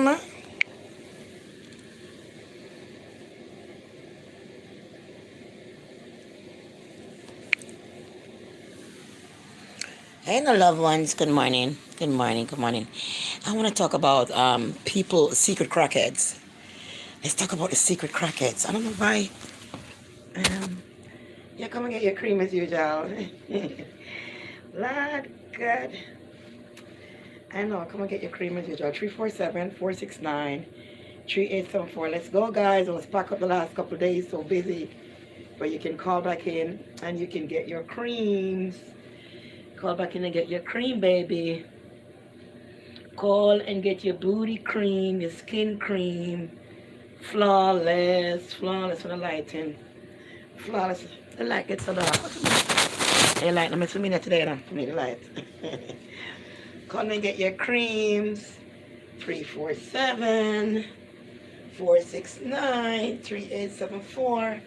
mama. Hey, no loved ones. Good morning. Good morning. Good morning. I want to talk about people, secret crackheads. Let's talk about the secret crackheads. I don't know why. Um, yeah, come and get your cream as usual. Lord God. I know. Come and get your cream as usual. 347-469-3874. Let's go, guys. Let's pack up the last couple of days. So busy. But you can call back in and you can get your creams. Call back in and get your cream, baby. Call and get your booty cream, your skin cream. Flawless. Flawless for the lighting. Flawless. The light gets so dark. Hey, light, I'm messing with today, now. Need the light. Call and get your creams. 347-469-3874.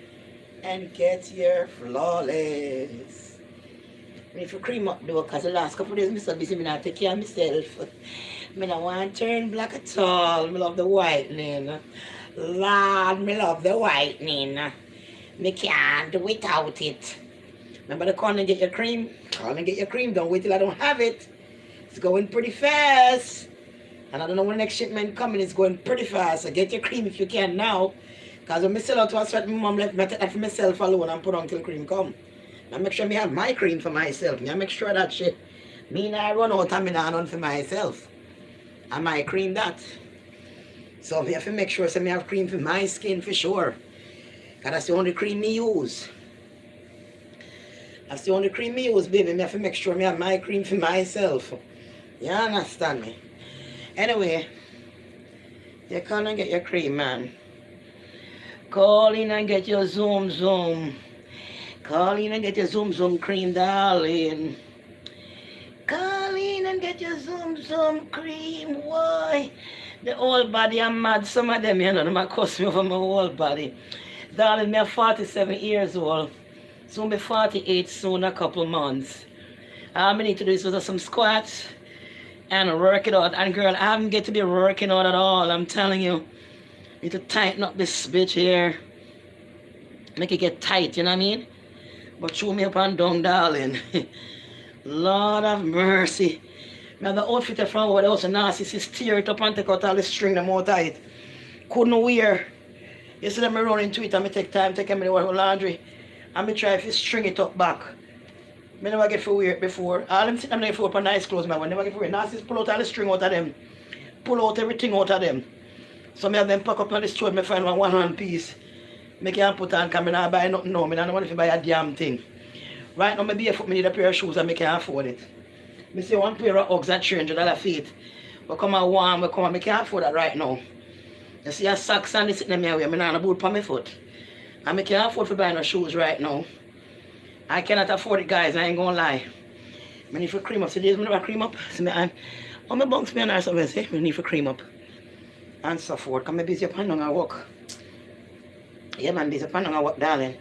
And get your flawless. I need to cream up though, because the last couple of days I'm so busy, I take care of myself. I don't want to turn black at all. I love the whitening. Lord, I love the whitening. I can't do without it. Remember to call and get your cream? Call and get your cream. Don't wait till I don't have it. It's going pretty fast. And I don't know when the next shipment coming. It's going pretty fast. So get your cream if you can now. Because when I sell out to a certain mom left, I take that for myself alone and put on till cream come. I make sure I have my cream for myself. I make sure that shit, me I run out and I run for myself. And my cream that. So I have to make sure I have cream for my skin for sure. Because that's the only cream me use. That's the only cream me use, baby. I have to make sure I have my cream for myself. You understand me? Anyway, you call and get your cream, man. Call in and get your Zoom Zoom. Call in and get your Zoom Zoom cream, darling. Call in and get your Zoom Zoom cream. Why? The whole body, I'm mad. Some of them, you know, they might cost me over my whole body. Darling, I'm 47 years old. Soon be 48 soon, a couple months. All I need to do is do some squats and work it out. And girl, I haven't get to be working out at all. I'm telling you. Need to tighten up this bitch here. Make it get tight, you know what I mean? But show me up and down, darling. Lord of mercy. Now the outfit from what else narcissist tear it up and take out all the string them out of it. Couldn't wear. You see them run into it and I take time, take me to laundry. And me try to string it up back. I never get to wear it before. All them sit them there for nice clothes, man. I never get to wear it. Narcissists pull out all the string out of them. Pull out everything out of them. So I have them pack up on the store, I find one hand piece. I can put on, because I don't buy nothing now. I don't want to buy a damn thing. Right now, I need a pair of shoes and I can't afford it. I say one pair of Uggs at $300 feet. But come on warm, I can't afford that right now. You see a socks and this sitting in my way, I don't have a boot for my foot. And I can't afford to buy no shoes right now. I cannot afford it, guys, I ain't gonna lie. I need to cream up. See, days I never cream up. See, my bunks me and I somewhere, see, I need to cream up. And so forth. Come busy up and down and walk. Yeah, man, busy up and down and walk, darling.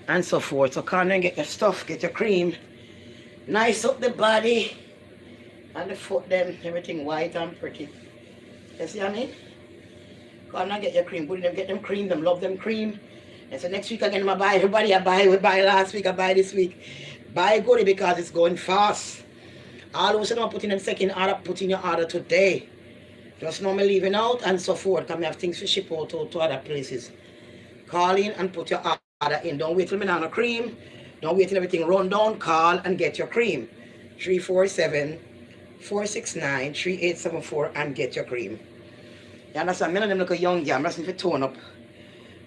And so forth. So come and get your stuff, get your cream. Nice up the body. And the foot them, everything white and pretty. You see what I mean? Come and get your cream. Put them, get them cream, them love them cream. And so next week again, I buy everybody. We buy last week, I buy this week. Buy goodie because it's going fast. All those I'm putting in second order, put in your order today. Just know me leaving out and so forth. Because I have things to ship out to other places. Call in and put your order in. Don't wait till me have a cream. Don't wait till everything run down. Call and get your cream. 347-469-3874 and get your cream. You understand? Many of them look a young girl. I'm just need to tone up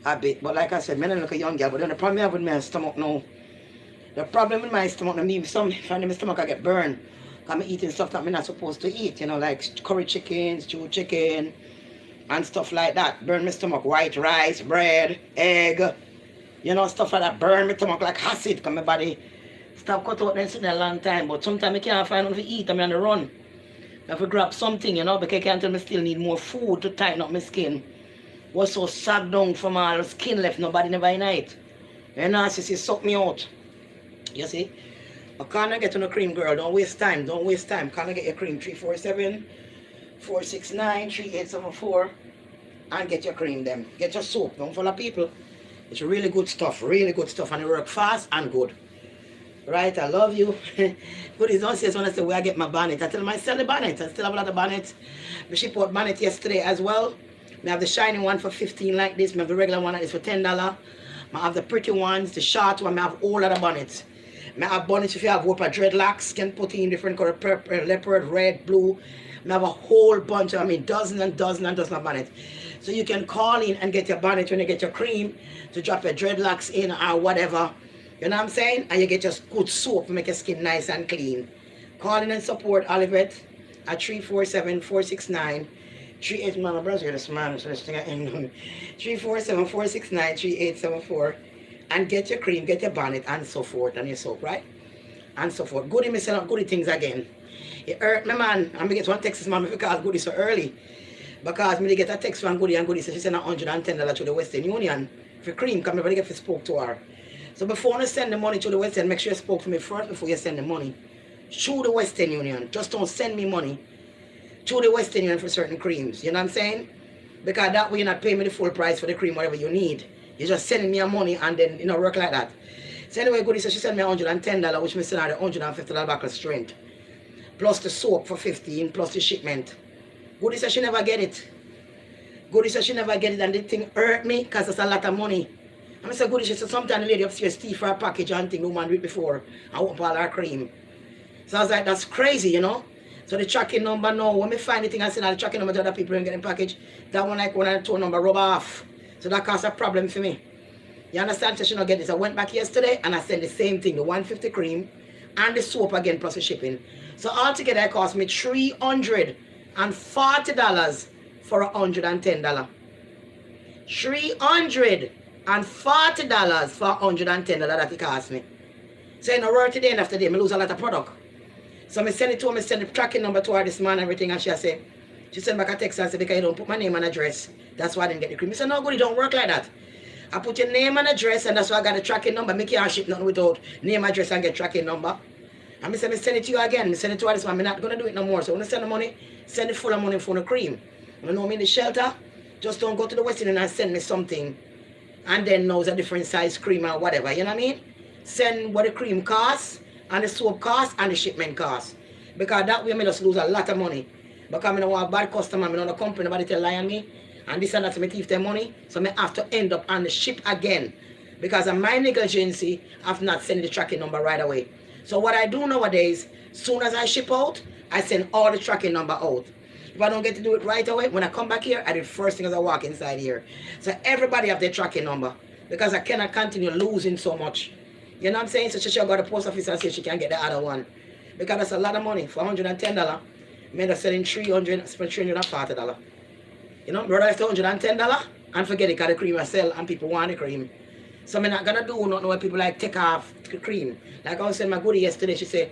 a bit. But like I said, many of them look a young girl. But then the problem I have with my stomach now. The problem with my stomach, I mean, some my stomach I get burned. I'm eating stuff that I'm not supposed to eat, you know, like curry chicken, stewed chicken, and stuff like that. Burn my stomach, white rice, bread, egg, you know, stuff like that. Burn my stomach like acid, because my body stop cut out and sitting a long time. But sometimes I can't find nothing to eat, I'm on the run. I have to grab something, you know, because I can't tell me still need more food to tighten up my skin. Was so sagged down from all the skin left, nobody never in it. And narcissist suck me out. You see? I can't get on the cream, girl. Don't waste time. Don't waste time. Can't get your cream. 347 469-3874 and get your cream them. Get your soap. Don't follow people. It's really good stuff, and it work fast and good. Right, I love you. Goodies don't say when I say where I get my bonnet. I tell them I sell the bonnet. I still have a lot of bonnets. I shipped out bonnet yesterday as well. I have the shiny one for 15 like this. I have the regular one that is for $10. I have the pretty ones, the short one. I have all of the bonnets. I have bonnets if you have whooper dreadlocks, can put in different color, purple, leopard, red, blue. I have a whole bunch of, dozens and dozens of bonnets. So you can call in and get your bonnet when you get your cream to drop your dreadlocks in or whatever. You know what I'm saying? And you get your good soap to make your skin nice and clean. Call in and support Olivet at 347-469-38. My brother, you're the smartest. 347-469-3874. And get your cream, get your bonnet, and so forth, and your soap, right? And so forth. Goody, me sell out goody things again. It hurt me, man. I'm going to get one text mom if you call Goody so early. Because me get a text from Goody, and Goody said she sent $110 to the Western Union for cream, because everybody get to spoke to her. So before you send the money to the Western, make sure you spoke to me first before you send the money. Through the Western Union. Just don't send me money to the Western Union for certain creams. You know what I'm saying? Because that way you're not paying me the full price for the cream, whatever you need. You're just sending me your money and then, work like that. So anyway, Goody said she sent me $110, which means I had $150 back of strength. Plus the soap for 15, plus the shipment. Goody said she never get it. Goody said she never get it, and the thing hurt me because it's a lot of money. I said, Goody, she said sometimes the lady upstairs steal for a package and thing the woman did before and open all her cream. So I was like, that's crazy, So the tracking number now, when we find the thing and send the tracking number to other people and get the package, that one like one and two number rub off. So that caused a problem for me. You understand? So she not get this. I went back yesterday and I sent the same thing, the 150 cream and the soap again plus the shipping. So altogether it cost me $340 for $110. $340 for $110 that it cost me. So you know, work today and after day, I lose a lot of product. So I send it to her, I send the tracking number to her this man and everything, and she sent back a text and said, because you don't put my name and address, that's why I didn't get the cream. I said, no, good, it don't work like that. I put your name and address, and that's why I got the tracking number. I can't ship nothing without name, address, and get tracking number. And I said, I send it to you again. I send it to her this one. I'm not going to do it no more. So when I send the money, send it full of money for the cream. You know me in the shelter, just don't go to the Western and send me something. And then knows a different size cream or whatever, you know what I mean? Send what the cream costs, and the soap costs, and the shipment costs. Because that way I just lose a lot of money. Because I don't want a bad customer, I don't want a company, nobody tell lie on me. And this and that to me thief their money. So I have to end up on the ship again. Because of my negligence of not sending the tracking number right away. So what I do nowadays, soon as I ship out, I send all the tracking number out. If I don't get to do it right away, when I come back here, I do the first thing as I walk inside here. So everybody have their tracking number. Because I cannot continue losing so much. You know what I'm saying? So she should go to the post office and see if she can get the other one. Because that's a lot of money. For $110, I end up selling $340. You know, brother left $110 and forget it because the cream I sell and people want the cream. So I'm not going to do nothing where people like take off the cream. Like I was saying my Goody yesterday, she said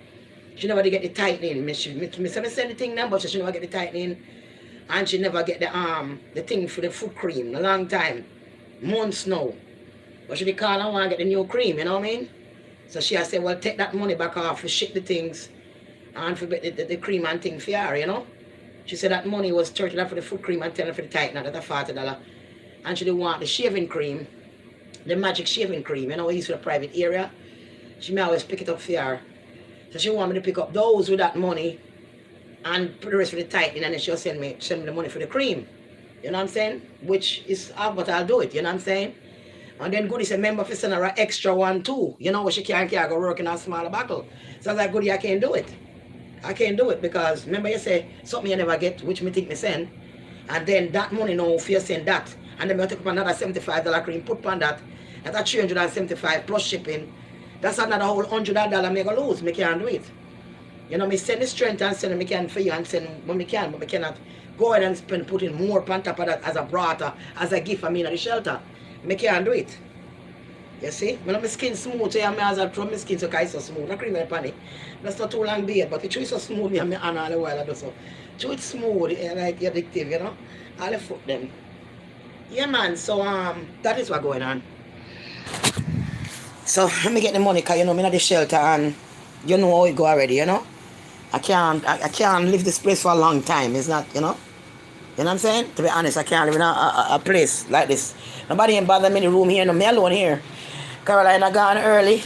she never did get the tightening. She send the thing now, but she never get the tightening. And she never get the thing for the foot cream. A long time. Months now. But she did call and want to get the new cream, you know what I mean? So she has said, well, take that money back off to ship the things and for the cream and thing for her, you know? She said that money was $30 for the foot cream and $10 for the tightener, that's $40. And she didn't want the shaving cream, the magic shaving cream, you know, we use for the private area. She may always pick it up for her. So she want me to pick up those with that money and put the rest for the tightening, and then she'll send me the money for the cream. You know what I'm saying? Which is but I'll do it, you know what I'm saying? And then Goody said, remember to send her an extra one too. You know what, she can't go work in a smaller bottle. So I was like, Goody, I can't do it. I can't do it because remember you say something you never get, which me think me send. And then that money now if you send that. And then I take up another $75 cream, put on that. That's $375 plus shipping. That's another whole $100 me go lose. Me can't do it. You know, me send the strength and send me can for you and send when me can, but me cannot go ahead and spend putting more on top of that as a brata, as a gift for me in the shelter. Me can't do it. You see? When my skin smooth, so I may as well throw my skin so it's so smooth. Not cream upon it. That's not too long beard, but it is so smooth me and my hand all the while I do so. So it's smooth, like addictive, you know? All the foot them. Yeah man, so that is what's going on. So let me get the money because you know me at the shelter and you know how it go already, you know? I can't live this place for a long time. It's not, you know. You know what I'm saying? To be honest, I can't live in a place like this. Nobody ain't bother me in the room here, no, me alone here. Carolina gone early.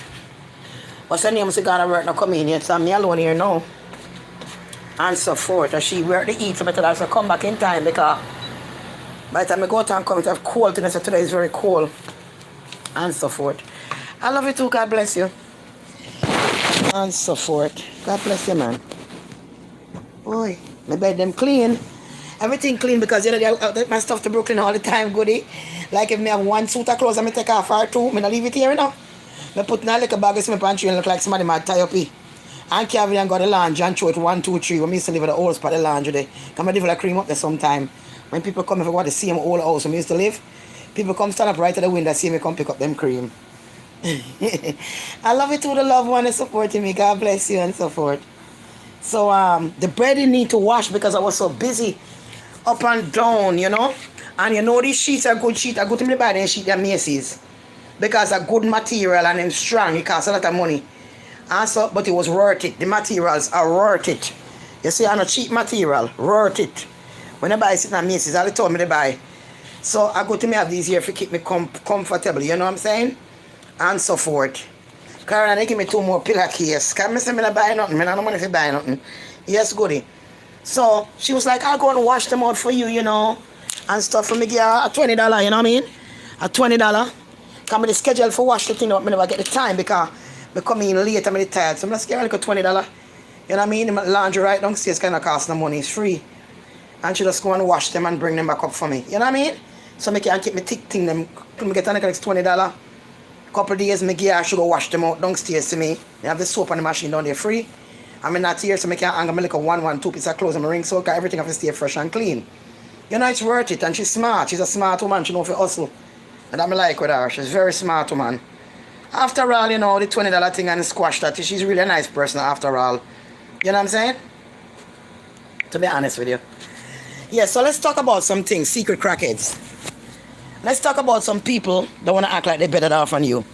What's her name? She gone to work, no come in yet, so me alone here now. And so forth. And she work to eat, so I tell her to come back in time because by the time I go out and come, it's cold today, so today is very cold. And so forth. I love you too, God bless you. And so forth. God bless you, man. Boy, my bed them clean. Everything clean because you know I take my stuff to Brooklyn all the time, goody. Like if me have one suit of clothes and me take off or two, me not leave it here, you know. Me put in a little bag in my pantry and look like somebody might tie up here. And Kevin and got the laundry and throw it 1, 2, 3. When me used to live at the old spot the laundry there. Come I live like cream up there sometime. When people come if I want to see my old house where me used to live, people come stand up right at the window see me come pick up them cream. I love it too, the loved one is supporting me. God bless you and so forth. So the bread you need to wash because I was so busy up and down, you know. And you know these sheets are good sheets. I go to me buy them sheet at Macy's. Because a good material and them strong, it costs a lot of money. And so, but it was worth it. The materials are worth it. You see, on a cheap material, worth it. When I buy it at Macy's, all they told me to buy. So I go to me have these here to keep me comfortable, you know what I'm saying? And so forth. Karen, they give me 2 more pillowcases. Can I say me not buy nothing? I don't know money to buy nothing. Yes, goody. So she was like, I'll go and wash them out for you, you know, and stuff for me. Give her a $20, you know what I mean? A $20. Come with the schedule for wash the thing up, I never get the time because I come in late and I'm tired. So I'm just getting like a $20. You know what I mean? The laundry right downstairs kind of cost no money. It's free. And she just go and wash them and bring them back up for me. You know what I mean? So I can keep me thick thing them. I get like $20. Couple of days, I give her, she go wash them out downstairs to me. They have the soap on the machine down there free. I'm not here, so I can hang like a 1, 2 piece of clothes on my ring so everything have to stay fresh and clean. You know, it's worth it. And she's smart. She's a smart woman. She knows how to hustle. And I'm like with her. She's a very smart woman. After all, you know, the $20 thing and squash that, she's really a nice person after all. You know what I'm saying? To be honest with you. Yeah, so let's talk about some things, secret crackheads. Let's talk about some people that want to act like they're better off than you.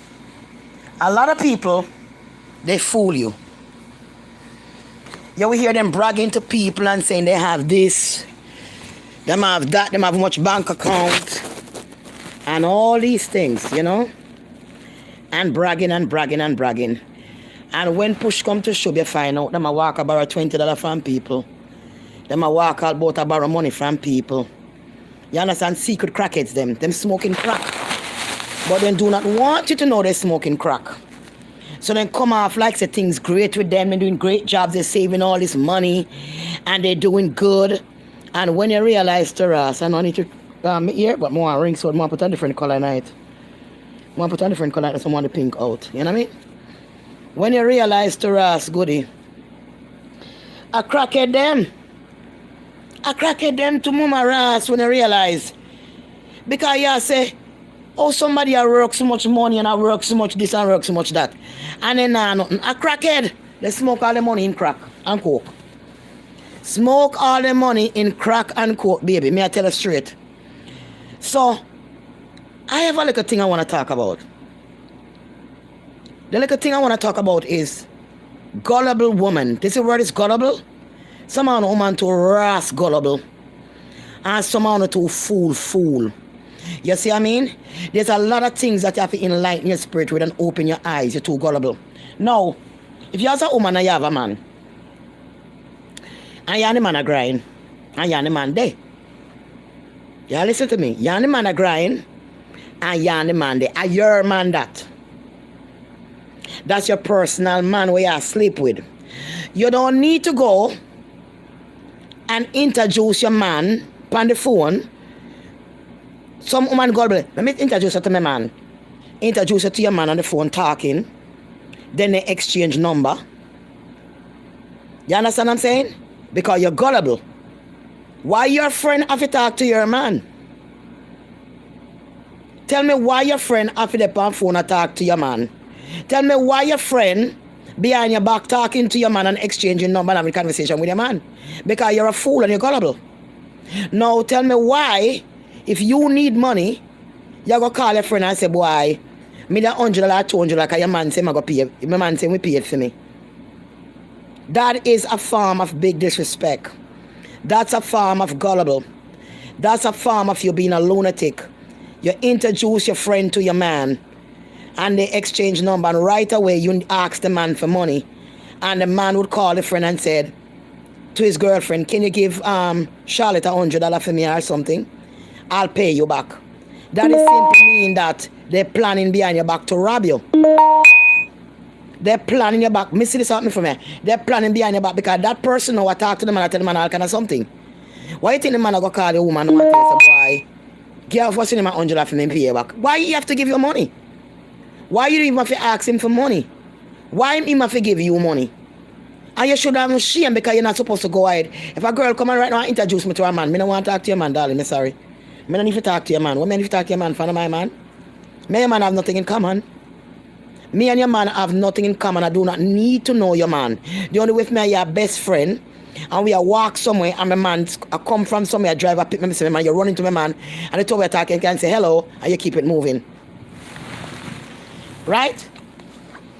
A lot of people, they fool you. You will hear them bragging to people and saying they have this, them have that, them have much bank account, and all these things, you know? And bragging and bragging and bragging. And when push come to shove, you find out them a walk a borrow $20 from people. Them a walk out about a borrow money from people. You understand? Secret crackheads them smoking crack. But they do not want you to know they're smoking crack. So then come off like say things great with them, they're doing great jobs, they're saving all this money, and they're doing good. And when you realize to us, I don't need to ear, but more ring, so more put a different color night. More put a different color night, so more the pink out. You know what I mean? When you realize to us, goody, I crackhead them. I crackhead them to mama ras when I realize. Because you say, oh, somebody I work so much money and I work so much this and work so much that. And then nothing. A crackhead, they smoke all the money in crack and coke. Smoke all the money in crack and coke, baby. May I tell you straight. So, I have a little thing I want to talk about. The little thing I want to talk about is gullible woman. This word is gullible. Somehow a woman to ras gullible. And somehow to fool. You see what I mean? There's a lot of things that you have to enlighten your spirit with and open your eyes. You're too gullible. Now, if you're a woman and you have a man, and you're the man a grind, and you're the man there. You listen to me. You're the man a grind, and you're the man there. And your man that. That's your personal man where you sleep with. You don't need to go and introduce your man on the phone. Some woman gullible. Let me introduce her to my man. Introduce her to your man on the phone talking. Then they exchange number. You understand what I'm saying? Because you're gullible. Why your friend have to talk to your man? Tell me why your friend have to dep on phone and talk to your man. Tell me why your friend behind your back talking to your man and exchanging number and having conversation with your man. Because you're a fool and you're gullible. Now tell me why, if you need money, you go call your friend and say, boy, me that $100 or $200 because your man say I go pay. My man say we pay it for me. That is a form of big disrespect. That's a form of gullible. That's a form of you being a lunatic. You introduce your friend to your man and they exchange number, and right away you ask the man for money, and the man would call the friend and said to his girlfriend, can you give Charlotte $100 for me or something? I'll pay you back. That is simply mean that they're planning behind your back to rob you. They're planning your back. Me see this happening for me. They're planning behind your back because that person now talk to the man and tell the man all kind of something. Why you think the man go call the woman and tell you, boy, give what's in him $100 for me and pay you back? Why you have to give you money? Why you don't even have to ask him for money? Why him have to give you money? And you should have no shame because you're not supposed to go ahead. If a girl come on right now and introduce me to a man, me don't want to talk to your man, darling. Me sorry. Me don't need to talk to your man. What me need to talk to your man for my man? Me and your man have nothing in common. Me and your man have nothing in common. I do not need to know your man. The only way with me are your best friend, and we are walk somewhere, and my man I come from somewhere, I drive, I pick me, say, man, you run into my man, and the two way talking can say hello, and you keep it moving. Right?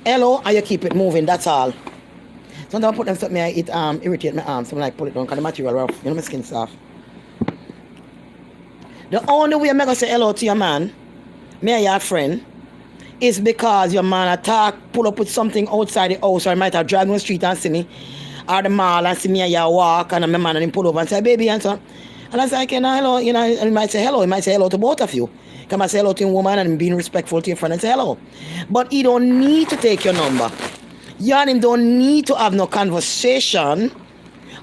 Hello, and you keep it moving, that's all. Sometimes I put them something, it irritate my arms. So I like pull it down because the material rough. You know my skin soft. The only way I'm going to say hello to your man, me and your friend, is because your man attack, pull up with something outside the house, or he might have driven on the street and see me, or the mall and see me and you walk, and my man and him pull over and say, baby, and so. And I say, okay, now hello, you know, and he might say hello. He might say hello to both of you. Come and say hello to a woman and being respectful to your friend and say hello. But he don't need to take your number. You and him don't need to have no conversation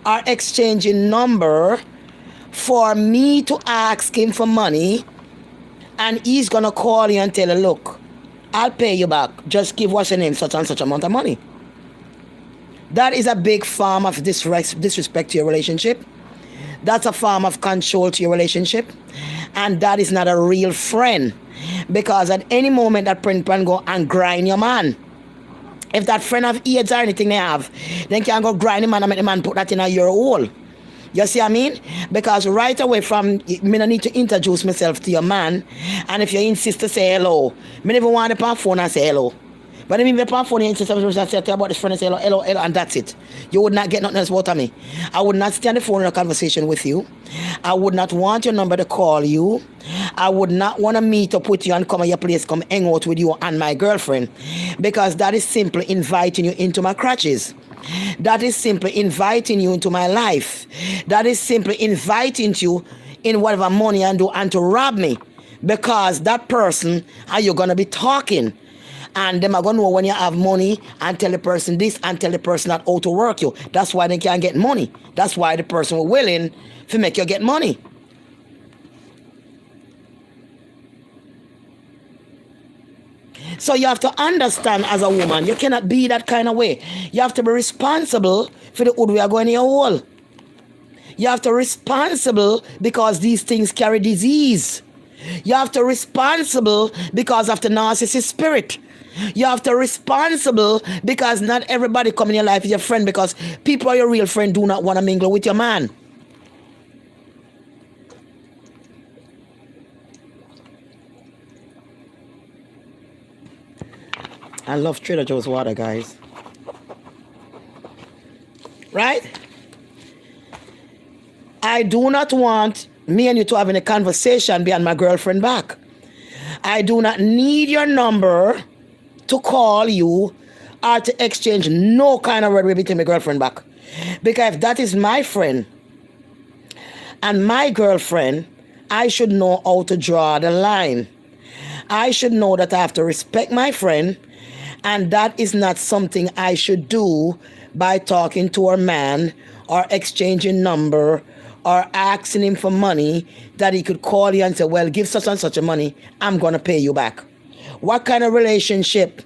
or exchanging number for me to ask him for money, and he's gonna call you and tell you, look, I'll pay you back. Just give what's your name, such and such amount of money. That is a big form of disrespect to your relationship. That's a form of control to your relationship. And that is not a real friend. Because at any moment that friend can go and grind your man. If that friend have AIDS or anything they have, then can go grind him and make the man put that in a your hole. You see what I mean? Because right away from, me don't need to introduce myself to your man. And if you insist to say hello, me never want to on phone and say hello. But if you on phone, you insist to say about this friend and say hello, hello, hello, and that's it. You would not get nothing else out of me. I would not stay on the phone in a conversation with you. I would not want your number to call you. I would not want to meet up with you and come at your place, come hang out with you and my girlfriend. Because that is simply inviting you into my crutches. That is simply inviting you into my life. That is simply inviting you in whatever money I do and to rob me. Because that person, are you going to be talking? And them are going to know when you have money and tell the person this and tell the person that how to work you. That's why they can't get money. That's why the person was willing to make you get money. So you have to understand as a woman, you cannot be that kind of way. You have to be responsible for the wood we are going in your hole. You have to be responsible because these things carry disease. You have to be responsible because of the narcissist spirit. You have to be responsible because not everybody come in your life is your friend, because people are your real friend do not want to mingle with your man. I love Trader Joe's water, guys. Right? I do not want me and you to having a conversation behind my girlfriend back. I do not need your number to call you or to exchange no kind of word with my girlfriend back. Because if that is my friend and my girlfriend, I should know how to draw the line. I should know that I have to respect my friend, and that is not something I should do by talking to a man or exchanging number or asking him for money that he could call you and say, well, give such and such a money, I'm going to pay you back. What kind of relationship,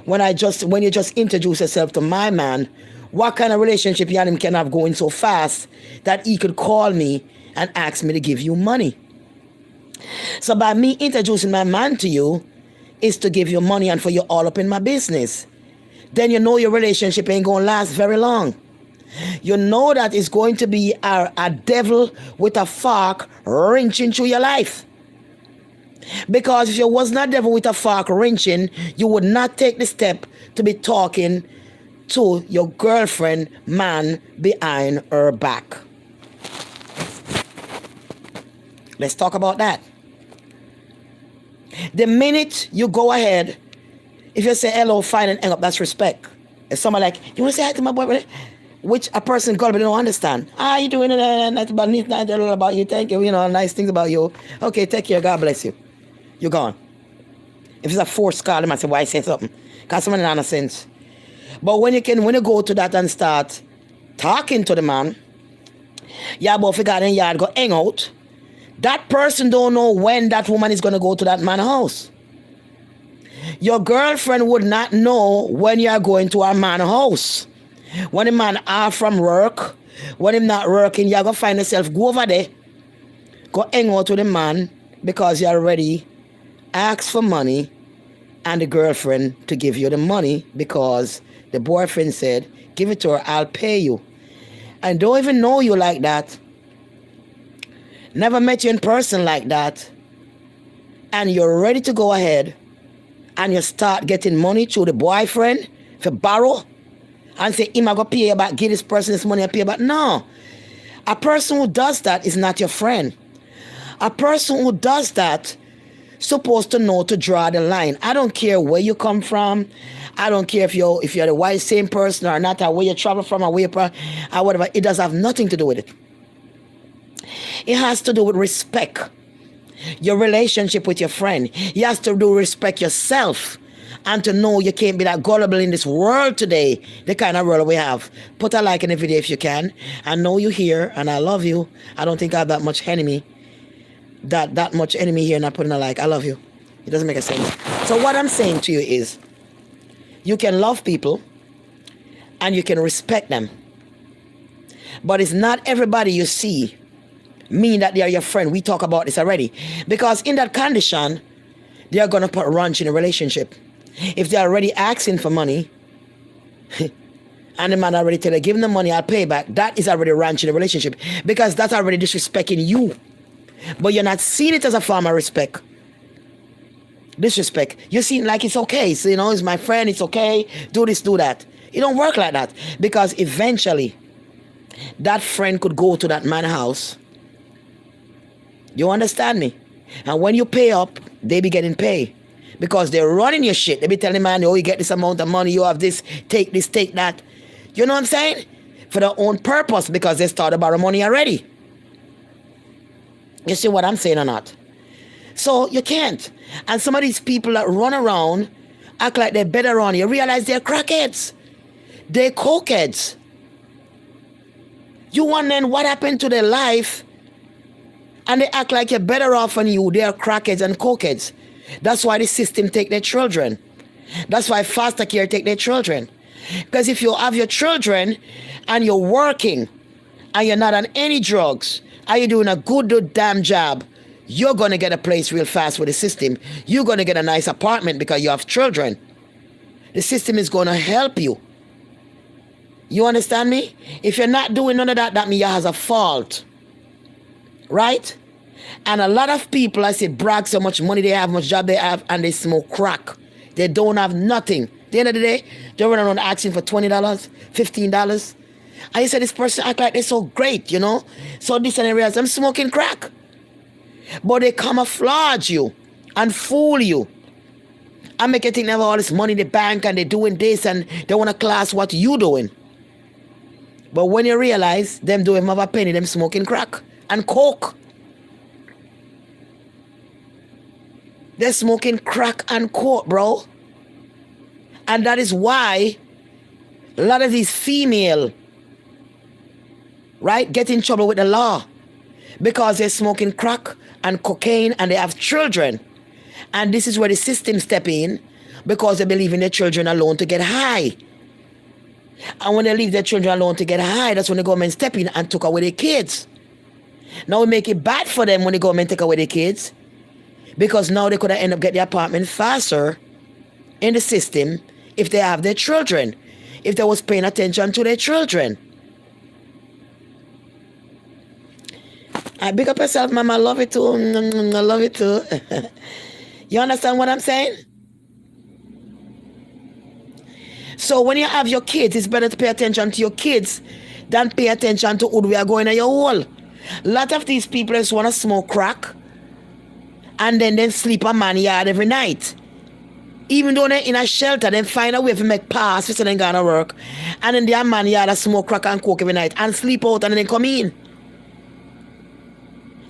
when you just introduce yourself to my man, what kind of relationship you and him can have going so fast that he could call me and ask me to give you money? So by me introducing my man to you is to give you money and for you all up in my business. Then you know your relationship ain't going to last very long. You know that it's going to be a devil with a fork wrenching through your life. Because if you was not devil with a fork wrenching, you would not take the step to be talking to your girlfriend man behind her back. Let's talk about that. The minute you go ahead, if you say hello, fine, and hang up, that's respect. If someone like, you want to say hi to my boyfriend? Which a person gullible don't understand. Ah, you doing it? Not about you. Thank you. You know, nice things about you. Okay, take care. God bless you. You're gone. If it's a forced call, they might say, why say something? Because someone in sense. But when you go to that and start talking to the man, yeah, but if you got in yard, go hang out. That person don't know when that woman is going to go to that man's house. Your girlfriend would not know when you are going to our man's house. When the man off from work, when him not working, you're going to find yourself, go over there, go hang out with the man because you already asked for money and the girlfriend to give you the money because the boyfriend said, give it to her, I'll pay you. And don't even know you like that. Never met you in person like that. And you're ready to go ahead and you start getting money through the boyfriend for borrow and say, I'm going to pay you back, give this person this money and pay you back. No. A person who does that is not your friend. A person who does that supposed to know to draw the line. I don't care where you come from. I don't care if you're the white same person or not, or where you travel from, or where or whatever. It does have nothing to do with it. It has to do with respect. Your relationship with your friend. You have to do respect yourself. And to know you can't be that gullible in this world today. The kind of world we have. Put a like in the video if you can. I know you're here and I love you. I don't think I have that much enemy. That much enemy here not putting a like. I love you. It doesn't make a sense. So what I'm saying to you is, you can love people and you can respect them. But it's not everybody you see mean that they are your friend. We talk about this already. Because in that condition, they are going to put wrench in a relationship. If they're already asking for money, and the man already tell you, give them the money, I'll pay back, that is already wrench in a relationship. Because that's already disrespecting you. But you're not seeing it as a form of respect. Disrespect. You see it like it's okay. So, it's my friend, it's okay. Do this, do that. It don't work like that. Because eventually, that friend could go to that man's house. You understand me? And when you pay up, they be getting paid. Because they're running your shit. They be telling man, oh, you get this amount of money, you have this, take that. You know what I'm saying? For their own purpose, because they started borrowing money already. You see what I'm saying or not? So you can't. And some of these people that run around, act like they're better on you, realize they're crackheads. They're cokeheads. You wondering what happened to their life, and they act like you're better off than you. They are crackheads and cokeheads. That's why the system take their children. That's why foster care take their children. Because if you have your children and you're working and you're not on any drugs, and you're doing a good damn job, you're going to get a place real fast with the system. You're going to get a nice apartment because you have children. The system is going to help you. You understand me? If you're not doing none of that, that means you has a fault. Right? And a lot of people, I say, brag so much money they have, much job they have, and they smoke crack. They don't have nothing. At the end of the day, they run around asking for $20, $15. And you say, this person act like they're so great, So this and realize I'm smoking crack. But they camouflage you and fool you. And make you think they have all this money in the bank and they're doing this and they want to class what you doing. But when you realize them doing have a penny, them smoking crack and coke. They're smoking crack and coke, bro. And that is why a lot of these female, right, get in trouble with the law. Because they're smoking crack and cocaine and they have children. And this is where the system step in, because they believe in their children alone to get high. And when they leave their children alone to get high, that's when the government step in and took away their kids. Now we make it bad for them when the government take away their kids, because now they could have end up get the apartment faster in the system if they have their children, if they was paying attention to their children. I big up yourself, mama. I love it too. I love it too. You understand what I'm saying? So when you have your kids, it's better to pay attention to your kids than pay attention to who we are going in your hole. A lot of these people just want to smoke crack and then sleep a man yard every night. Even though they're in a shelter, they find a way to make pass so they gonna work. And then their man yard smoke crack and coke every night and sleep out and then come in.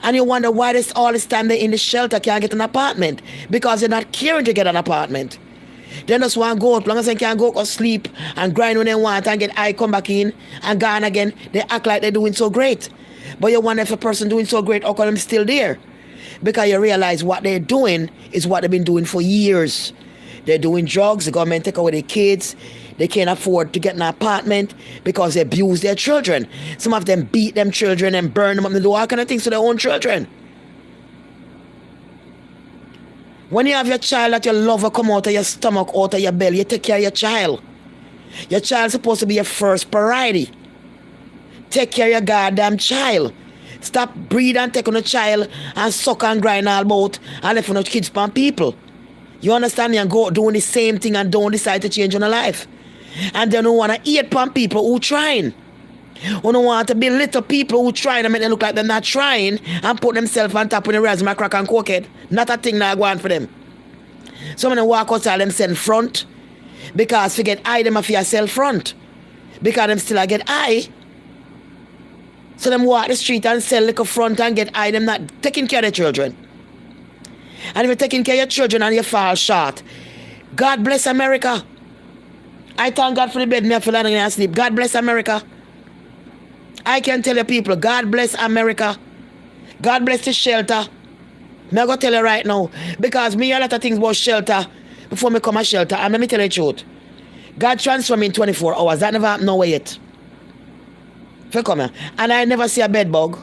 And you wonder why all this time they're in the shelter can't get an apartment. Because they're not caring to get an apartment. They just want to go out. Long as they can go or sleep and grind when they want and get high, come back in and gone again. They act like they're doing so great. But you wonder if a person doing so great, how come them still there? Because you realize what they're doing is what they've been doing for years. They're doing drugs. The government take away their kids. They can't afford to get an apartment because they abuse their children. Some of them beat them children and burn them up and do all kind of things to their own children. When you have your child that you love will come out of your stomach, out of your belly, you take care of your child. Your child's supposed to be your first priority. Take care of your goddamn child. Stop breed and take on a child and suck and grind all about and left on the kids from people. You understand me? And go doing the same thing and don't decide to change your life. And they don't want to eat from people who trying. Who don't want to be little people who trying and make them look like they're not trying and put themselves on top of the resume, crack and cokehead. Not a thing that going for them. Some of them walk outside themselves front because forget I them if you sell front. Because them still get eye. So them walk the street and sell like a front and get eye, them not taking care of their children. And if you're taking care of your children and you fall short, God bless America. I thank God for the bed me I feel like I sleep. God bless America. I can tell you people, God bless America. God bless the shelter. I'm going to tell you right now. Because me a lot of things about shelter before me come a shelter. And let me tell you the truth. God transformed me in 24 hours. That never happened nowhere yet. If you come here. And I never see a bed bug.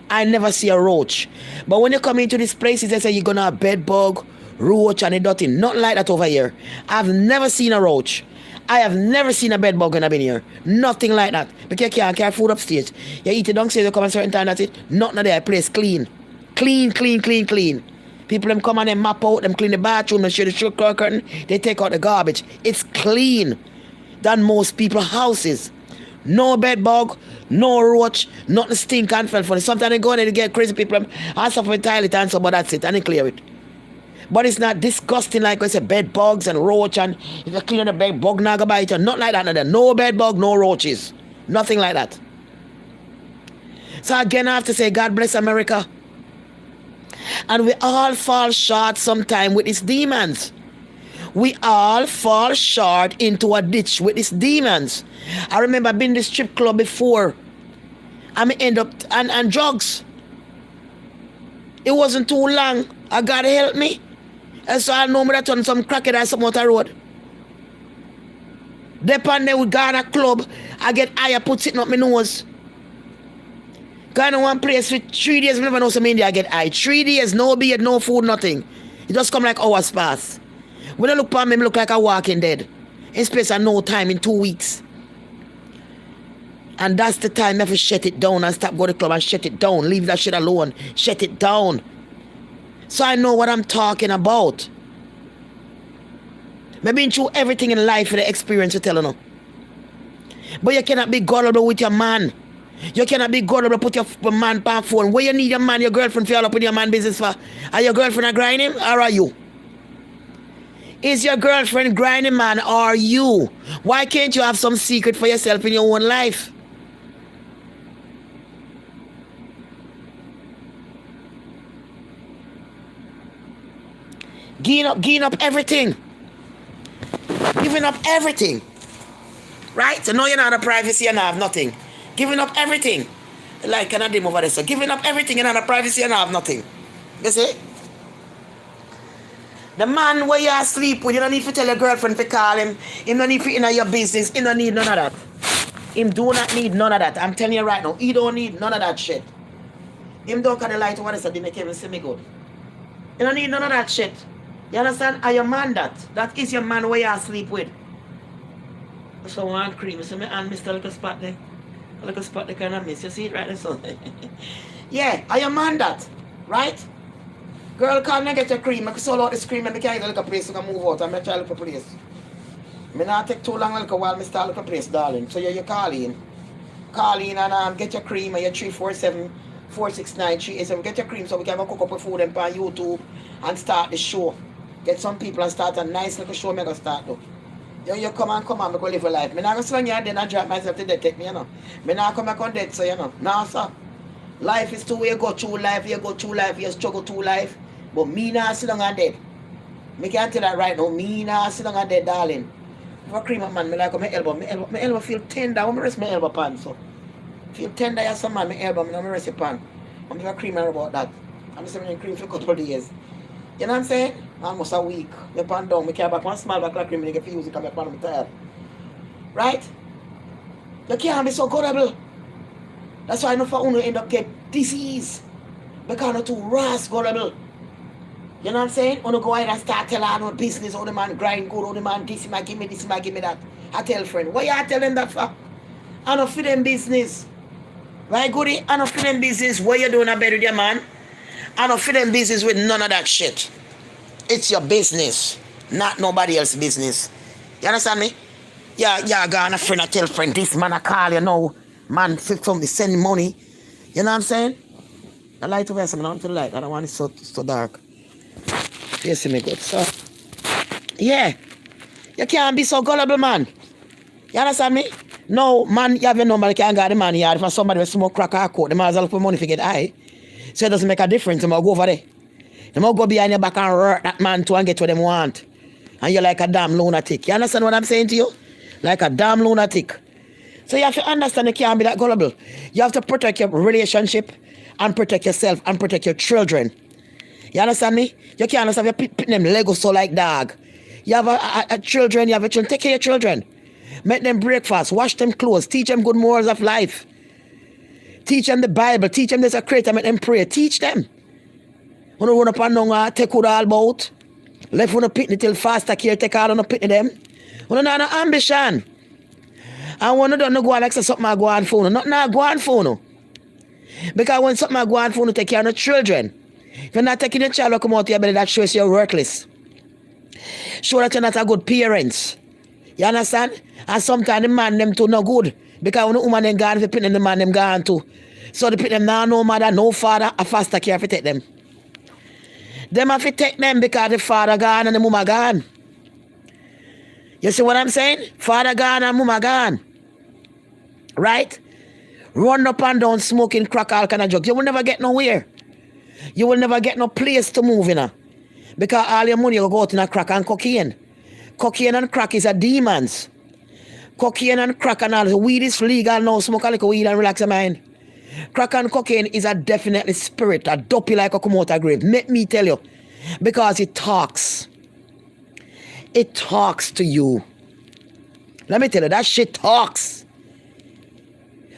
I never see a roach. But when you come into these places, they say you're going to have bed bug, roach, and a dirty. Nothing like that over here. I've never seen a roach. I have never seen a bed bug when I've been here. Nothing like that. Because you can't carry food upstairs. You eat it downstairs, you come a certain time, that's it. Nothing there. Place clean. Clean, clean, clean, clean. People them come and they map out, them clean the bathroom, they share the sugar curtain, they take out the garbage. It's clean than most people's houses. No bed bug, no roach, nothing stink and fell funny. Sometimes they go in and they get crazy people and stuff with toilet and so, but that's it, and they clear it. But it's not disgusting like I say bed bugs and roach and if you clean the bed bug naga bite and not like that. No bed bug, no roaches. Nothing like that. So again I have to say God bless America. And we all fall short sometime with these demons. We all fall short into a ditch with these demons. I remember being in the strip club before. I may end up and drugs. It wasn't too long. I gotta help me. And so I know me that on some crackhead or some out the road. Depend there we go in a club, I get higher, put sitting up my nose. Go in one place for 3 days, I never know some India I get high. 3 days, no beard, no food, nothing. It just come like hours pass. When I look upon me, I look like a walking dead. In space of no time, in 2 weeks. And that's the time I have to shut it down and stop going to the club and shut it down. Leave that shit alone. Shut it down. So I know what I'm talking about. I've been through everything in life for the experience you're telling you. But you cannot be gullible with your man. You cannot be gullible put your man on phone. Where you need your man, your girlfriend for all up in your man business for? Are your girlfriend a grinding or are you? Is your girlfriend grinding man or are you? Why can't you have some secret for yourself in your own life? Giving up everything. Giving up everything. Right? So now you're not a privacy and I have nothing. Giving up everything. Like can I dim over there? So giving up everything and not a privacy and I have nothing. You see? The man where you asleep with, you don't need to tell your girlfriend to call him. Him don't need to in your business. He don't need none of that. Him do not need none of that. I'm telling you right now. He don't need none of that shit. Him don't cut the light on so they make him see me good. He don't need none of that shit. You understand? Are your man that? That is your man where you sleep with. So one cream. So me and Mr. Little spot there. A little spot they kind of miss. You see it right there? So yeah, are your man that? Right? Girl, come and get your cream. I can sell out this cream and I can't get a little place so I can move out and I try to look for place. Me not take too long while me start look a place, darling. So you call in. Call in and get your cream and your 347-469-3887. Get your cream so we can have a cook up with food and on YouTube and start the show. Get some people and start a nice little show me gonna start though. You come on, me go live a life. Me not gonna swing here then I drop myself to death, take me, you know. Me not come back on death, so you know. Nah, sir. Life is two way you go through life, you struggle through life. But me not sit down and dead. Me can't tell that right now. Me not sit down and dead, darling. If I cream up, man, me like my elbow. My elbow feel tender. I want to rest my elbow pan, so. Feel tender as some man, my elbow, me don't rest your pan. I'm just cream about that. I'm just having cream for a couple of days. You know what I'm saying? Almost a week. My pan down, me carry back one small back of cream, and I get use it because my pan is tired. Right? You can't be so gullible. That's why enough of you end up get disease. Because you're too rash gullible. You know what I'm saying? When you go ahead and start telling all the business, how the man grind good, how the man this, he might give me this, he might give me that. I tell friend, why you tell them that for? I don't fit them business. Right, goody? I don't fit them business. What you doing a bed with your man? I don't fit them business with none of that shit. It's your business, not nobody else's business. You understand me? Yeah, go on a friend, I tell friend, this man I call you now. Man, from the send money. You know what I'm saying? I light over something on to the light. I don't want it so dark. You see me good, so. Yeah. You can't be so gullible, man. You understand me? No, man, you have your number, you can't get the man yard. If somebody will smoke crack or coke, they might as well look for money to get high. So it doesn't make a difference. They might go over there. They might go behind your back and hurt that man too and get what they want. And you're like a damn lunatic. You understand what I'm saying to you? Like a damn lunatic. So you have to understand you can't be that gullible. You have to protect your relationship and protect yourself and protect your children. You understand me? You can't understand you're putting them Legos so like dog. You have a children, you have a children. Take care of your children. Make them breakfast, wash them clothes, teach them good morals of life. Teach them the Bible, teach them there's a creator, make them pray. Teach them. When you run up and down, take out all about. Left when you pitney till faster care, take all on the pitney them. When you have no ambition. And when you don't go on like something I go on phone, nothing I go on phone. Because when something I go on phone, take care of the children. If you're not taking your child to come out of your belly, that shows you're worthless. Show that you're not a good parent. You understand? And sometimes the man them too no good. Because when the woman them gone, if you put them, the man them gone too. So they put them now, no mother, no father, a faster care if you take them. Them have to take them because the father gone and the mama gone. You see what I'm saying? Father gone and mama gone. Right? Run up and down smoking crack, all kind of drugs. You will never get nowhere. You will never get no place to move in. Because all your money will go out in a crack and cocaine. Cocaine and crack is a demons. Cocaine and crack and all. Weed is legal now. Smoke a little weed and relax your mind. Crack and cocaine is a definitely spirit. A dopey like a come out of grave. Let me tell you. Because it talks. It talks to you. Let me tell you. That shit talks.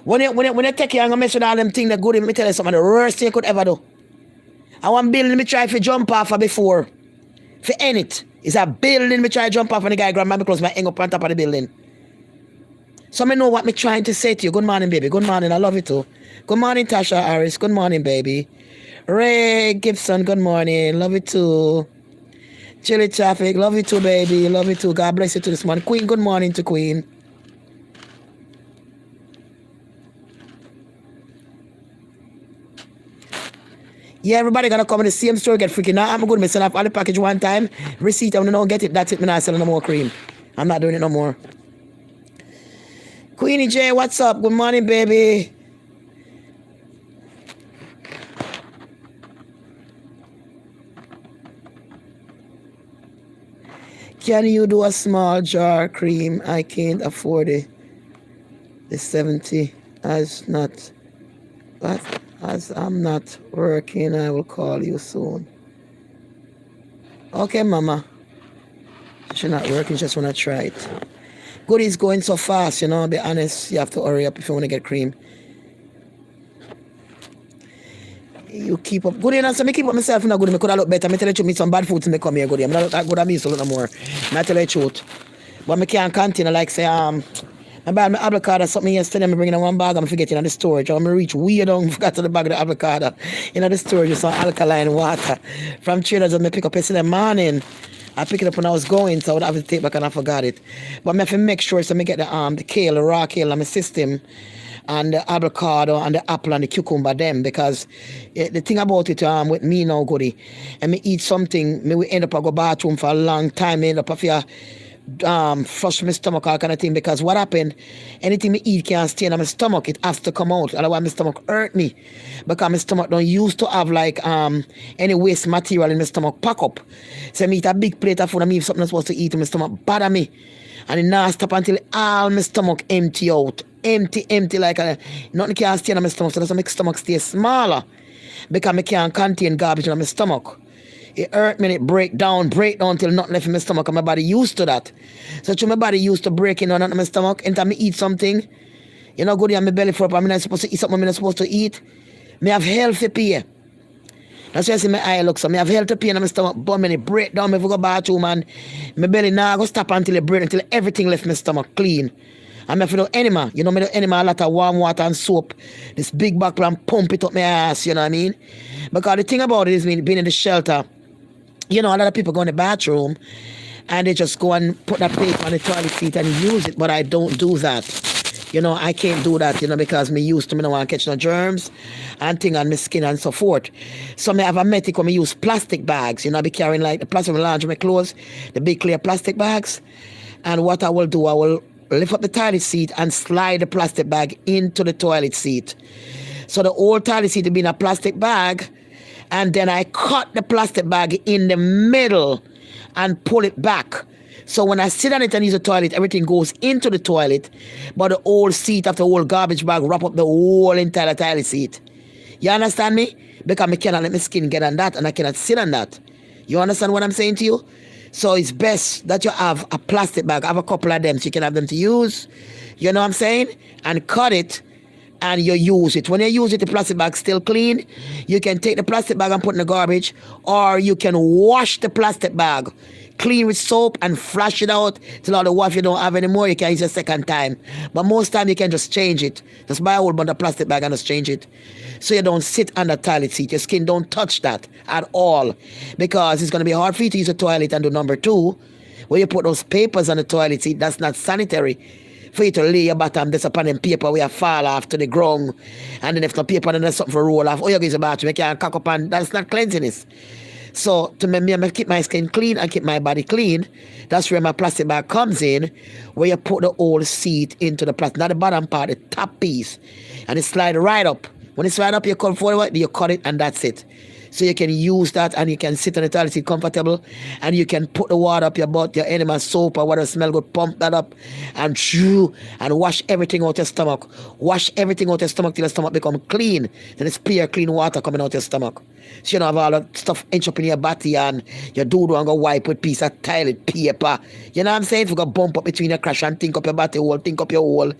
When you take care and mess with all them things that good, let me tell you something. The worst thing you could ever do. I want building me try to jump off of before. For end it. It's a building me try to jump off and the guy grab me because I hang up on top of the building. So I know what me trying to say to you. Good morning, baby. Good morning. I love you too. Good morning, Tasha Harris. Good morning, baby. Ray Gibson. Good morning. Love you too. Chili Traffic. Love you too, baby. Love you too. God bless you too this morning. Queen. Good morning to Queen. Yeah, everybody gonna come in the same store, get freaking out. I'm going to send off all the package one time. Receipt, I'm gonna get it. That's it. I'm not selling no more cream. I'm not doing it no more. Queenie J, what's up? Good morning, baby. Can you do a small jar cream? I can't afford it. The 70 as not. What? As I'm not working, I will call you soon. Okay, mama. She's not working, just want to try it. Goodie's going so fast, you know, I'll be honest. You have to hurry up if you want to get cream. You keep up. Goodie, so me keep up myself in a good. I could have looked better. I tell you me some bad food to me come here, Goodie. I'm not look that good at me, so look no more. I tell you the truth. But I can't continue, like say, I buy my avocado something yesterday. I'm bringing in one bag. I'm forgetting in the storage. I'm reach way down. Forgot to the bag of the avocado. In the storage, some alkaline water from traders. I pick up yesterday morning. I picked it up when I was going, so I would have to take back and I forgot it. But I have to make sure so I get the kale, the raw kale in my system, and the avocado and the apple and the cucumber them, because the thing about it with me now, goody, and me eat something, me we end up I go bathroom for a long time, me end up I feel flush my stomach, all kind of thing, because what happened, anything me eat can't stay in my stomach, it has to come out, otherwise my stomach hurt me, because my stomach don't used to have like any waste material in my stomach pack up. So I eat a big plate of food, I mean something I'm supposed to eat, and my stomach bother me, and it not stop until all my stomach empty out, empty like nothing can stay in my stomach, so that's why my stomach stay smaller, because I can't contain garbage in my stomach. It hurt me, it break down till nothing left in my stomach, and my body used to that. So my body used to breaking down in my stomach, anytime I eat something, you know, good, and my belly full up, I'm not supposed to eat something I'm not supposed to eat. Me have healthy pain. That's why I see my eye look, so me have healthy pain in my stomach, but when it break down, me go bathroom, and my belly now go stop until it break, until everything left my stomach clean. And if you do enema, you know, me do enema a lot of warm water and soap, this big bottle, and pump it up my ass, you know what I mean? Because the thing about it is, me being in the shelter, you know, a lot of people go in the bathroom and they just go and put that paper on the toilet seat and use it, but I don't do that. You know, I can't do that, you know, because me used to, me don't want to catch no germs and thing on my skin and so forth. So me have a method when me use plastic bags, you know, I be carrying like the plastic laundry, my clothes, the big clear plastic bags. And what I will do, I will lift up the toilet seat and slide the plastic bag into the toilet seat. So the old toilet seat will be in a plastic bag, and then I cut the plastic bag in the middle and pull it back. So when I sit on it and use the toilet, everything goes into the toilet, but the old seat of the old garbage bag wrap up the whole entire toilet seat. You understand me? Because I cannot let my skin get on that, and I cannot sit on that. You understand what I'm saying to you? So it's best that you have a plastic bag. I have a couple of them so you can have them to use. You know what I'm saying? And cut it, and you use it. When you use it, the plastic bag's still clean. You can take the plastic bag and put in the garbage, or you can wash the plastic bag, clean with soap and flush it out till all the water you don't have anymore. You can use it a second time. But most time you can just change it. Just buy a whole bunch of plastic bag and just change it. So you don't sit on the toilet seat. Your skin don't touch that at all. Because it's going to be hard for you to use the toilet and do number two, where you put those papers on the toilet seat. That's not sanitary. For you to lay your bottom this upon them paper where you fall off to the ground, and then if the paper then there's something for roll off, oh, you go to the bathroom, you can't cock up, and that's not cleanliness. So to me, I keep my skin clean and keep my body clean. That's where my plastic bag comes in, where you put the whole seat into the plastic, not the bottom part, the top piece, and it slide right up. When it slide up, you come forward, you cut it, and that's it. So you can use that, and you can sit on the toilet seat comfortable, and you can put the water up your butt, your enema soap or whatever smell good, pump that up and chew and wash everything out your stomach. Wash everything out your stomach till your stomach become clean. Then it's clear, clean water coming out your stomach. So you don't have all that stuff inch up in your body and your dude and go wipe with piece of toilet paper. You know what I'm saying? If you go bump up between your crash and think up your body hole, think up your hole,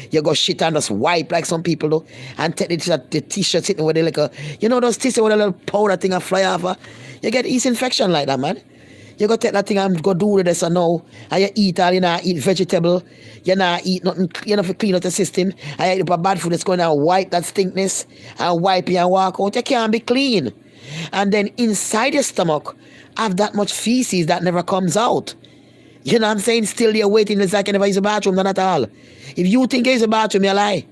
you go shit and just wipe like some people do, and take the t-shirt sitting with the little, you know those t-shirts with a little powder thing and fly off, you get yeast infection like that, man. You go take that thing and go do with this and now, and you eat all, you know, eat vegetable, you know, eat nothing, you know, to clean out the system, and you eat up bad food that's going to wipe that stinkness and wipe you and walk out. You can't be clean. And then inside your stomach have that much feces that never comes out. You know what I'm saying? Still you're waiting, it's like you never use a bathroom, not at all. If you think you use a bathroom, you lie.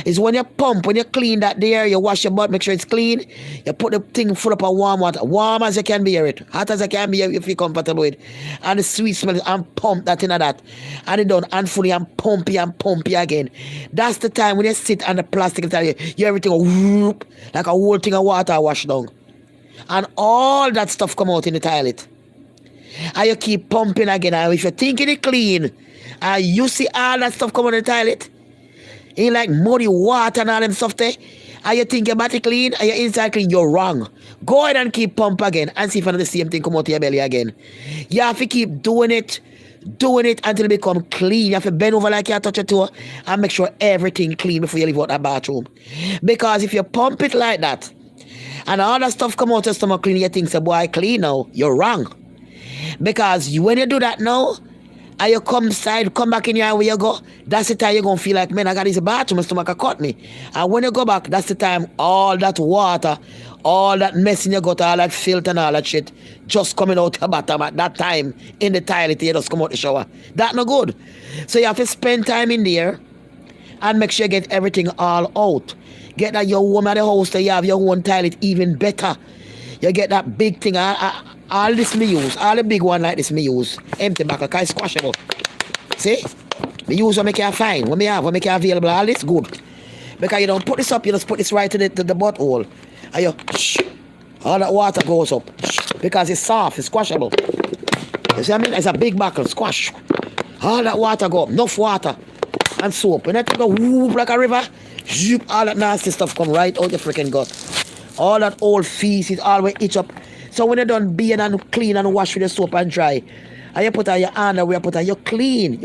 It's when you pump, when you clean that there, you wash your butt, make sure it's clean, you put the thing full up of warm water, warm as you can bear it, hot as you can bear it, you feel comfortable with, and the sweet smell, and pump that in that, and it done, and fully, and pump you again. That's the time when you sit on the plastic and tell you everything go whoop, like a whole thing of water wash down, and all that stuff come out in the toilet, and you keep pumping again, and if you're thinking it clean, and you see all that stuff come out in the toilet, in like muddy water and all them stuff there, and you think your body clean and your inside clean, you're wrong. Go ahead and keep pump again and see if the same thing come out of your belly again. You have to keep doing it until it become clean. You have to bend over like you touch your toe and make sure everything clean before you leave out that bathroom. Because if you pump it like that and all that stuff come out of your stomach clean, you think, so boy, clean now, you're wrong. Because when you do that now, and you come back in your where you go, that's the time you're going to feel like, man, I got this bathroom, my stomach cut me. And when you go back, that's the time all that water, all that mess in your gut, all that filth and all that shit, just coming out your bottom at that time in the toilet, you just come out the shower. That no good. So you have to spend time in there and make sure you get everything all out. Get that your home at the house, that you have your own toilet even better. You get that big thing, all this me use, all the big one like this me use, empty back, I can't squash it. See? Me use what make you fine, what make you available, all this good. Because you don't put this up, you just put this right to the butthole. And you, all that water goes up. Because it's soft, it's squashable. You see what I mean? It's a big buckle, squash. All that water go up, enough water. And soap. When that go whoop like a river, all that nasty stuff come right out your freaking gut. All that old feces, all the way itch up. So when you're done being and clean and wash with the soap and dry, and you put on your underwear, you're clean.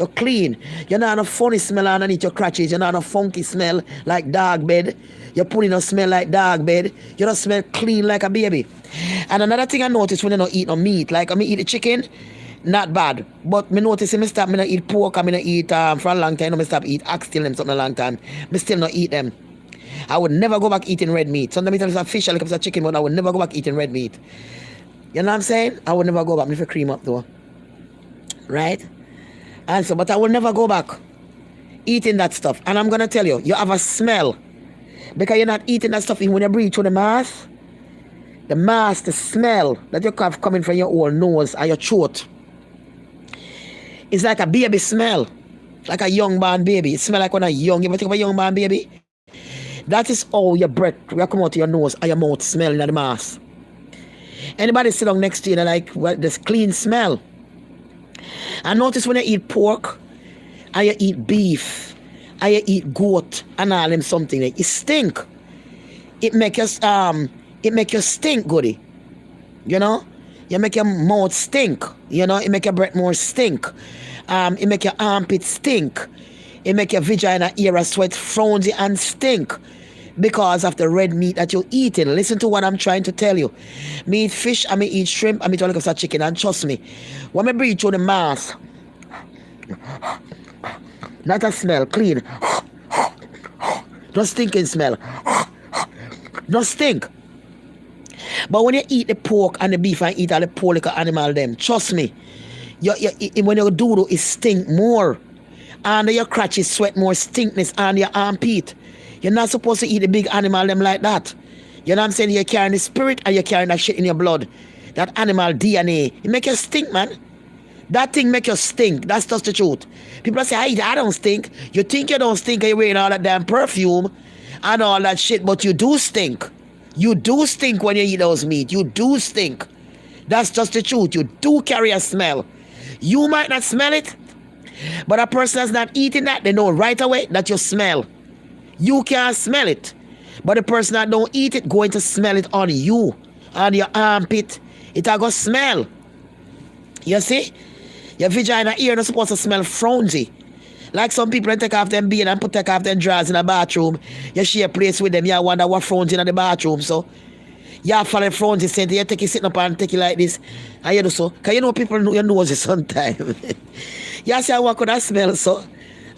You're not a funny smell underneath your crotches. You're not a funky smell like dog bed. You're putting a smell like dog bed. You don't smell clean like a baby. And another thing I notice when you don't eat no meat, like I eat the chicken, not bad. But me notice me stop, me not eat pork, I me not eat for a long time. I stop eat oxtail them something a long time. Me still not eat them. I would never go back eating red meat. Sometimes it's a fish, like it's a chicken, but I would never go back eating red meat. You know what I'm saying? I would never go back. Me for cream up though. Right? And so, but I will never go back eating that stuff. And I'm gonna tell you, you have a smell. Because you're not eating that stuff even when you breathe through the mask. The smell that you have coming from your own nose and your throat. It's like a baby smell. Like a young born baby. It smells like when you ever think of a young born baby? That is how your breath will come out of your nose and your mouth smelling at the mask. Anybody sit down next to you and like, well, this clean smell. And notice when you eat pork and you eat beef and you eat goat and all them something, like, it stink. It make you stink, goody. You know? You make your mouth stink. You know, it make your breath more stink. It make your armpit stink. It make your vagina, ear, sweat, frowsy and stink. Because of the red meat that you're eating. Listen to what I'm trying to tell you. Me eat fish, I me eat shrimp, I me eat all kinds of chicken, and trust me, when I breathe through the mask, not a smell, clean. No stinking smell. No stink. But when you eat the pork and the beef and eat all the poor little animal them, trust me, when you do it stink more. And your crotches sweat more stinkness on your armpit. You're not supposed to eat the big animal them like that. You know what I'm saying? You're carrying the spirit and you're carrying that shit in your blood. That animal DNA. It make you stink, man. That thing make you stink. That's just the truth. People say, I don't stink. You think you don't stink and you're wearing all that damn perfume and all that shit, but you do stink. You do stink when you eat those meat. You do stink. That's just the truth. You do carry a smell. You might not smell it, but a person that's not eating that, they know right away that you smell. You can't smell it. But the person that don't eat it going to smell it on you, on your armpit. It a go smell. You see? Your vagina ear not supposed to smell frowsy. Like some people take off them beard and take off them drawers in a bathroom. You share a place with them, you wonder what frowsy in the bathroom. So you follow frowsy scent, you take it sitting up and take it like this. And you do so. Because you know people know your nose sometimes. You say, what could I smell so?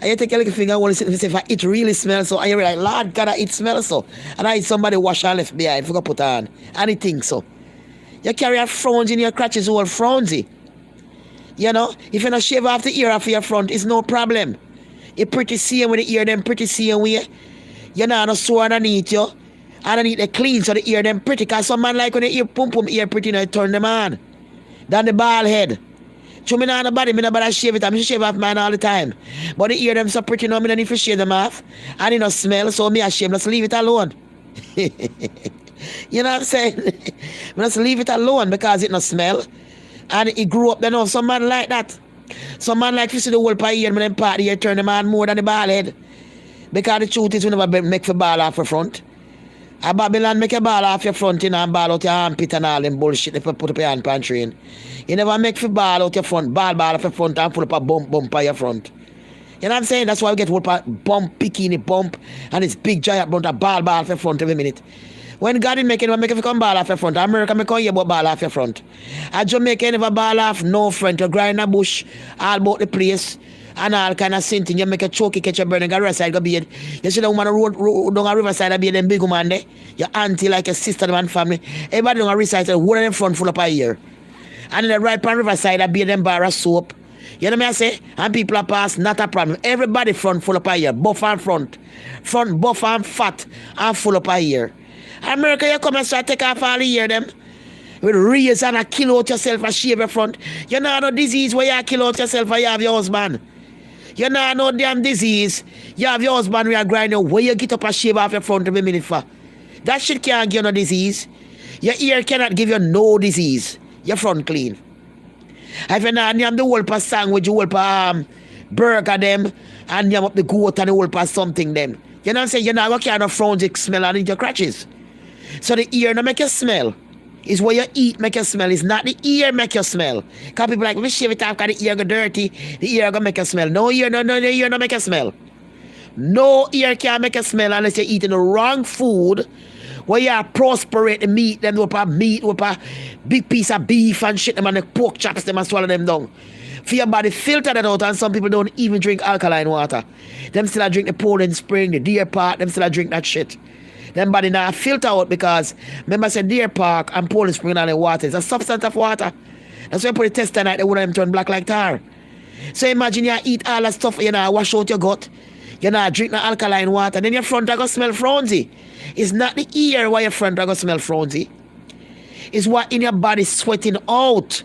And you take your little finger and hold it, say, if it really smells so, and you're like, Lord God, it smells so. And I somebody wash and left behind, forgot put on. And it thinks so. You carry a frowsy in your crotches, all frowsy. You know, if you don't shave off the ear off your front, it's no problem. It pretty same with the ear, them pretty same way. You know, no sore underneath you. Underneath the clean, so the ear them pretty. Because some man like when the ear pum ear pretty, you know, turn them on. Then the bald head. So me not on the body, me not bother shave it. I shave off mine all the time. But the ear them so pretty now, me don't need to shave them off. And it don't smell, so me I shave, just leave it alone. You know what I'm saying? Me just leave it alone because it don't smell. And it grew up, you know, some man like that. Some man like to see the whole pie ear, and then part of the ear turn them on more than the bald head. Because the truth is we never make for ball off your front. A Babylon make a ball off your front, you know, and ball out your armpit and all them bullshit if you put up your hand pan train. You never make for ball out your front, ball off your front and pull up a bump on your front. You know what I'm saying? That's why we get whole bump, bikini bump, and it's big giant bump, a ball off your front every minute. When God is making, we make it come ball off your front. America make you about ball off your front. A Jamaica never ball off, no friend. You grind a bush all about the place. and all kind of sin thing. You make a choke, you catch a burn, and go riverside, go bathe. You see the woman road down a riverside, I be them big woman there. Your auntie, like your sister, man, family. Everybody down a riverside, one of them front full up a year. And in the right pan riverside, I be them bar of soap. You know what I say? And people are pass, not a problem. Everybody front full up a year. Buff and front. Front buff and fat and full up a year. America, you come and start take off all the year them. With raise and a kill out yourself and shave your front. You know no disease where you kill out yourself and you have your husband. You know no damn disease. You have your husband where you grind you where you get up and shave off your front every minute for. That shit can't give you no disease. Your ear cannot give you no disease. Your front clean. If you know name the whole per sandwich, the whole per burger them, and name up the goat and the whole per something them. You know what I'm saying? You know what kind of frowns it smell and in your crutches. So the ear no make you smell. It's what you eat make you smell. It's not the ear make you smell. Because people like, we shave it off because the ear go dirty, the ear go make you smell. No ear, the ear no make you smell. No ear can make you smell unless you're eating the wrong food where you prosperate the meat, them with a big piece of beef and shit them and the pork chops them and swallow them down. For your body filter that out, and some people don't even drink alkaline water. Them still drink the Poland Spring, the Deer Park, them still drink that shit. Them body now filter out because remember I said Deer Park and Poland Spring and the water is a substance of water. That's why you put the test in it, they wouldn't turn black like tar. So imagine you eat all that stuff, you know, wash out your gut, you know, drink the alkaline water, then your front are gonna smell frowsy. It's not the ear why your front are gonna smell frowsy. It's what in your body sweating out.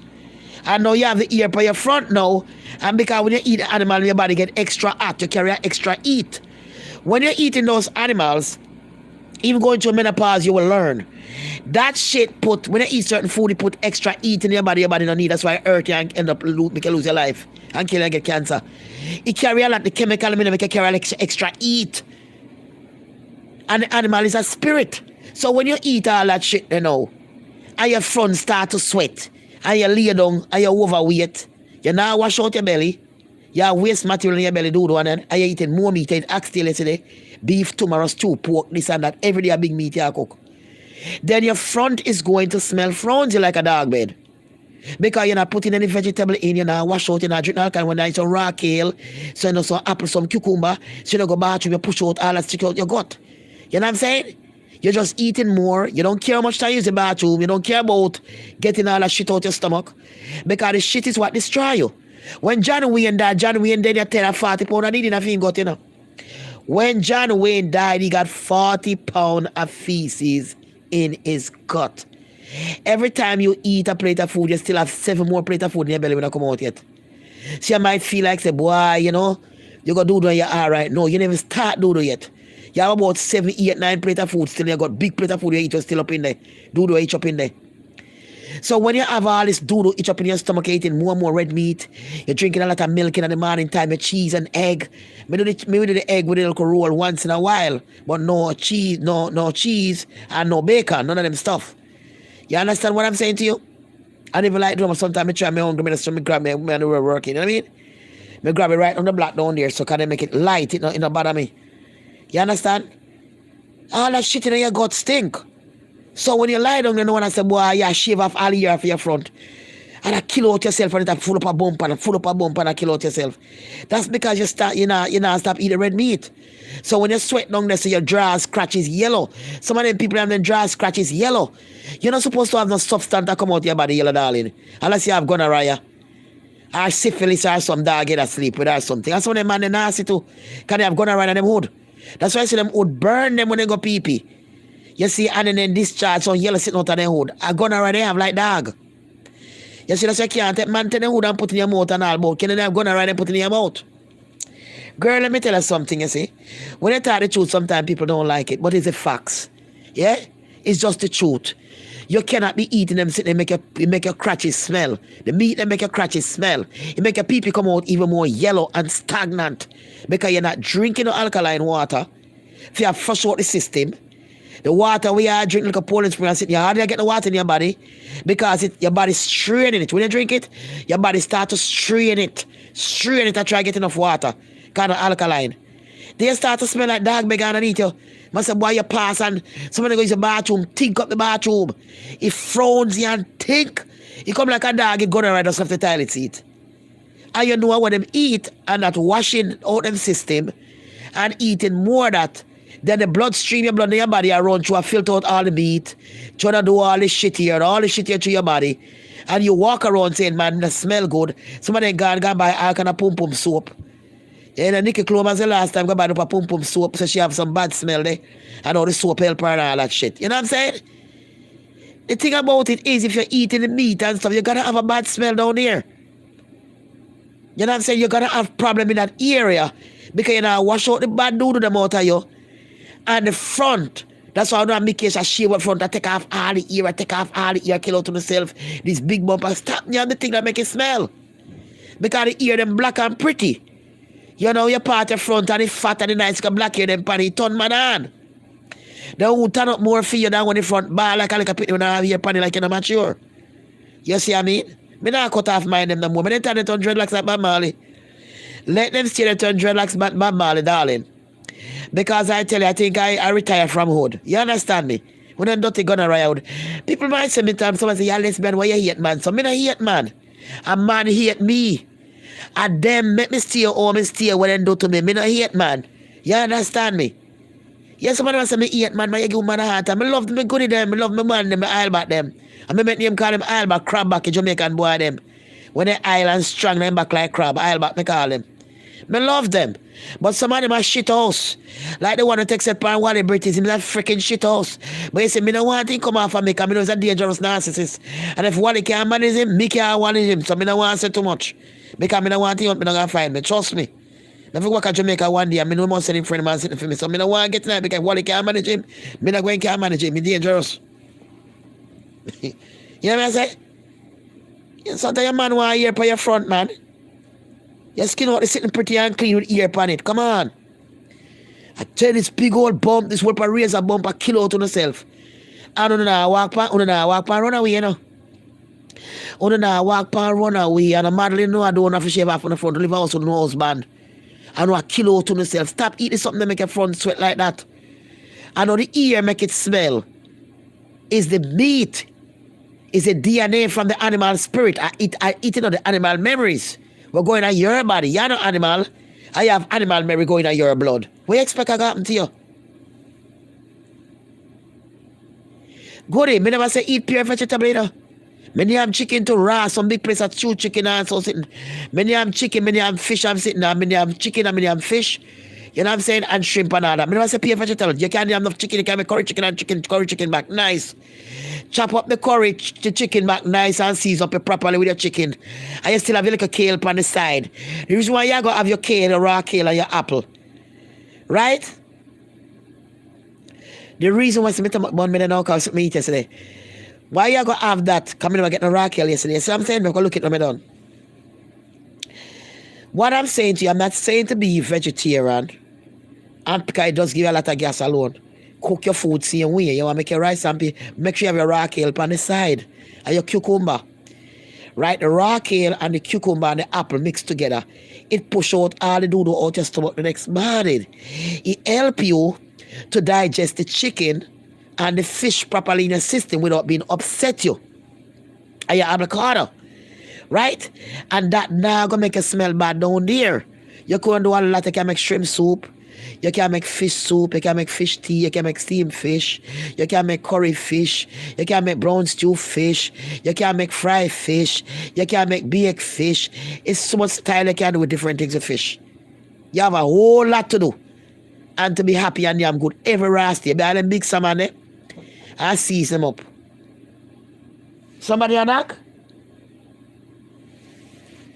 And now you have the ear by your front now, and because when you eat the animal, your body get extra hot, you carry extra heat. When you're eating those animals, even going through menopause, you will learn. That shit when you eat certain food, it put extra heat in your body don't need. That's why it hurt you and end up make you lose your life and kill you and get cancer. It carry a lot the chemical in it, make you carry extra heat. And the animal is a spirit. So when you eat all that shit, you know, and your front start to sweat, and you lay down, and you're overweight, you now wash out your belly, you have waste material in your belly, do one, and you're eating more meat. You ate oxtail yesterday, beef, tomorrow, stew, pork, this and that. Every day a big meat you cook. Then your front is going to smell frowsy like a dog bed. Because you're not putting any vegetable in, you're not wash out, you're not drinking alcohol. When there's some raw kale, so you know, some apple, some cucumber, so you don't go bathroom, you push out all that stick out your gut. You know what I'm saying? You're just eating more. You don't care how much time you use the bathroom. You don't care about getting all that shit out your stomach. Because the shit is what destroy you. When John Wayne died, you 10 or 40 pounds of needing a thing got, you know. When John Wayne died, he got 40 pounds of feces in his gut. Every time you eat a plate of food, you still have 7 more plates of food in your belly when you come out yet. So you might feel like, say, boy, you know, you got doodle and you're all right. No, you never start doodle yet. You have about 7, 8, 9 plates of food still. You got big plate of food you eat, you're still up in there. Doodle each up in there. So when you have all this doodle each up in your stomach, you're eating more and more red meat. You're drinking a lot of milk in the morning time, your cheese and egg. Maybe do the egg with a little roll once in a while. But no cheese, no cheese and no bacon, none of them stuff. You understand what I'm saying to you? I even like doing sometimes I try my own me grab me when we're working, you know what I mean? I grab it right on the block down there so can I make it light, it not bother me. You understand? All that shit in your gut stink. So when you lie down, you know when I say, boy, you shave off all the hair for your front. And I kill out yourself and it full up a bump and I kill out yourself. That's because you now stop eating red meat. So when you sweat down there, so your dry scratches yellow. Some of them people have them dry scratches yellow. You're not supposed to have no substance that come out your body yellow, darling. Unless you have gonorrhea. Or syphilis or some dog get asleep with or something. And some of them man they nasty too. Can they have gonorrhea in them hood? That's why I see them would burn them when they go pee-pee. You see, and then discharge some yellow sitting out of their hood. A gonorrhea they have like dog. You see, that's why you can't take man to the hood and put in your mouth and all about. Can they have gonorrhea and put in your mouth? Girl, let me tell you something, you see. When I tell the truth, sometimes people don't like it, but it's the facts. Yeah? It's just the truth. You cannot be eating them sitting and make your crotches smell. The meat that make your crotches smell. It make your pee-pee come out even more yellow and stagnant. Because you're not drinking no alkaline water. If you flush out the system, the water we are drinking like a Poland Spring and sitting, you hardly get the water in your body because your body's straining it. When you drink it, your body starts to strain it. Strain it and try to get enough water. Kind of alkaline. They start to smell like dog bag underneath you. Must say, boy, you pass and somebody goes to the bathroom, think up the bathroom. It frowns you and think. It come like a dog, it go around just off the toilet seat. And you know what them eat and not washing out them system and eating more that, then the bloodstream, your blood in your body are run through and filter out all the meat, trying to do all this shit here, all this shit here through your body. And you walk around saying, man, that smell good. Somebody gone buy all kind of pum pum soap. Yeah, and Nikki Clomas the last time go buy up a pum pum soap, so she have some bad smell there. And all the soap help her and all that shit. You know what I'm saying? The thing about it is if you're eating the meat and stuff, you're gonna have a bad smell down here. You know what I'm saying? You're gonna have problem in that area because you know wash out the bad doodle them out of you. And the front, that's why I don't make case I shave up front, I take off all the ear, kill out to myself. This big bumper, stop me on the thing that make it smell. Because the ear them black and pretty. You know, you part the front and the fat and the nice black hair them pan, it turn man on. They will turn up more for you than when the front bar like a pit when I have your panny like you're not mature. You see what I mean? Me not cut off mine them no more. Me don't turn it on dreadlocks like Bob Marley. Let them stay turn dreadlocks like Bob Marley, darling. Because I tell you, I think I retire from hood. You understand me? When I'm dirty gonna ride. People might say me time, someone say, yeah, lesbian, why you hate man? So me not hate man. A man hate me. And them make me stay home and stay what they do to me. Me not hate man. You understand me? Yes, somebody wants to say me hate man, but you give man a heart. And I love them, I good them, I love my man, them, I back them. And I make them call them back, crab back, a Jamaican boy them. When they island strong, them back like crab, back, me call them. I love them. But some of them are shit house. Like the one who takes it pan Wally British, he's a freaking shit house. But you say, me don't want him come off of me because I know he's a dangerous narcissist. And if Wally can't manage him, me can't manage him. So I don't want to say too much. Because I don't want him, I'm not going to find me. Trust me. If I work at Jamaica one day, I know more sending friend of mine sitting for me. So I don't want to get tonight because Wally can't manage him. Me not going to manage him. He's dangerous. You know what I say? Sometimes your man want to hear for your front, man. Your skin out is sitting pretty and clean with ear upon it. Come on. I tell this big old bump, this whoop a razor bump, a kill out on yourself. And you know, walk pan, run away, you know. You know, walk pan, run away. And a madly know I don't have to shave off on the front to live house with no husband. I know I kill out on yourself. Stop eating something that make your front sweat like that. I know the ear make it smell. Is the meat. Is the DNA from the animal spirit. I eat the animal memories. We're going on your body. You're not animal. I have animal memory going on your blood. What you expect to happen to you? Go there. Me never say eat pure vegetable, you know. Many have chicken to raw. Some big place that chew chicken and so sitting. Many have chicken, many have fish. I'm sitting there. Many have chicken and many have fish. You know what I'm saying? And shrimp and all that. Me never say pure vegetable. You can't have enough chicken. You can make curry chicken and curry chicken back. Nice. Chop up the curry, the chicken back nice and season up it properly with your chicken. And you still have your little kale on the side. The reason why you're going to have your kale, your raw kale and your apple. Right? The reason why I bun me now because me eat yesterday. Why you going to have that? Come in and get the raw kale yesterday. See what I'm saying? I'm going to look at me done. What I'm saying to you, I'm not saying to be vegetarian. And because it does give you a lot of gas alone. Cook your food same way. You want to make your rice and make sure you have your raw kale on the side. And your cucumber. Right? The raw kale and the cucumber and the apple mixed together. It push out all the doodle out your stomach the next morning. It help you to digest the chicken and the fish properly in your system without being upset you. And your avocado. Right? And that now gonna make you smell bad down there. You can do a lot. You can make shrimp soup. You can make fish soup, you can make fish tea, you can make steamed fish, you can make curry fish, you can make brown stew fish, you can make fried fish, you can make baked fish. It's so much style you can do with different things of fish. You have a whole lot to do. And to be happy and damn good every last day. Buy them big salmon there and season them up. Somebody a knock?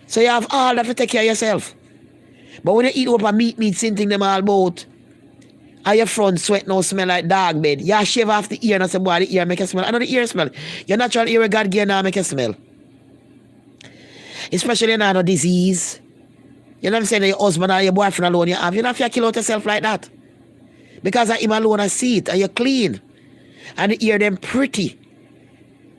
So you have all that to take care of yourself. But when you eat up a meat, same thing them all about. And your front sweat now smell like dog bed. You shave off the ear and say, boy, the ear make you smell. I know the ear smell. Your natural ear God gave now make you smell. Especially you know no disease. You know what I'm saying? Your husband or your boyfriend alone you have. You don't have to kill out yourself like that. Because of him alone I see it and you're clean. And the ear them pretty.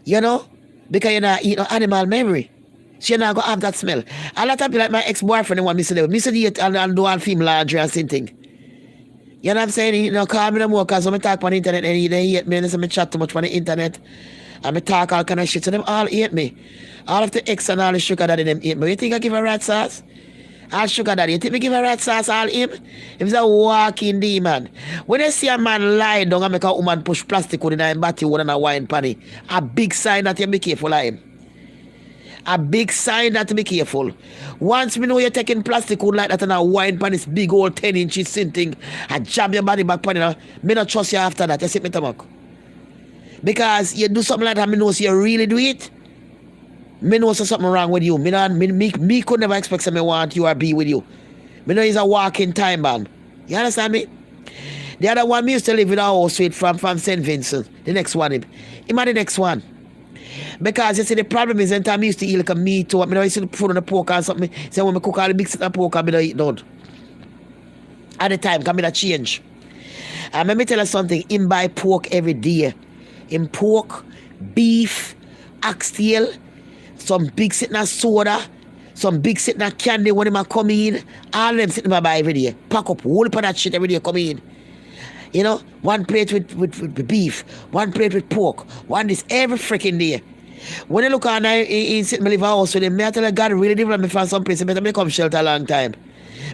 You know? Because you're not eating animal memory. So you're not going to have that smell. A lot of people like my ex-boyfriend want me to do. Me to eat and do all female laundry and same thing. You know what I'm saying? You know, call me no more because when I talk on the internet and they hate me and they say me chat too much on the internet. And me talk all kind of shit. So them all hate me. All of the ex and all the sugar daddy them hate me. You think I give a rat sauce? All sugar daddy. You think me give a rat sauce all him? He's a walking demon. When you see a man lie down and make a woman push plastic with in body with a wine panny, a big sign that you be careful of him. A big sign that to be careful. Once me know you're taking plastic wood like that and a wine pan this big old 10 inches thing, I jam your body back pan, me not trust you after that. You see me stomach. Because you do something like that, me know so you really do it. Me know so something wrong with you. Me could never expect me want you or be with you. Me know he's a walking time bomb. You understand me? The other one me used to live in a house with from St. Vincent. The next one him are the next one. Because you see the problem is anytime I used to eat like a meat or I used to put on the pork or something. So when I cook all the mix the pork I don't eat none. At the time, come in a change. And let me tell you something, him buy pork every day. Him pork, beef, oxtail, some big sitting of soda, some big sitting of candy when him a come in. All of them sitting by every day. Pack up whole part of that shit every day come in. You know, one plate with beef, one plate with pork, one this every freaking day. When I look on he sit in my living house with him, me I tell you God really developed me from some place, better me come shelter a long time.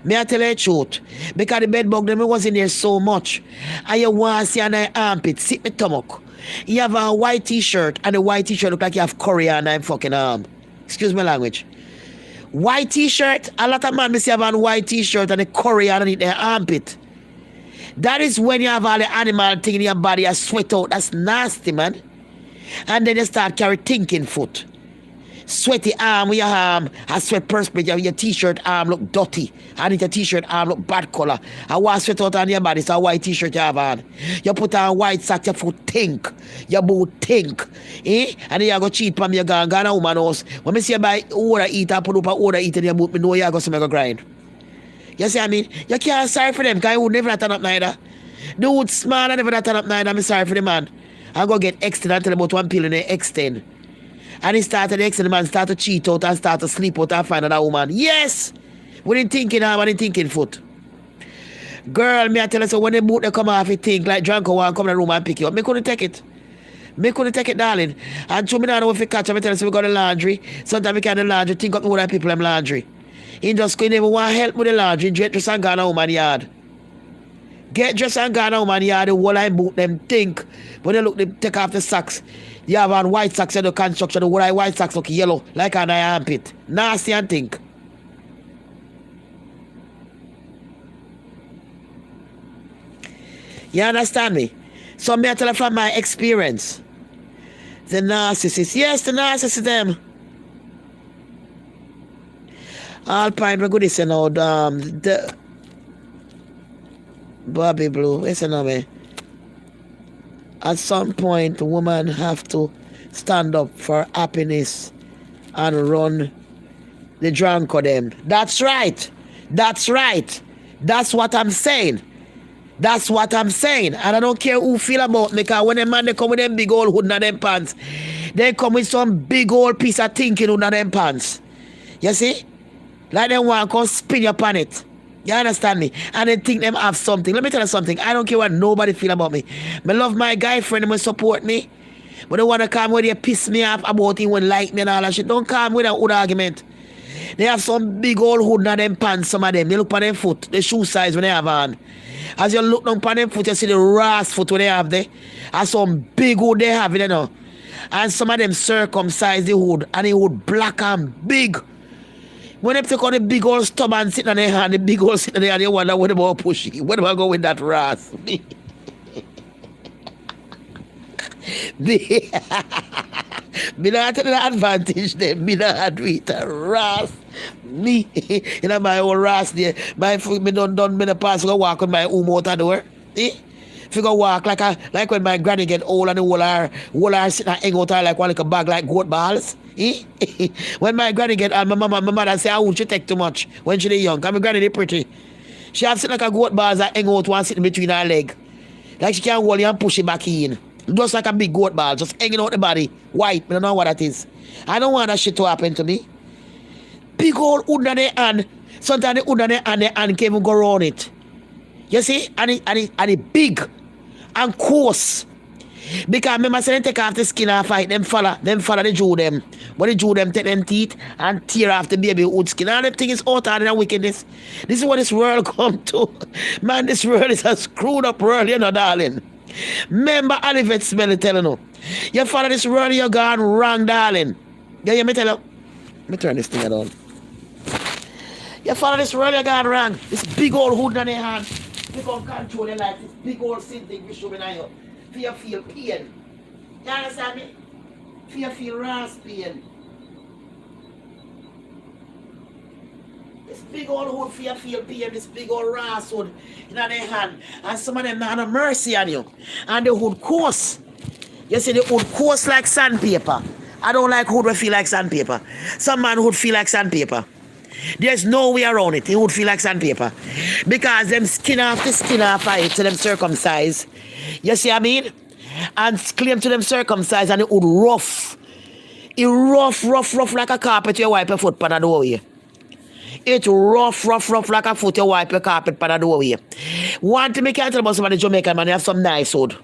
Me I tell you the truth. Because the bed bug them was in there so much. And you want to see an armpit, sit my stomach. You have a white t-shirt and the white t-shirt look like you have curry on your fucking arm. Excuse my language. White t-shirt, a lot of man me see have a white t-shirt and the curry underneath their armpit. That is when you have all the animal thing in your body, you sweat out. That's nasty, man. And then you start carry thinking foot. Sweaty arm with your arm. I sweat perspire. Your t-shirt arm look dirty. And your t-shirt arm look bad color. I want sweat out on your body. So a white t-shirt you have on. You put on white socks, your foot think. Your boot think. Eh? And then you go cheat from your gun. Go to a woman house. When I see you buy order eat and put up an order eat in your boot, I know you go to make a grind. You see what I mean? You can't sorry for them because you would never turn up neither. Dude small and never turn up neither. I'm sorry for the man. I go get extend and tell about one pill and they extend. And he started to extend, the man start to cheat out and start to sleep out and find another woman. Yes! We didn't thinking arm and thinking foot. Girl, me I tell you so when the boot they come off you think like drunk or one come in the room and pick you up. Me couldn't take it. Me couldn't take it, darling. And to me now if you catch me tell us we got the laundry. Sometimes we can the laundry, think up me what people them laundry. He just couldn't even want help with the laundry. Get dressed and go to woman yard. Get dressed and go to woman yard. The whole line boot them think. When they look, they take off the socks. You have on white socks in the construction. The whole white socks look yellow. Like an armpit. Nasty and think. You understand me? So me I tell you from my experience. The narcissist. Yes, the narcissist them. Alpine, we're good, you know, the Bobby Blue, listen to me. At some point, the woman have to stand up for happiness and run the drunk of them. That's right. That's right. That's what I'm saying. That's what I'm saying. And I don't care who feel about me, because when a man they come with them big old hood in them pants, they come with some big old piece of thinking in them pants. You see? Like them want to come spin your pan it. You understand me? And they think them have something. Let me tell you something. I don't care what nobody feel about me. I love my guy friend and support me. But they want to come where they piss me off about him when like me and all that shit. Don't come with a good argument. They have some big old hood in them pants, some of them. They look on them foot, the shoe size when they have on. As you look down on them foot, you see the ras foot when they have there. And some big hood they have, you know. And some of them circumcise the hood. And the hood black and big. When they take on the big old stubborn sitting on their hand, the big old sitting there, and you wonder what about pushy. Where do I go with that ras? Me not taking the advantage them. Me not do it. Ras. Me. You know my old ras there. My foot me done me the pass go walk with my out the door. Eh? If you go walk like when my granny get old and the whole her sitting and hang out her like one little bag like goat balls. Eh? When my granny get on, my mother say, "Oh, she take too much when she young." Because my granny they pretty. She have sitting like a goat balls that hang out one sitting between her leg. Like she can hold you and push it back in. Just like a big goat ball, just hanging out the body. White, I don't know what that is. I don't want that shit to happen to me. Big old hood on the hand. Sometimes the hood on the hand can't even go around it. You see? And it big and coarse. Because remember, say they take off the skin and fight, them follow the Jew them. But the Jew them take them teeth and tear off the baby wood skin. All them things is out of the wickedness. This is what this world come to. Man, this world is a screwed up world, you know, darling. Remember, Olivet smell it, telling you. You follow this world, you're gone wrong, darling. Yeah, you me tell you. Let me turn this thing around. You follow this world, you're gone wrong. This big old hood on their hand. You can control your life. This big old sin thing we show me now. For you feel pain. You understand me? For you feel rash pain. This big old hood for you feel pain. This big old rash hood in their hand. And some of them not have no mercy on you. And the hood coarse. You see the hood coarse like sandpaper. I don't like hood that feel like sandpaper. Some man would feel like sandpaper. There's no way around it. He would feel like sandpaper. Because them skin off the skin off it to them circumcise. You see what I mean? And claim to them circumcise and it would rough. It rough like a carpet you wipe your foot pan the doorway. It rough like a foot you wipe your carpet pan the doorway. One thing I can't tell about somebody Jamaican man, you have some nice wood.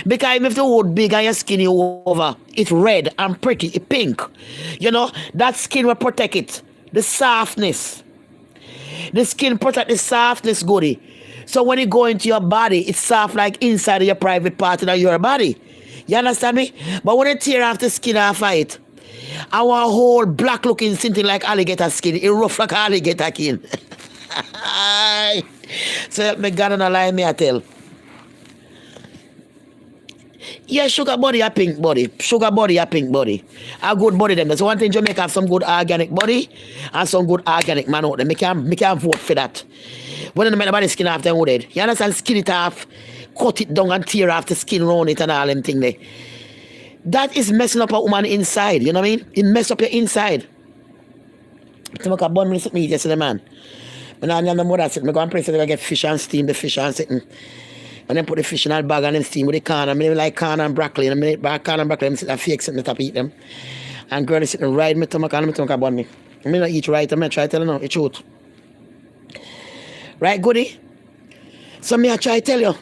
Because if the wood big and your skin you over, it's red and pretty, it's pink. You know, that skin will protect it. The softness. The skin protect the softness, goody. So when it go into your body, it's soft like inside of your private part of your body. You understand me? But when it tear off the skin off of it, our whole black looking something like alligator skin, it rough like alligator skin. So me God and lie me I tell. Yeah, sugar body, a pink body. Sugar body, a pink body. A good body them. That's one thing Jamaica have some good organic body and some good organic man out there. Me can vote for that. When they make the body skin off them wood. You understand? Skin it off, cut it down and tear off the skin around it and all them thing there. That is messing up a woman inside. You know what I mean? It mess up your inside. So I can bun me meat yesterday, man. When I am the mother sit, I go and pray so I get fish and steam the fish and sitting. And then put the fish in a bag and then steam with the corn. I mean, like corn and broccoli. And I mean, corn and broccoli, I sit and fake sitting on the top eat them. And girl is sitting right my stomach and my stomach bun me. I mean, I eat right. I'm going to try to tell you now. It's truth. Right, goody? So me I try to tell you.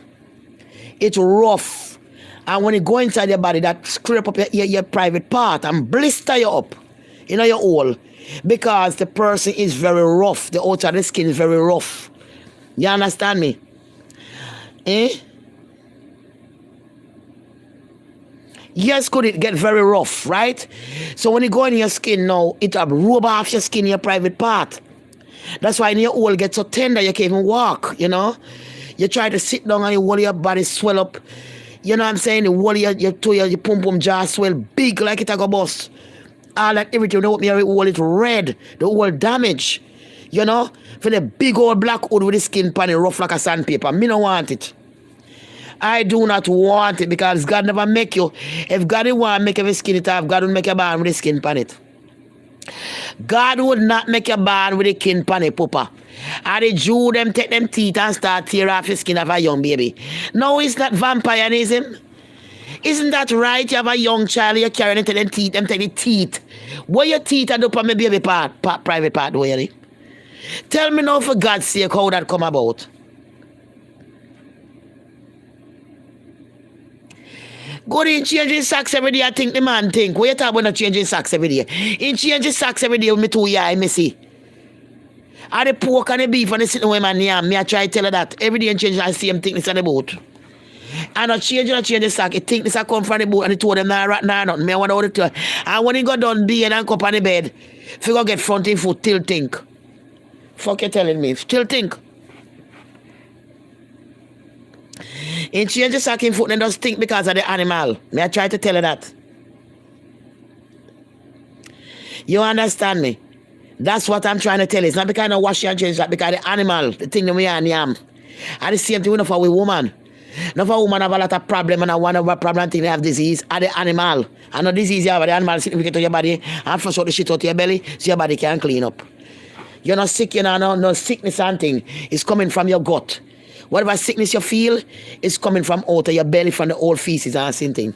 It's rough. And when it go inside your body, that scrape up your private part and blister you up. You know, your hole. Because the person is very rough. The outside of the skin is very rough. You understand me? Eh? Yes, could it get very rough, right? So when you go in your skin now, it will rub off your skin, your private part. That's why in your hole get so tender you can't even walk, you know? You try to sit down and your body swell up. You know what I'm saying? The whole your pum jaw swell big like it a go bust. All that everything, your hole it red, the whole damage. You know, for the big old black hood with the skin pan rough like a sandpaper. Me don't want it. I do not want it because God never make you. If God didn't want to make your skin it off, God would make you born with the skin pan it. God would not make you born with the skin pan it, papa. And the Jew them take them teeth and start tear off the skin of a young baby. No, it's not vampirism. Isn't that right? You have a young child, you're carrying it to them teeth, them take the teeth. What your teeth are do for my baby part, private part, do you? Tell me now for God's sake how that come about. Go in changing socks every day, I think the man think. What you talk about not changing socks every day? In changing socks every day with me 2 years, I see. And the pork and the beef and the sitting with my yam, me I try to tell her that. Every day and change the same thing, this on the boat. And I change the sock, it think this I come from the boat and it told them nah nothing. Me I want to tell. And when he got done being and come on the bed, figure get front in foot till think. Fuck you telling me. Still think. In change the sock in foot and just think because of the animal. May I try to tell you that? You understand me? That's what I'm trying to tell you. It's not because I don't wash and change that, because the animal, the thing that we are and yam. And the same thing for a woman. Not for a woman have a lot of problem and one of a problem thing they have disease. And the animal. And the disease you have, the animal sitting to your body and flush out the shit out of your belly so your body can clean up. You're not sick, you know, no sickness and thing. It's coming from your gut. Whatever sickness you feel is coming from out of your belly, from the old feces and same thing.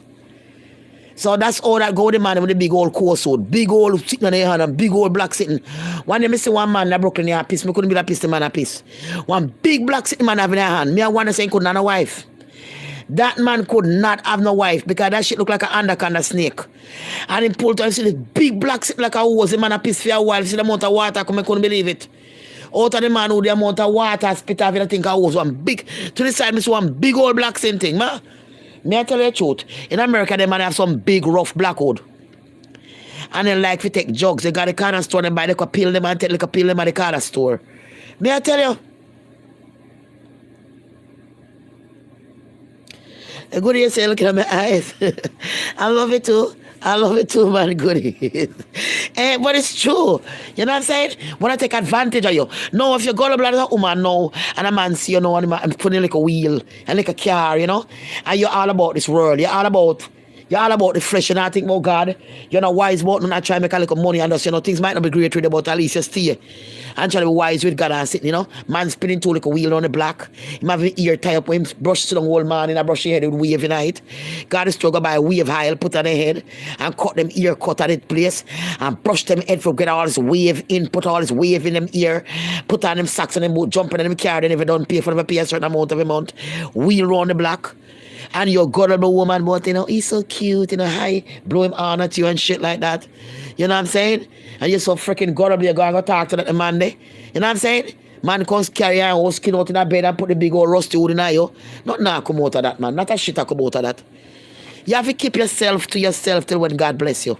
So that's all that go the man with the big old coarse suit, big old sitting on their hand and big old black sitting. One day I see one man that Brooklyn here piss. Me couldn't be that piss the man a piss. One big black sitting man having their hand. Me I want to say he couldn't have a wife. That man could not have no wife because that shit look like an anaconda snake. And he pulled out and see this big black shit like a hose. The man a piss for a while. See the amount of water come, I couldn't believe it. Out of the man who the amount of water spit off, I think I was one big, to the side, I see one big old black same thing, man. May I tell you the truth? In America, they man have some big rough black wood. And they like to take jugs. They got the corner store, and buy the peel them and take the peel them at the corner store. May I tell you? A goodie you say, looking at my eyes. I love it too. I love it too, man, goodie. But it's true. You know what I'm saying? When I take advantage of you. No, if you go to a woman now, and a man see you know, and putting like a wheel, and like a car, you know, and you're all about this world. You're all about the flesh, and I think, oh God, you're not wise about not try to make a little money, and just, you know, things might not be great with you, but at least you stay. And try to be wise with God and sitting, you know. Man spinning two like a wheel on the block. Him have his ear tie up with him, brush to the old man, and I brush your head with wave in it. God is struggle by a wave oil, put on the head, and cut them ear cut at that place, and brush them head for get all this wave in, put all this wave in them ear, put on them socks and them boot, jumping in them car, they never done pay for them, pay a certain amount of a month, wheel round the block. And you're a gullible woman, but you know, he's so cute, you know, hi, blow him on at you and shit like that. You know what I'm saying? And you're so freaking gullible, you're going to talk to that man there. You know what I'm saying? Man comes carry your whole skin out in a bed and put the big old rusty wood in you. Not now come out of that, man. Not a shit come out of that. You have to keep yourself to yourself till when God bless you.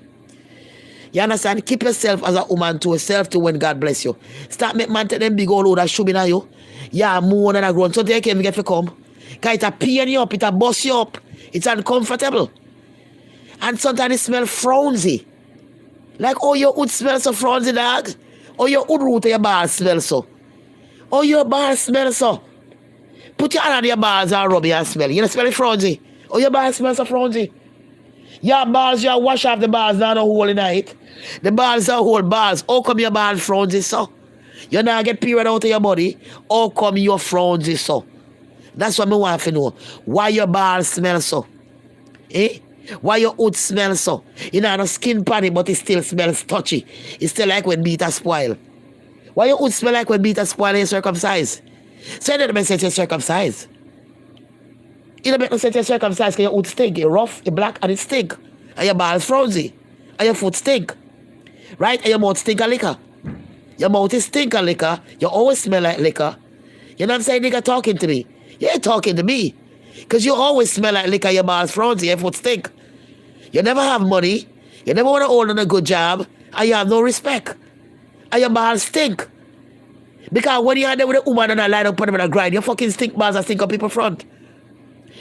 You understand? Keep yourself as a woman to yourself till when God bless you. Start make man take them big old load of shoe in you. Yeah, more than a grown. So they can't get to come. Because it'll pain you up, it'll bust you up. It's uncomfortable. And sometimes it smells frowsy. Like, oh, your wood smells so frowsy, dog. Oh, your wood root of your balls smell so. Oh, your balls smell so. Put your hand on your balls and rub it and smell. You don't smell it frowsy. Oh, your balls smell so frowsy. Your balls, you wash off the balls, not a hole in it. The balls are whole balls. How come your balls frowsy so? You not get period out of your body. How come your frowsy so? That's what I want to know. Why your balls smell so? Eh? Why your wood smell so? You know, no skin panty, but it still smells touchy. It's still like when meat spoil. Why your wood smell like when meat spoil and you circumcise? So you don't make sense you circumcise. You don't make no sense you circumcise because your wood stink. It's rough, it's black, and it stink. And your balls frowsy. And your foot stink. Right? And your mouth stink of liquor. Your mouth is stink of liquor. You always smell like liquor. You know what I'm saying? Nigga talking to me. You ain't talking to me. Because you always smell like liquor, your balls frowsy, your foot stink. You never have money. You never want to hold on a good job. And you have no respect. And your balls stink. Because when you're there with a woman and I line up on them and I grind, your fucking stink balls are stink up people front.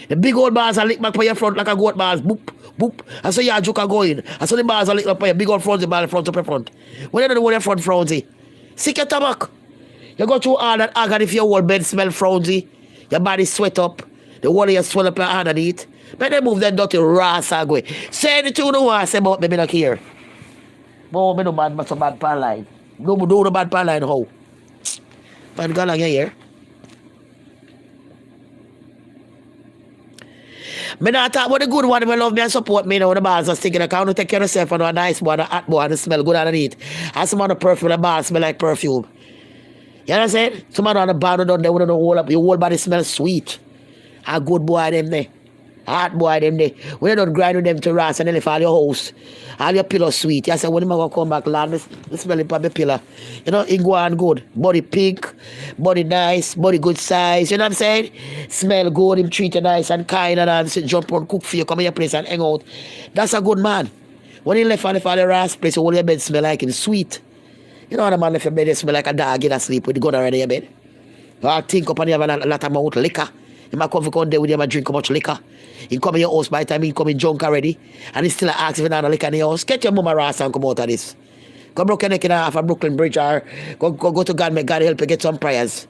The big old balls are lick back by your front like a goat balls. Boop, boop. And so your joke are going. And so the balls are lick up by your big old frowsy ball front up your front. When you don't know what your front frowsy, sick your stomach. You go through all that agony if your whole bed smell frowsy. Your body sweat up. The water you swell up your underneath. But they move that dirty rass away. Say anything you don't want to say about me, I don't care. But I don't bad, but so bad pan line. No, do the bad pan line, how? Man, go along here. I not talk about the good one. I love me and support me. You know, the balls are stinking. I can't take care of yourself and a nice boy, and a hot boy, and it smell good underneath. And some of the perfume, the balls smell like perfume. You know what I'm saying? Somebody on the bar done there with the whole up. Your whole body smells sweet. A good boy them there. A hot boy them there. When you don't grind with them to rats and then if all your house, all your pillows sweet. You say, when am I going to come back, Lord, me smell it from the pillow. You know, it go on good. Body pink, body nice, body good size. You know what I'm saying? Smell good, him treat you nice and kind and jump on, cook for you, come in your place and hang out. That's a good man. When he left on the rats place, all your bed smell like him sweet. You know, the man left your bed, smell like a dog in a sleep with the gun already in your bed. Or think up and you have a lot of mouth liquor. You might come there with him and drink how much liquor. He come in your house by the time he come in drunk already. And he still asks if you not liquor in your house. Get your mama ass and come out of this. Go broke your neck in half a Brooklyn Bridge or go to God, make God help you get some prayers.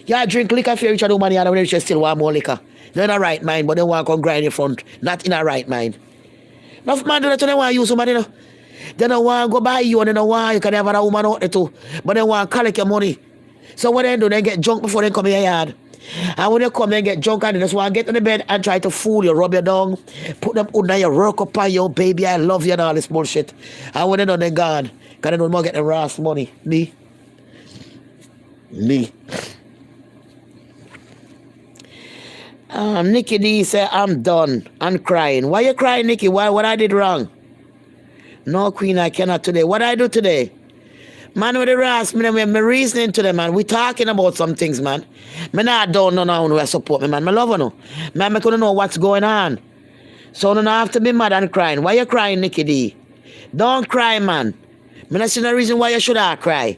Yeah, drink liquor if you reach a woman and when you still want more liquor. You're in a right mind, but they want to come grind in front. Not in a right mind. Enough man do that when they want to use somebody, you know. They don't want to go buy you and they don't want you can have a woman out there too. But they want to collect your money. So what they do, they get drunk before they come in your yard. And when they come, they get drunk and they just want to get in the bed and try to fool you, rub you down, put them under your work up on you, baby, I love you and all this bullshit. And when they done, they're gone. Because they don't want to get the rass money. Me. Nikki D say I'm done and crying. Why you crying, Nikki? Why? What I did wrong? No, Queen, I cannot today. What I do today? Man, with the rest, me reasoning to them, man. We talking about some things, man. Me not don't know now who support me, man. Me love you, no. Man, me couldn't know what's going on. So no have to be mad and crying. Why you crying, Nikki D? Don't cry, man. Me not see no reason why you should have cry.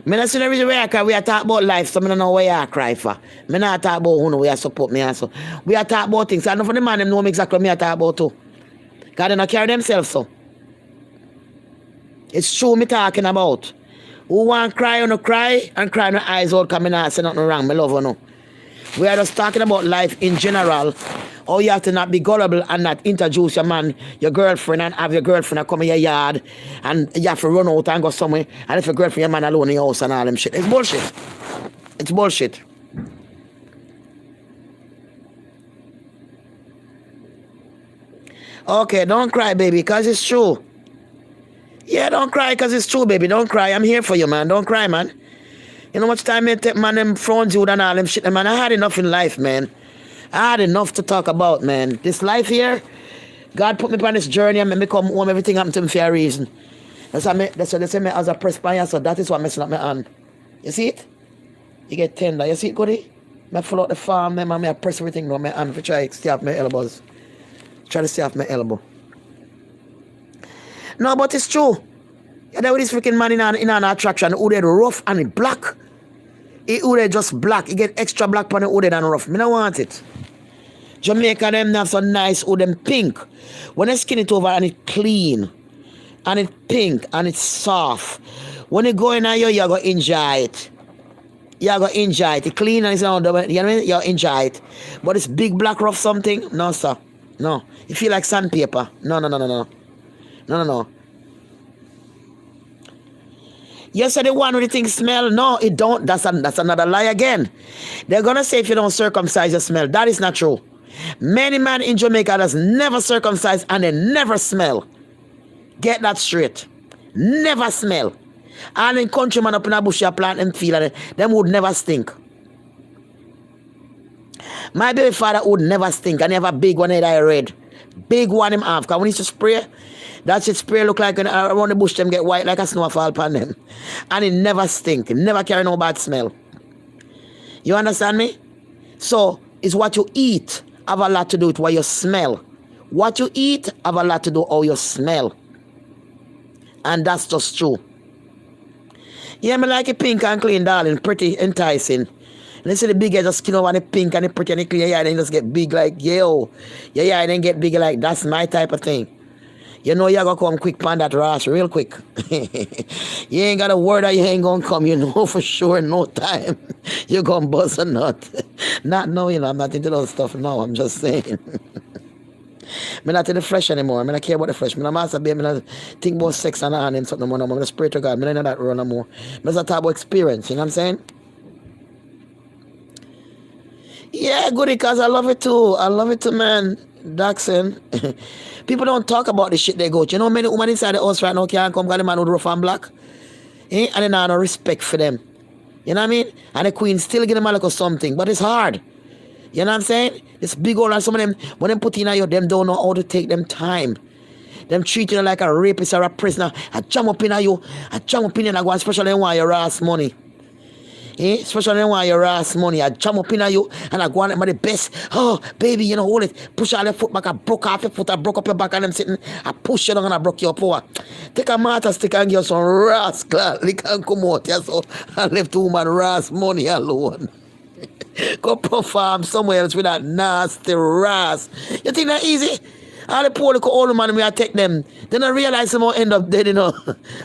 Me not see no reason why I cry. We are talking about life, so me don't know why I cry for. Me not talk about who know we support me also. We are talking about things. I know for the man them know me exactly what me I talk about too. Because they don't carry themselves so. It's true me talking about. Who want cry or no cry and cry no eyes out because me not say nothing wrong. Me love you no. We are just talking about life in general. How you have to not be gullible and not introduce your man, your girlfriend, and have your girlfriend come in your yard and you have to run out and go somewhere and if your girlfriend, your man alone in your house and all them shit. It's bullshit. It's bullshit. Okay, don't cry, baby, because it's true. Yeah, don't cry because it's true, baby. Don't cry. I'm here for you, man. Don't cry, man. You know how much time I take, man, them phones you and all them shit, man. I had enough in life, man. I had enough to talk about, man. This life here, God put me on this journey and made me come home. Everything happened to me for a reason. That's what they say me as a presbyter, so that is what messing up my hand. You see it? You get tender. You see it, Goody? I full out the farm, man, and I press everything on my hand to try to stay off my elbows. Try to stay off my elbow. No, but it's true. Yeah, there was this freaking man in an attraction who did rough and black. He who did just black. He get extra black on the who did and rough. Me don't want it. Jamaica them have some nice who them pink. When they skin it over and it clean and it pink and it's soft. When you go in here, you're going to enjoy it. You're going to enjoy it. It clean and it's not, you know what I mean? You'll enjoy it. But it's big black rough something? No, sir. No. You feel like sandpaper. No. No. You said the one with the thing smell. No, it don't. That's another lie again. They're going to say if you don't circumcise, you smell. That is not true. Many men in Jamaica does never circumcise and they never smell. Get that straight. Never smell. And in countrymen up in a bush, you plant them feel and them would never stink. My baby father would never stink and he have a big one that I read. Big one him have. Because when he used to spray, that shit spray look like around the bush them get white like a snowfall upon them. And it never stink. It never carry no bad smell. You understand me? So, it's what you eat have a lot to do with what you smell. What you eat have a lot to do with how you smell. And that's just true. Yeah, me like it pink and clean, darling. Pretty, enticing. And they say the big head just skin over and the pink and the pretty and the clean. Yeah, then just get big like, yo. Yeah, then get big like, that's my type of thing. You know you're going to come quick on that rash, real quick. You ain't got a word that you ain't going to come, you know for sure, no time. You're going to buzz a nut. Not now, you know, I'm not into those stuff now, I'm just saying. I'm not in the flesh anymore. I don't care about the flesh. I'm not masturbate. I don't think about sex and something more. I'm going to pray to God. I don't know that run no more. I'm just talk about experience, you know what I'm saying? Yeah, good, because I love it too. I love it too, man. Daxon. People don't talk about the shit they go to. You know many women inside the house right now can't come because the man with rough and black. And they not no respect for them. You know what I mean? And the queen still give them a little something. But it's hard. You know what I'm saying? It's big old and some of them, when they put in you, them don't know how to take them time. Them treat you like a rapist or a prisoner. I jump up in you. I jump up in you and I go, especially when your ass money. Especially when your ass money, I jump up in you and I go on at the best. Oh, baby, you know, hold it. Push all your foot back. I broke off your foot. I broke up your back and I'm sitting. I push you down and I broke your power. Take a matter stick and give some rascal. They can come out. Yeah, so I left the woman ras money alone. Go perform somewhere else with that nasty ras. You think that easy? All the poor little old man, we I take them. Then I realize some more end up dead, you know.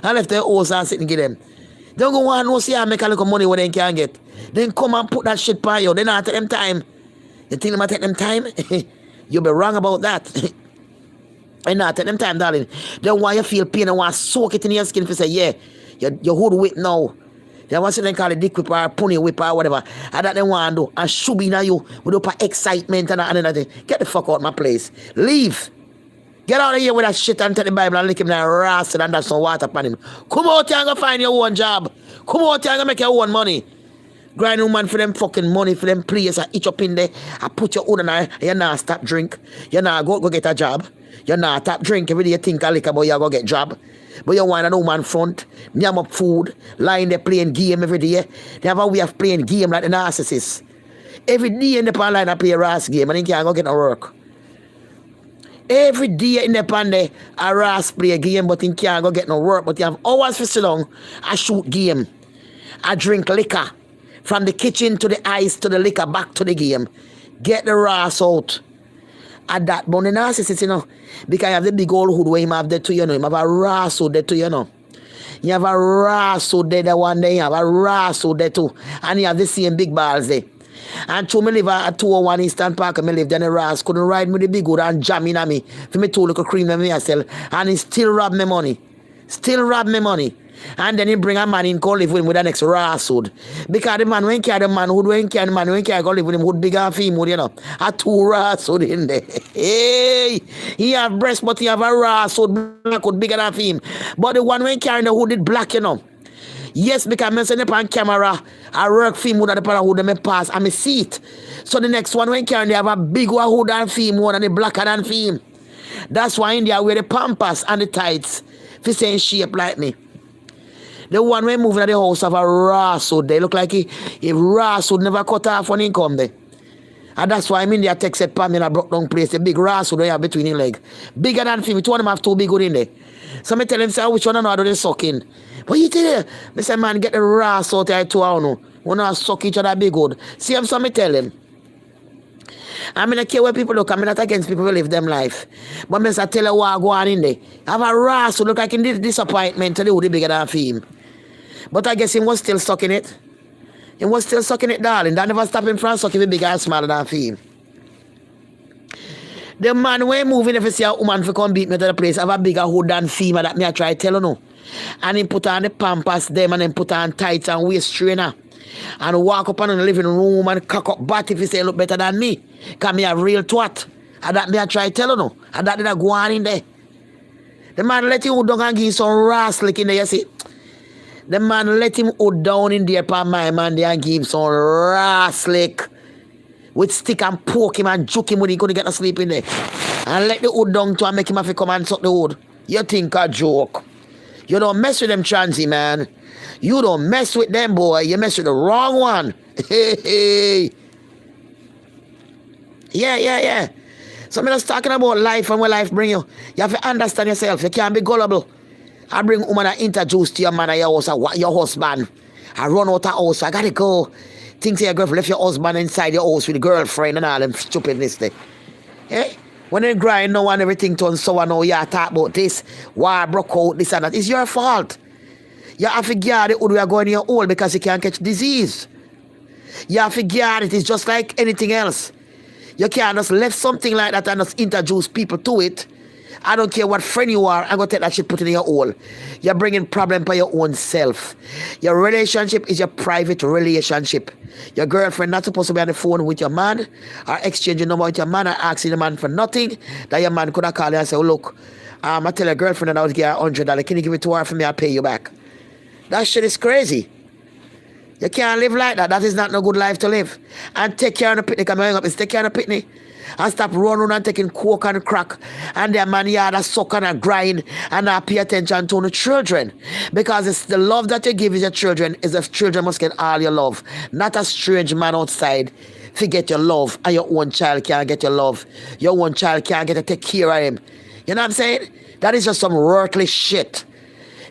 I left their house and sit and give them. Don't go on no see I make a little money where they can't get. Then come and put that shit by you. Then I take them time. You think they might take them time? You'll be wrong about that. And not take them time, darling. Then why you feel pain and want to soak it in your skin if you say, yeah, your hood whip now. They want to call it dick whip or pony whip or whatever. And that they want to do. And should be now you with up excitement and everything. Get the fuck out of my place. Leave. Get out of here with that shit and take the Bible and lick him down rasta and dash some water upon him. Come out here and go find your own job. Come out here and go make your own money. Grind woman for them fucking money, for them place, I itch up in there. I put your own on you not stop drink. You not go get a job. You not stop drink every day you think a lick about you go get job. But you want a woman front, yam up food, lying there playing game every day. They have a way of playing game like the narcissist. Every day in the pan line I play a Ras game and then can't go get no work. Every day in the pan there, I Ras play a game but he can't go get no work. But you have hours for so long, I shoot game. I drink liquor. From the kitchen to the ice to the liquor back to the game. Get the Ras out. At that but the narcissist, you know. Because you have the big old hood where him have there too, you know. Him have a Ras out there too, you know. You have a Ras out there, the one day. You have a Ras out there too. And you have the same big balls there. And to me live at 201 Eastern Park and me live then the Ras couldn't ride me the big hood and jam in on me. For me two little cream that me I sell. And he still rob me money. Still rob me money. And then he bring a man in call live with him with the next Ras hood. Because the man when carry the man hood when carry the man when carry go live with him hood bigger and female, you know. A two Ras hood in there. Hey, he have breast but he have a Ras hood black hood bigger than him. But the one when carry the hood is black, you know. Yes, because I send up on camera, I work film hood at the hood and I pass and I see it. So the next one when carry they have a big hood than film one and the blacker than film. That's why India wear the pampas and the tights for saying shape like me. The one when moving at the house of a Ras hood, they look like if Ras hood never cut off when he come there. And that's why I'm in there texted Pam in a broke down place, the big Ras hood they have between his leg. Bigger than film, two of them have two big hood in there. So I tell him, say, which one I know do they suck in? But you tell him, I say, man, get the Ras out there too, I don't know. We not suck each other big hood. See him, so I tell him. I mean, I care where people look. I'm not against people who live them life. But I tell you what go on in there. I have a Ras who look like in this disappointment to the hood bigger than film. But I guess he was still sucking it. He was still sucking it, darling. That never stopped him from sucking it bigger and smaller than film. The man when moving if you see a woman for come beat me to the place have a bigger hood than female that me I try tell you no. And he put on the pampas them and then put on tights and waist trainer. And walk up on the living room and cock up bat if you say look better than me. Cause me a real twat. And that me I try tell you no. And that did I go on in there. The man let him down and give some ras lick in there, you see. The man let him hold down in there for my man there and give him some ras lick. With stick and poke him and juke him when he couldn't get to sleep in there. And let the hood down to and make him have to come and suck the hood. You think a joke. You don't mess with them transy, man. You don't mess with them, boy. You mess with the wrong one. Hey. Yeah. So I'm just talking about life and what life bring you. You have to understand yourself. You can't be gullible. I bring woman and introduce to your man and your house, your husband. I run out of house. I gotta go. Think your girlfriend left your husband inside your house with a girlfriend and all them stupidness there. Eh? When they grind now and everything turns sour now, you talk about this, war broke out, this and that. It's your fault. You have to guard it when we are going in your hole because you can't catch disease. You have to guard it. It's just like anything else. You can't just left something like that and just introduce people to it. I don't care what friend you are, I'm going to take that shit, put it in your hole. You're bringing problem by your own self. Your relationship is your private relationship. Your girlfriend not supposed to be on the phone with your man or exchanging number with your man or asking the man for nothing. That your man could have called you and say, oh, look, I tell your girlfriend that I would get $100. Can you give it to her for me? I'll pay you back. That shit is crazy. You can't live like that. That is not no good life to live. And take care of the picnic. I'm up is take care of the picnic. And stop running and taking coke and crack. And their man yard a suck and grind and not pay attention to the children. Because it's the love that you give is your children is the children must get all your love. Not a strange man outside. Forget your love. And your own child can't get your love. Your own child can't get to take care of him. You know what I'm saying? That is just some worthless shit.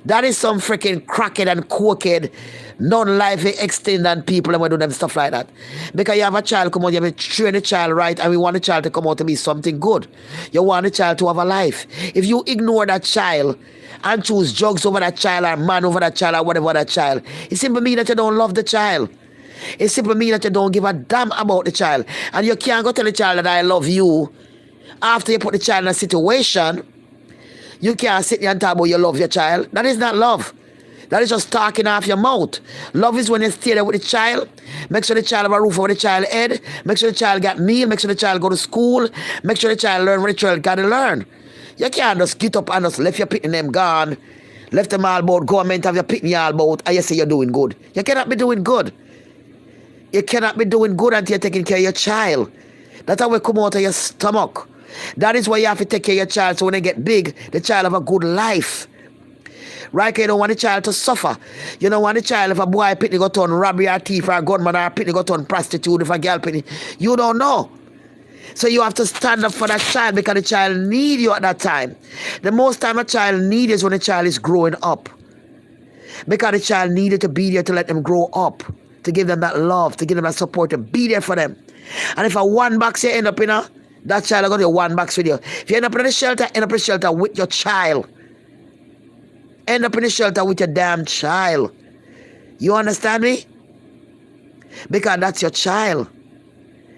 That is some freaking crackhead and cokehead, non-life extended people and we do them stuff like that. Because you have a child come out, you have to train the child right, and we want the child to come out to be something good. You want the child to have a life. If you ignore that child and choose drugs over that child or man over that child or whatever that child, it simply means that you don't love the child. It simply means that you don't give a damn about the child. And you can't go tell the child that I love you after you put the child in a situation. You can't sit there and talk about you love your child. That is not love. That is just talking off your mouth. Love is when you stay there with the child. Make sure the child have a roof over the child's head. Make sure the child got meal. Make sure the child go to school. Make sure the child learn what the child got to learn. You can't just get up and just left your picnic them gone. Left them all about government have your picnic all about and you say you're doing good. You cannot be doing good. You cannot be doing good until you're taking care of your child. That's how we come out of your stomach. That is why you have to take care of your child so when they get big, the child have a good life. Right? You don't want the child to suffer. You don't want the child, if a boy picnic go turn robbery or thief or a gunman or a picnic go turn prostitute, if a girl picnic. You don't know. So you have to stand up for that child because the child needs you at that time. The most time a child needs is when the child is growing up. Because the child needed to be there to let them grow up, to give them that love, to give them that support, to be there for them. And if a one box you end up in, that child will go to your one box with you. If you end up in the shelter, end up in the shelter with your child. End up in the shelter with your damn child. You understand me? Because that's your child.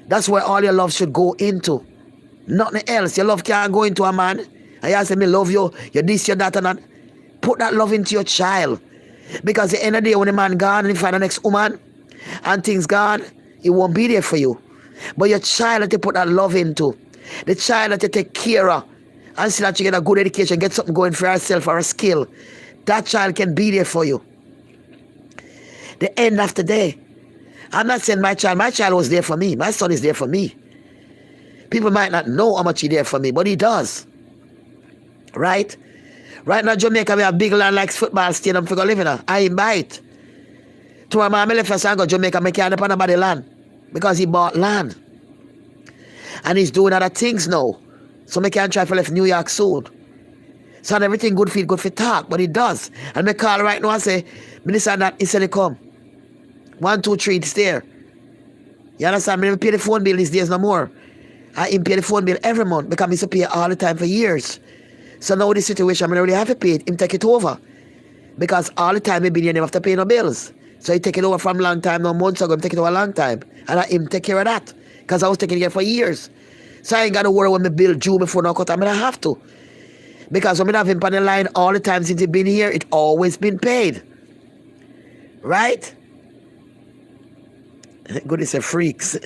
That's where all your love should go into. Nothing else. Your love can't go into a man. And you say, me love you, you're this, you're that, and that. Put that love into your child. Because at the end of the day, when the man gone and you find the next woman, and things gone, it won't be there for you. But your child that you put that love into, the child that you take care of, and see that you get a good education, get something going for yourself or a skill, that child can be there for you. The end of the day. I'm not saying my child was there for me. My son is there for me. People might not know how much he's there for me, but he does. Right? Right now, Jamaica, we have big land like football stadium for go live in. I buy it. To my mom, I left us and go Jamaica, I can't depend on nobody land. Because he bought land. And he's doing other things now. So I can't try to left New York soon. So everything good for talk, but he does. And I call right now and say, Minister, that he said he come. 1, 2, 3, it's there. You understand? I don't pay the phone bill these days no more. I pay the phone bill every month because I used to pay all the time for years. So now this situation, I don't really have to pay it. Him take it over. Because all the time he been here, I never have to pay no bills. So he take it over from a long time, no months ago, him take it over a long time. And I him take care of that. Because I was taking care for years. So I ain't got to worry when my bill due before no cut. I mean, I have to. Because when I have him on the line all the time since he been here, it always been paid. Right? Goodness of freaks.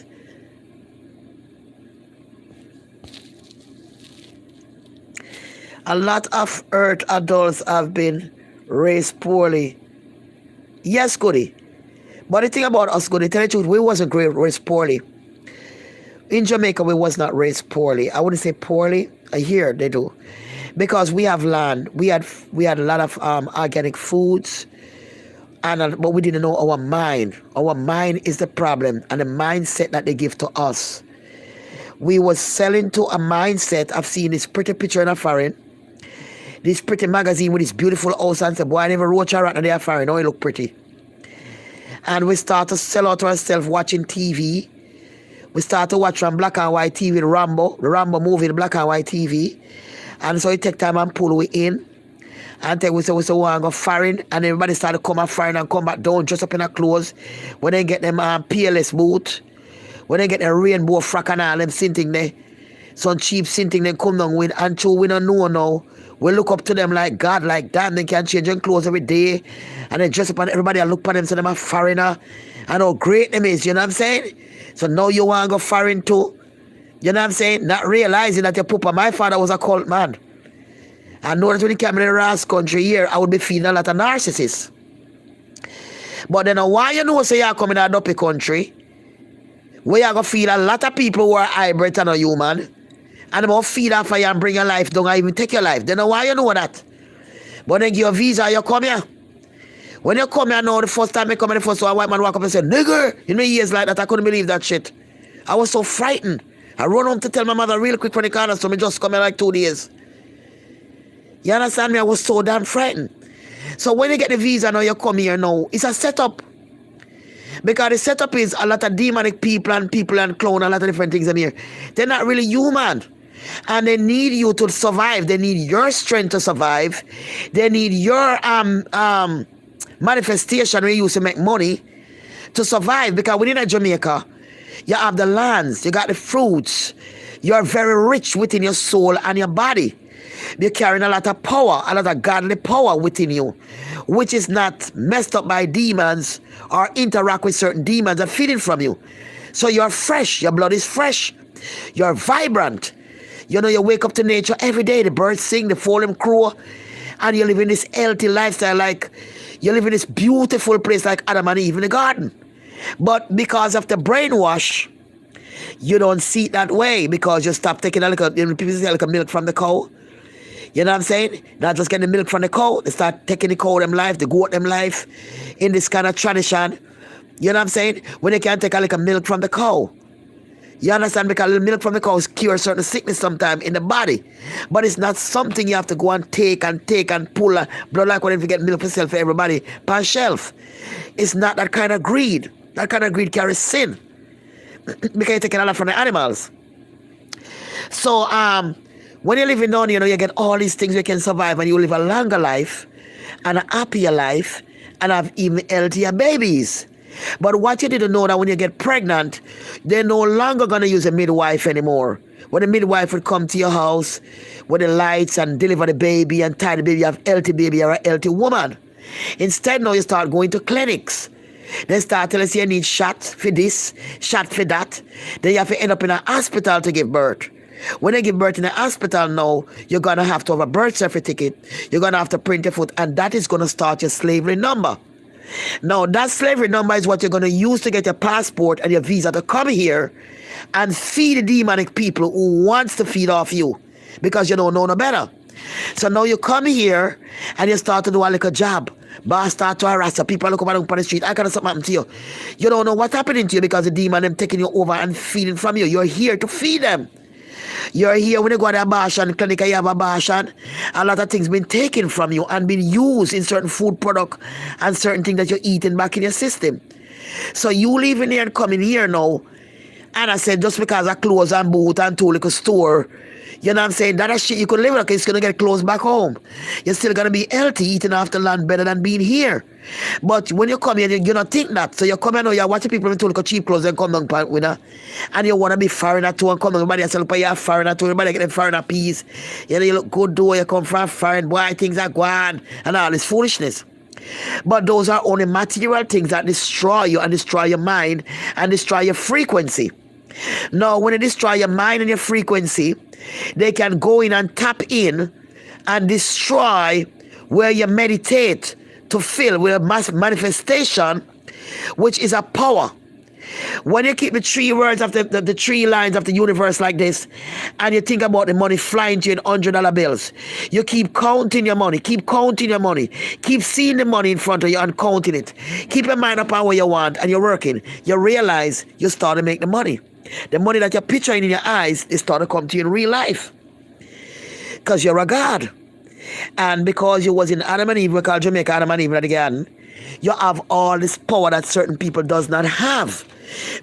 A lot of earth adults have been raised poorly. Yes, Goody. But the thing about us, Goody, tell the truth, we wasn't raised poorly. In Jamaica, we was not raised poorly. I wouldn't say poorly. Here they do. Because we have land. We had a lot of organic foods. But we didn't know our mind. Our mind is the problem, and the mindset that they give to us. We was selling to a mindset. I've seen this pretty picture in a foreign, this pretty magazine with this beautiful house, and say, boy, I never wrote a rat in their foreign. Oh, it look pretty. And we start to sell out to ourselves watching TV. We start to watch on black and white TV, the Rambo movie, the black and white TV. And so it take time and pull we in. And then we say, want to go foreign, and everybody started to come up foreign and come back down, dress up in their clothes. When they get them PLS boot, when they get the rainbow frack and all them sinting there, some cheap sinting they come down with, and true, we don't know now. We look up to them like God, like damn, they can change their clothes every day, and they dress up and everybody look upon them, so them a foreigner, and how great them is, you know what I'm saying? So now you want to go foreign too, you know what I'm saying? Not realizing that your papa, my father was a cult man. I know that when he came in the Ras country here, I would be feeling a lot of narcissists. But then why you know say you're coming to a dopey country, where you're going to feel a lot of people who are hybrid and a human, and they're going to feed off of you and bring your life down and even take your life. Then why you know that? But then give you a visa, you come here. When you come here now, the first time I come here, the first one, a white man walk up and say, nigger, you know years like that, I couldn't believe that shit. I was so frightened. I run home to tell my mother real quick from the corner, so I just come here like 2 days. You understand me? I was so damn frightened. So when you get the visa now, you come here now, it's a setup. Because the setup is a lot of demonic people and clown, a lot of different things in here. They're not really human. And they need you to survive. They need your strength to survive. They need your manifestation where you use to make money to survive. Because within Jamaica, you have the lands, you got the fruits. You're very rich within your soul and your body. You're carrying a lot of power, a lot of godly power within you, which is not messed up by demons or interact with certain demons that feeding from you. So you're fresh, your blood is fresh, you're vibrant, You know, you wake up to nature every day. The birds sing, the fall them crow, and you live in this healthy lifestyle. Like you live in this beautiful place like Adam and Eve in the garden. But because of the brainwash, you don't see it that way because you stop taking people say like a milk from the cow. You know what I'm saying? Not just getting the milk from the cow. They start taking the cow them life, the goat them life in this kind of tradition. You know what I'm saying? When they can take a little milk from the cow. You understand? Because a little milk from the cow cures certain sickness sometimes in the body. But it's not something you have to go and take and pull. Blood like when you get milk for sale for everybody per shelf. It's not that kind of greed. That kind of greed carries sin. Because you're taking a lot from the animals. So when you're living down, you know, you get all these things you can survive and you live a longer life and a happier life and have even healthier babies. But what you didn't know that when you get pregnant, they're no longer going to use a midwife anymore. When the midwife would come to your house with the lights and deliver the baby and tie the baby, you have a healthy baby or a healthy woman. Instead, now you start going to clinics. They start telling you need shots for this, shot for that. Then you have to end up in a hospital to give birth. When they give birth in a hospital now, you're going to have to have a birth certificate. You're going to have to print your foot, and that is going to start your slavery number. Now, that slavery number is what you're going to use to get your passport and your visa to come here and feed the demonic people who wants to feed off you because you don't know no better. So now you come here and you start to do a little job. Boss start to harass you. People look up on the street. I got something happen to you. You don't know what's happening to you because the demon them taking you over and feeding from you. You're here to feed them. You're here when you go to the abortion clinic and you have abortion. A lot of things been taken from you and been used in certain food product and certain things that you're eating back in your system. So you leaving here and coming here now, and I said just because of clothes and boot and tool like a store, you know what I'm saying? That shit you could live like it's gonna get clothes back home. You're still gonna be healthy, eating off the land better than being here. But when you come here, you don't think that. So you come here now, you're watching people in like cheap clothes and come down with her. And you wanna be foreigner too and come down. Everybody else look you're a foreigner too, everybody get them foreigner piece. You know, you look good though, you come from foreign, boy, things are gone and all this foolishness. But those are only material things that destroy you and destroy your mind and destroy your frequency. Now, when they destroy your mind and your frequency, they can go in and tap in and destroy where you meditate to fill with a mass manifestation, which is a power. When you keep the three words of the three lines of the universe like this, and you think about the money flying to you in $100 bills, you keep counting your money, keep seeing the money in front of you and counting it. Keep your mind up on what you want and you're working. You realize you start to make the money. The money that you're picturing in your eyes is start to come to you in real life. Because you're a God. And because you was in Adam and Eve, we call Jamaica Adam and Eve in the garden, you have all this power that certain people does not have.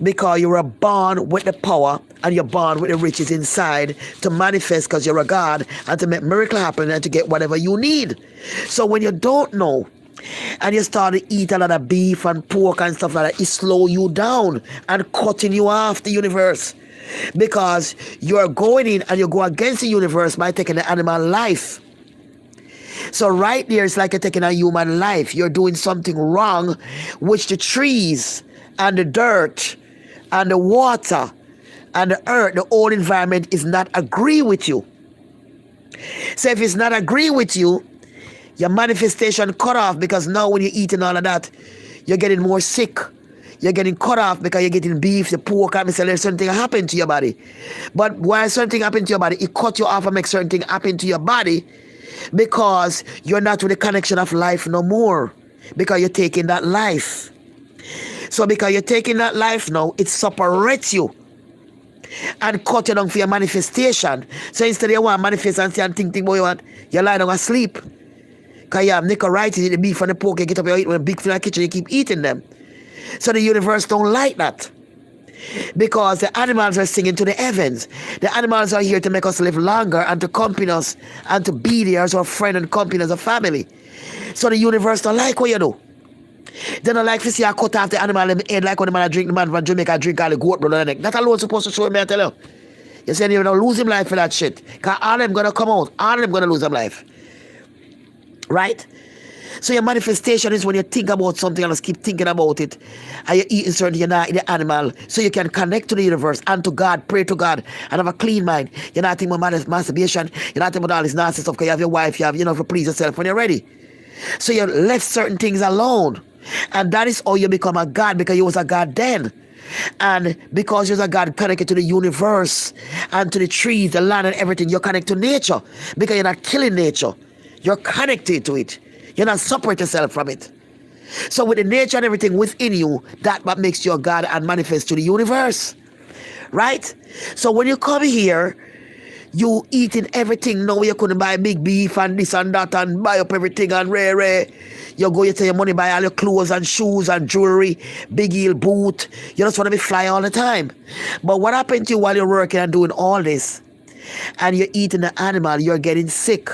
Because you were born with the power and you're born with the riches inside to manifest because you're a God and to make miracle happen and to get whatever you need. So when you don't know and you start to eat a lot of beef and pork and stuff like that, it slow you down and cutting you off the universe. Because you're going in and you go against the universe by taking the animal life. So right there, it's like you're taking a human life. You're doing something wrong, which the trees and the dirt and the water and the earth, the whole environment is not agree with you. So if it's not agree with you, your manifestation cut off because now when you're eating all of that, you're getting more sick. You're getting cut off because you're getting beef, the pork, and there's certain thing happen to your body. But while certain thing happen to your body, it cut you off and makes certain thing happen to your body because you're not with the connection of life no more. Because you're taking that life. So because you're taking that life now, it separates you and cut you down for your manifestation. So instead of you want to manifest and say and think what you want, you lie down and sleep. Because you have nickel right, you eat the beef and the pork, you get up, you eat with a big food in the kitchen, you keep eating them. So the universe don't like that. Because the animals are singing to the heavens. The animals are here to make us live longer and to accompany us and to be there as our friend and company as a family. So the universe don't like what you do. They don't like to see I cut off the animal in the head like when the man drink, the man from Jamaica drink all the goat blood on the neck. That alone supposed to show me, I tell you. You say you're going to lose him life for that shit. Because all of them going to come out. All of them going to lose them life. Right? So your manifestation is when you think about something and just keep thinking about it. And you're eating certain, you're not eating animal. So you can connect to the universe and to God, pray to God, and have a clean mind. You're not thinking about masturbation. You're not thinking about all this nasty stuff because you have your wife, you have, to please yourself when you're ready. So you left certain things alone. And that is how you become a God, because you was a God then. And because you're a God connected to the universe and to the trees, the land and everything, you're connected to nature. Because you're not killing nature. You're connected to it. You're not separate yourself from it. So with the nature and everything within you, that what makes you a God and manifest to the universe. Right? So when you come here, you eating everything now. You couldn't buy big beef and this and that and buy up everything and rare. You go, you take your money, buy all your clothes and shoes and jewelry, big heel boot. You just want to be fly all the time. But what happened to you while you're working and doing all this? And you're eating the animal, you're getting sick.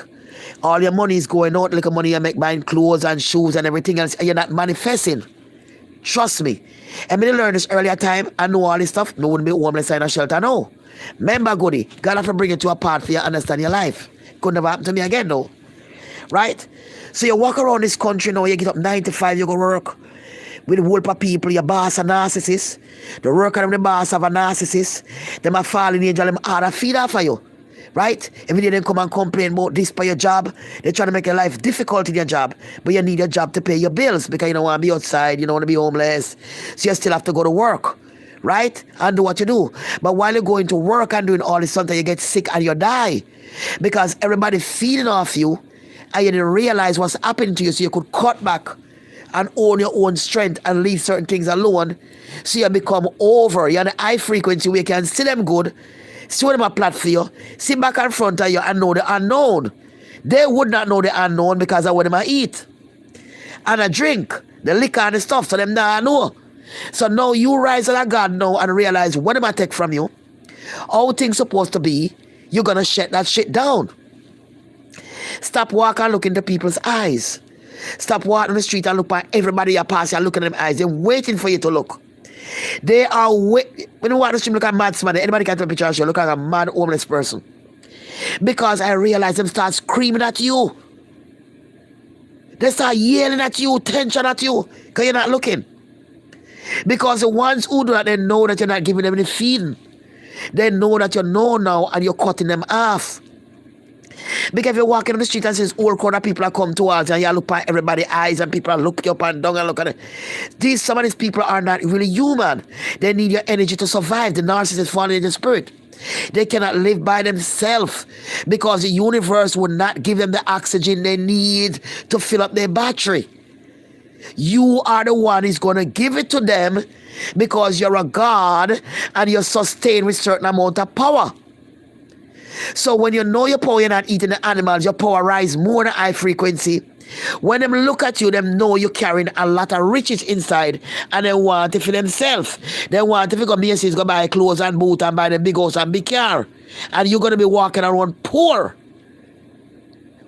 All your money is going out, like money you make buying clothes and shoes and everything else, and you're not manifesting. Trust me. And when I learned this earlier time, I know all this stuff, no one be homeless in a shelter, no. Remember, goody, God have to bring it to a part for you to understand your life. Could never happen to me again, no. Right? So you walk around this country now, you get up 9 to 5, you go work with a whole of people, your boss a narcissist. The worker and the boss have a narcissist. Them a fallen angel, them hard to feed off for you. Right? Every day they come and complain about this for your job. They're trying to make your life difficult in your job. But you need your job to pay your bills because you don't want to be outside, you don't want to be homeless. So you still have to go to work. Right? And do what you do. But while you're going to work and doing all this, sometimes you get sick and you die. Because everybody feeding off you and you didn't realize what's happening to you, so you could cut back and own your own strength and leave certain things alone. So you become over. You're on a high frequency where you can see them good, see them a plot for you, sit back in front of you and know the unknown. They would not know the unknown because of what them eat. And a drink, the liquor and the stuff, so them not know. So now you rise as a God now and realize what am I take from you, how things supposed to be, you're going to shut that shit down. Stop walking and look into people's eyes. Stop walking on the street and look at everybody you pass and look in them eyes. They're waiting for you to look. They are waiting. When you walk the street, look at mad somebody. Anybody can take a picture of you, look like a mad homeless person. Because I realize them start screaming at you. They start yelling at you, tension at you, because you're not looking. Because the ones who do that, they know that you're not giving them any feeding. They know that you know now and you're cutting them off. Because if you're walking on the street and says all crowd of people are come towards you and you look at everybody's eyes and people are looking up and down and look at it. Some of these people are not really human. They need your energy to survive. The narcissist falling in the spirit. They cannot live by themselves because the universe would not give them the oxygen they need to fill up their battery. You are the one who's going to give it to them because you're a God and you're sustained with certain amount of power. So when you know your power, you're not eating the animals, your power rise more than high frequency. When them look at you, them know you're carrying a lot of riches inside and they want it for themselves. They want if you go Macy's, go buy clothes and boots and buy the big house and big car. And you're going to be walking around poor.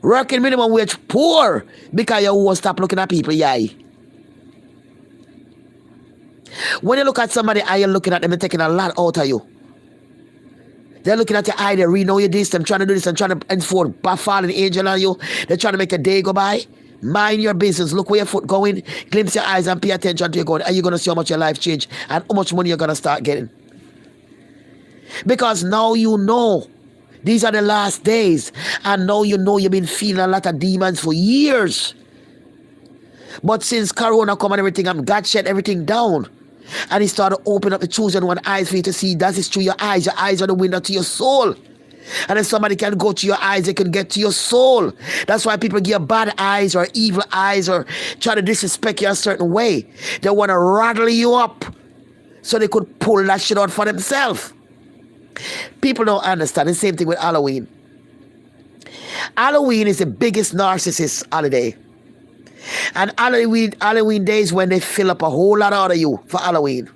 Working minimum wage poor because you won't stop looking at people, yeah. When you look at somebody and you're looking at them, they're taking a lot out of you. They're looking at your eye, they really know you this, them trying to do this and trying to enforce a fallen angel on you. They're trying to make a day go by. Mind your business. Look where your foot going. Glimpse your eyes and pay attention to your going. And you're going to see how much your life change and how much money you're going to start getting. Because now you know. These are the last days. And now you know you've been feeling a lot of demons for years. But since Corona come and everything, God shut everything down. And he started to open up the chosen one eyes for you to see that is through your eyes. Your eyes are the window to your soul. And if somebody can go to your eyes, they can get to your soul. That's why people give bad eyes or evil eyes or try to disrespect you a certain way. They want to rattle you up so they could pull that shit out for themselves. People don't understand. The same thing with Halloween. Halloween is the biggest narcissist holiday. And Halloween days when they fill up a whole lot out of you for Halloween.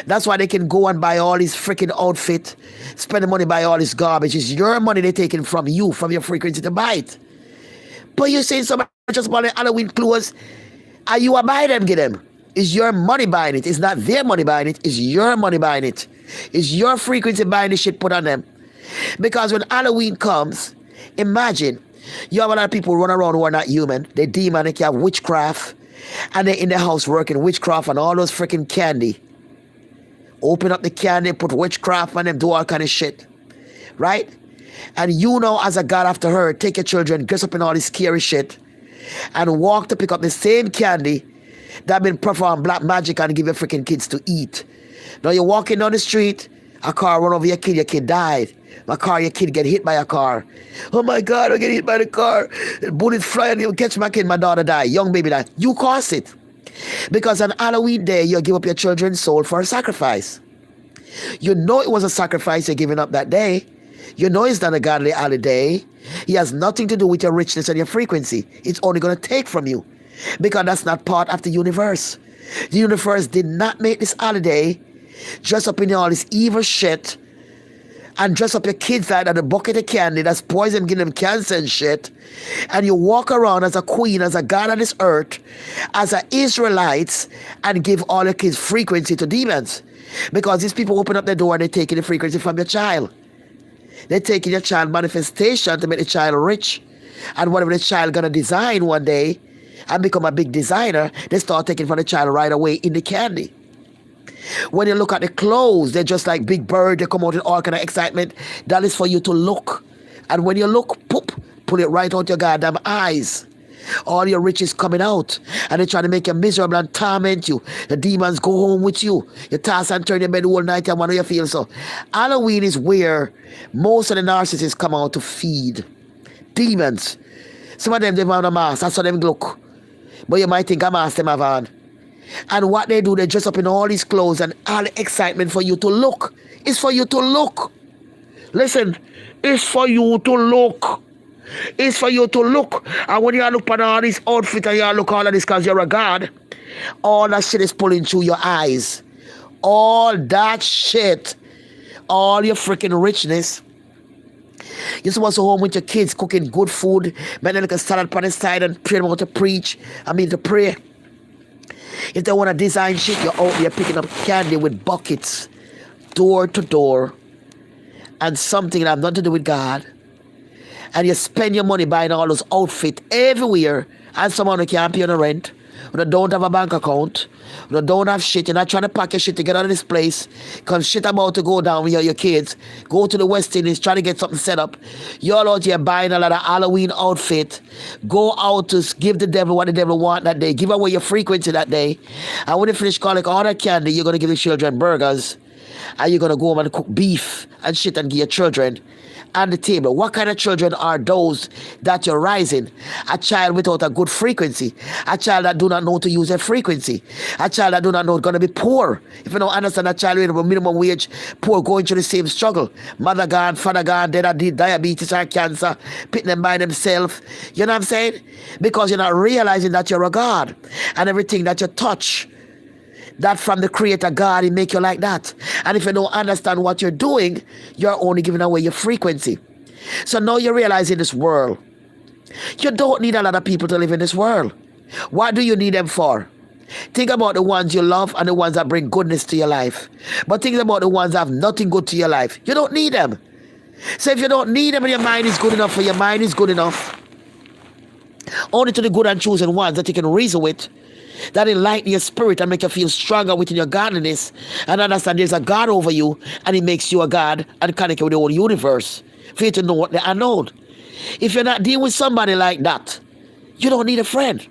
That's why they can go and buy all these freaking outfit, spend the money buy all this garbage. It's your money they're taking from you, from your frequency to buy it. But you're saying somebody just bought Halloween clothes, and you are buying them, get them. It's your money buying it. It's not their money buying it. It's your money buying it. It's your frequency buying the shit put on them. Because when Halloween comes, imagine, You have a lot of people run around who are not human. They demonic, you have witchcraft, and they're in the house working witchcraft and all those freaking candy. Open up the candy, put witchcraft on them, do all kind of shit. Right? And you know, as a God after her, take your children, dress up in all this scary shit, and walk to pick up the same candy that been performed black magic and give your freaking kids to eat. Now you're walking down the street, a car run over your kid died. Your kid get hit by a car. Oh my God, I get hit by the car. Bullet fly and you catch my kid, my daughter die, young baby die. You caused it. Because on Halloween day, you give up your children's soul for a sacrifice. You know it was a sacrifice you're giving up that day. You know it's not a godly holiday. It has nothing to do with your richness and your frequency. It's only going to take from you. Because that's not part of the universe. The universe did not make this holiday dress up in all this evil shit and dress up your kids like that, a bucket of candy that's poison, give them cancer and shit, and you walk around as a queen, as a god on this earth, as an Israelites, and give all your kids frequency to demons. Because these people open up their door and they're taking the frequency from your child. They're taking your child manifestation to make the child rich. And whatever the child gonna design one day and become a big designer, they start taking from the child right away in the candy. When you look at the clothes, they're just like big bird. They come out in all kind of excitement. That is for you to look. And when you look, poop, pull it right out your goddamn eyes. All your riches coming out. And they're trying to make you miserable and torment you. The demons go home with you. You toss and turn your bed all night and wonder you feel so. Halloween is where most of the narcissists come out to feed. Demons. Some of them, they have a mask. That's how them look. But you might think a mask them have on. And what they do, they dress up in all these clothes and all the excitement for you to look. It's for you to look. Listen, it's for you to look. It's for you to look. And when you look at all this outfit and you look all of this because you're a god, all that shit is pulling through your eyes. All that shit. All your freaking richness. You're supposed to home with your kids cooking good food, making like a salad on the side and pray them out to preach. To pray. If they want to design shit, you're out there picking up candy with buckets, door to door, and something that have nothing to do with God. And you spend your money buying all those outfits everywhere, and someone who can't pay on the rent, who don't have a bank account, who don't have shit. You're not trying to pack your shit to get out of this place because shit about to go down with your kids. Go to the West Indies, try to get something set up. You're all out here buying a lot of Halloween outfit. Go out to give the devil what the devil want that day. Give away your frequency that day. And when you finish calling all that candy, you're going to give the children burgers. And you're going to go home and cook beef and shit and give your children on the table. What kind of children are those that you're raising? A child without a good frequency. A child that do not know to use their frequency. A child that do not know is going to be poor. If you don't understand, a child with a minimum wage, poor, going through the same struggle. Mother gone, father gone, dead of diabetes or cancer, pitting them by themselves. You know what I'm saying? Because you're not realizing that you're a God. And everything that you touch, that from the creator God, he make you like that. And if you don't understand what you're doing, you're only giving away your frequency. So now you realize in this world, you don't need a lot of people to live in this world. What do you need them for? Think about the ones you love and the ones that bring goodness to your life. But think about the ones that have nothing good to your life. You don't need them. So if you don't need them and your mind is good enough for your mind is good enough, only to the good and chosen ones that you can reason with, that enlighten your spirit and make you feel stronger within your godliness and understand there's a God over you and he makes you a God and connect you with the whole universe for you to know what the unknown. If you're not dealing with somebody like that, you don't need a friend,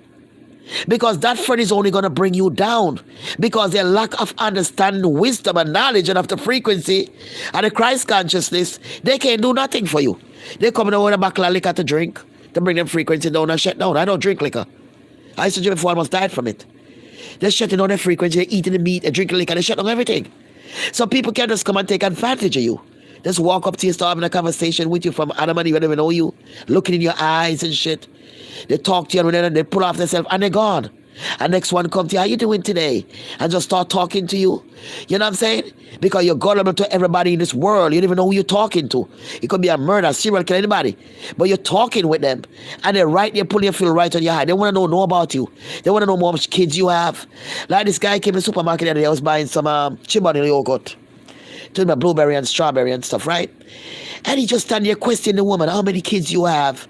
because that friend is only going to bring you down, because their lack of understanding, wisdom and knowledge and of the frequency and the Christ consciousness, they can't do nothing for you. They're coming over with a bottle of liquor to drink to bring them frequency down and shut down. I don't drink liquor. I used to drink before I almost died from it. They're shutting down their frequency, they're eating the meat, they're drinking liquor, they shut down everything. So people can just come and take advantage of you. Just walk up to you, start having a conversation with you from Adam and Eve, they don't even know you, looking in your eyes and shit. They talk to you and then they pull off themselves and they're gone. And next one comes to you, how you doing today? And just start talking to you. You know what I'm saying? Because you're gullible to everybody in this world. You don't even know who you're talking to. It could be a murder, serial killer, anybody. But you're talking with them. And they're right there pulling your feel right on your eye. They want to know about you. They want to know how much kids you have. Like this guy came to the supermarket the other day. I was buying some Chibani yogurt. Told me about blueberry and strawberry and stuff, right? And he just stand there questioning the woman, how many kids you have?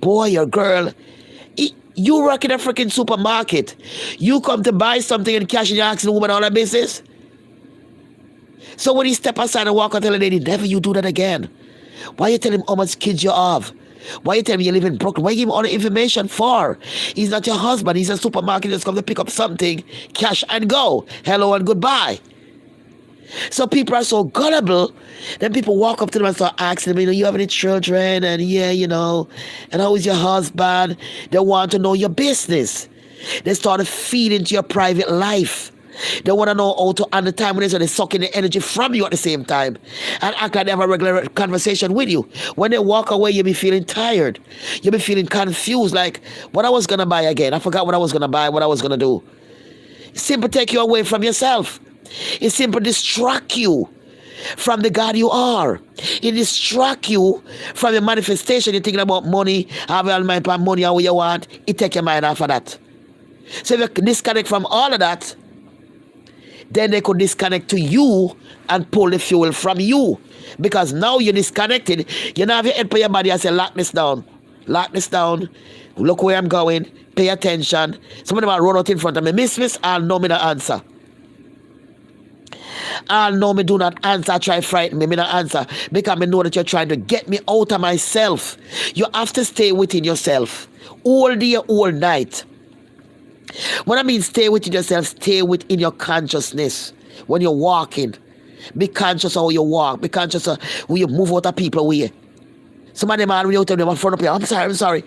boy or girl, you work in a freaking supermarket. You come to buy something and cash and you're asking the woman all her business. So when he step aside and walk out, tell the lady, never you do that again. Why you tell him how much kids you have? Why you tell him you live in Brooklyn? Why you give him all the information for? He's not your husband. He's a supermarket that's come to pick up something, cash and go. Hello and goodbye. So people are so gullible. Then people walk up to them and start asking them, you have any children? And and how is your husband? They want to know your business. They start to feed into your private life. They want to know how to, and the time when they're sucking the energy from you at the same time and act like they have a regular conversation with you. When they walk away, you'll be feeling tired. You'll be feeling confused, like, what I was going to buy again. I forgot what I was going to buy, what I was going to do. Simply take you away from yourself. It simply distract you from the God you are. It distract you from your manifestation. You're thinking about money, having all my money, how you want. It take your mind off of that. So if you disconnect from all of that, then they could disconnect to you and pull the fuel from you. Because now you're disconnected. You now have your head for your body and say, lock this down. Lock this down. Look where I'm going. Pay attention. Somebody might run out in front of me. Miss, I'll know me not answer. I'll know me do not answer. Try frighten me not answer. Because I know that you're trying to get me out of myself. You have to stay within yourself. All day, all night. What I mean stay within yourself, stay within your consciousness. When you're walking, be conscious of how you walk. Be conscious of how you move out of people way. Some of them are really out of them in front of you. I'm sorry.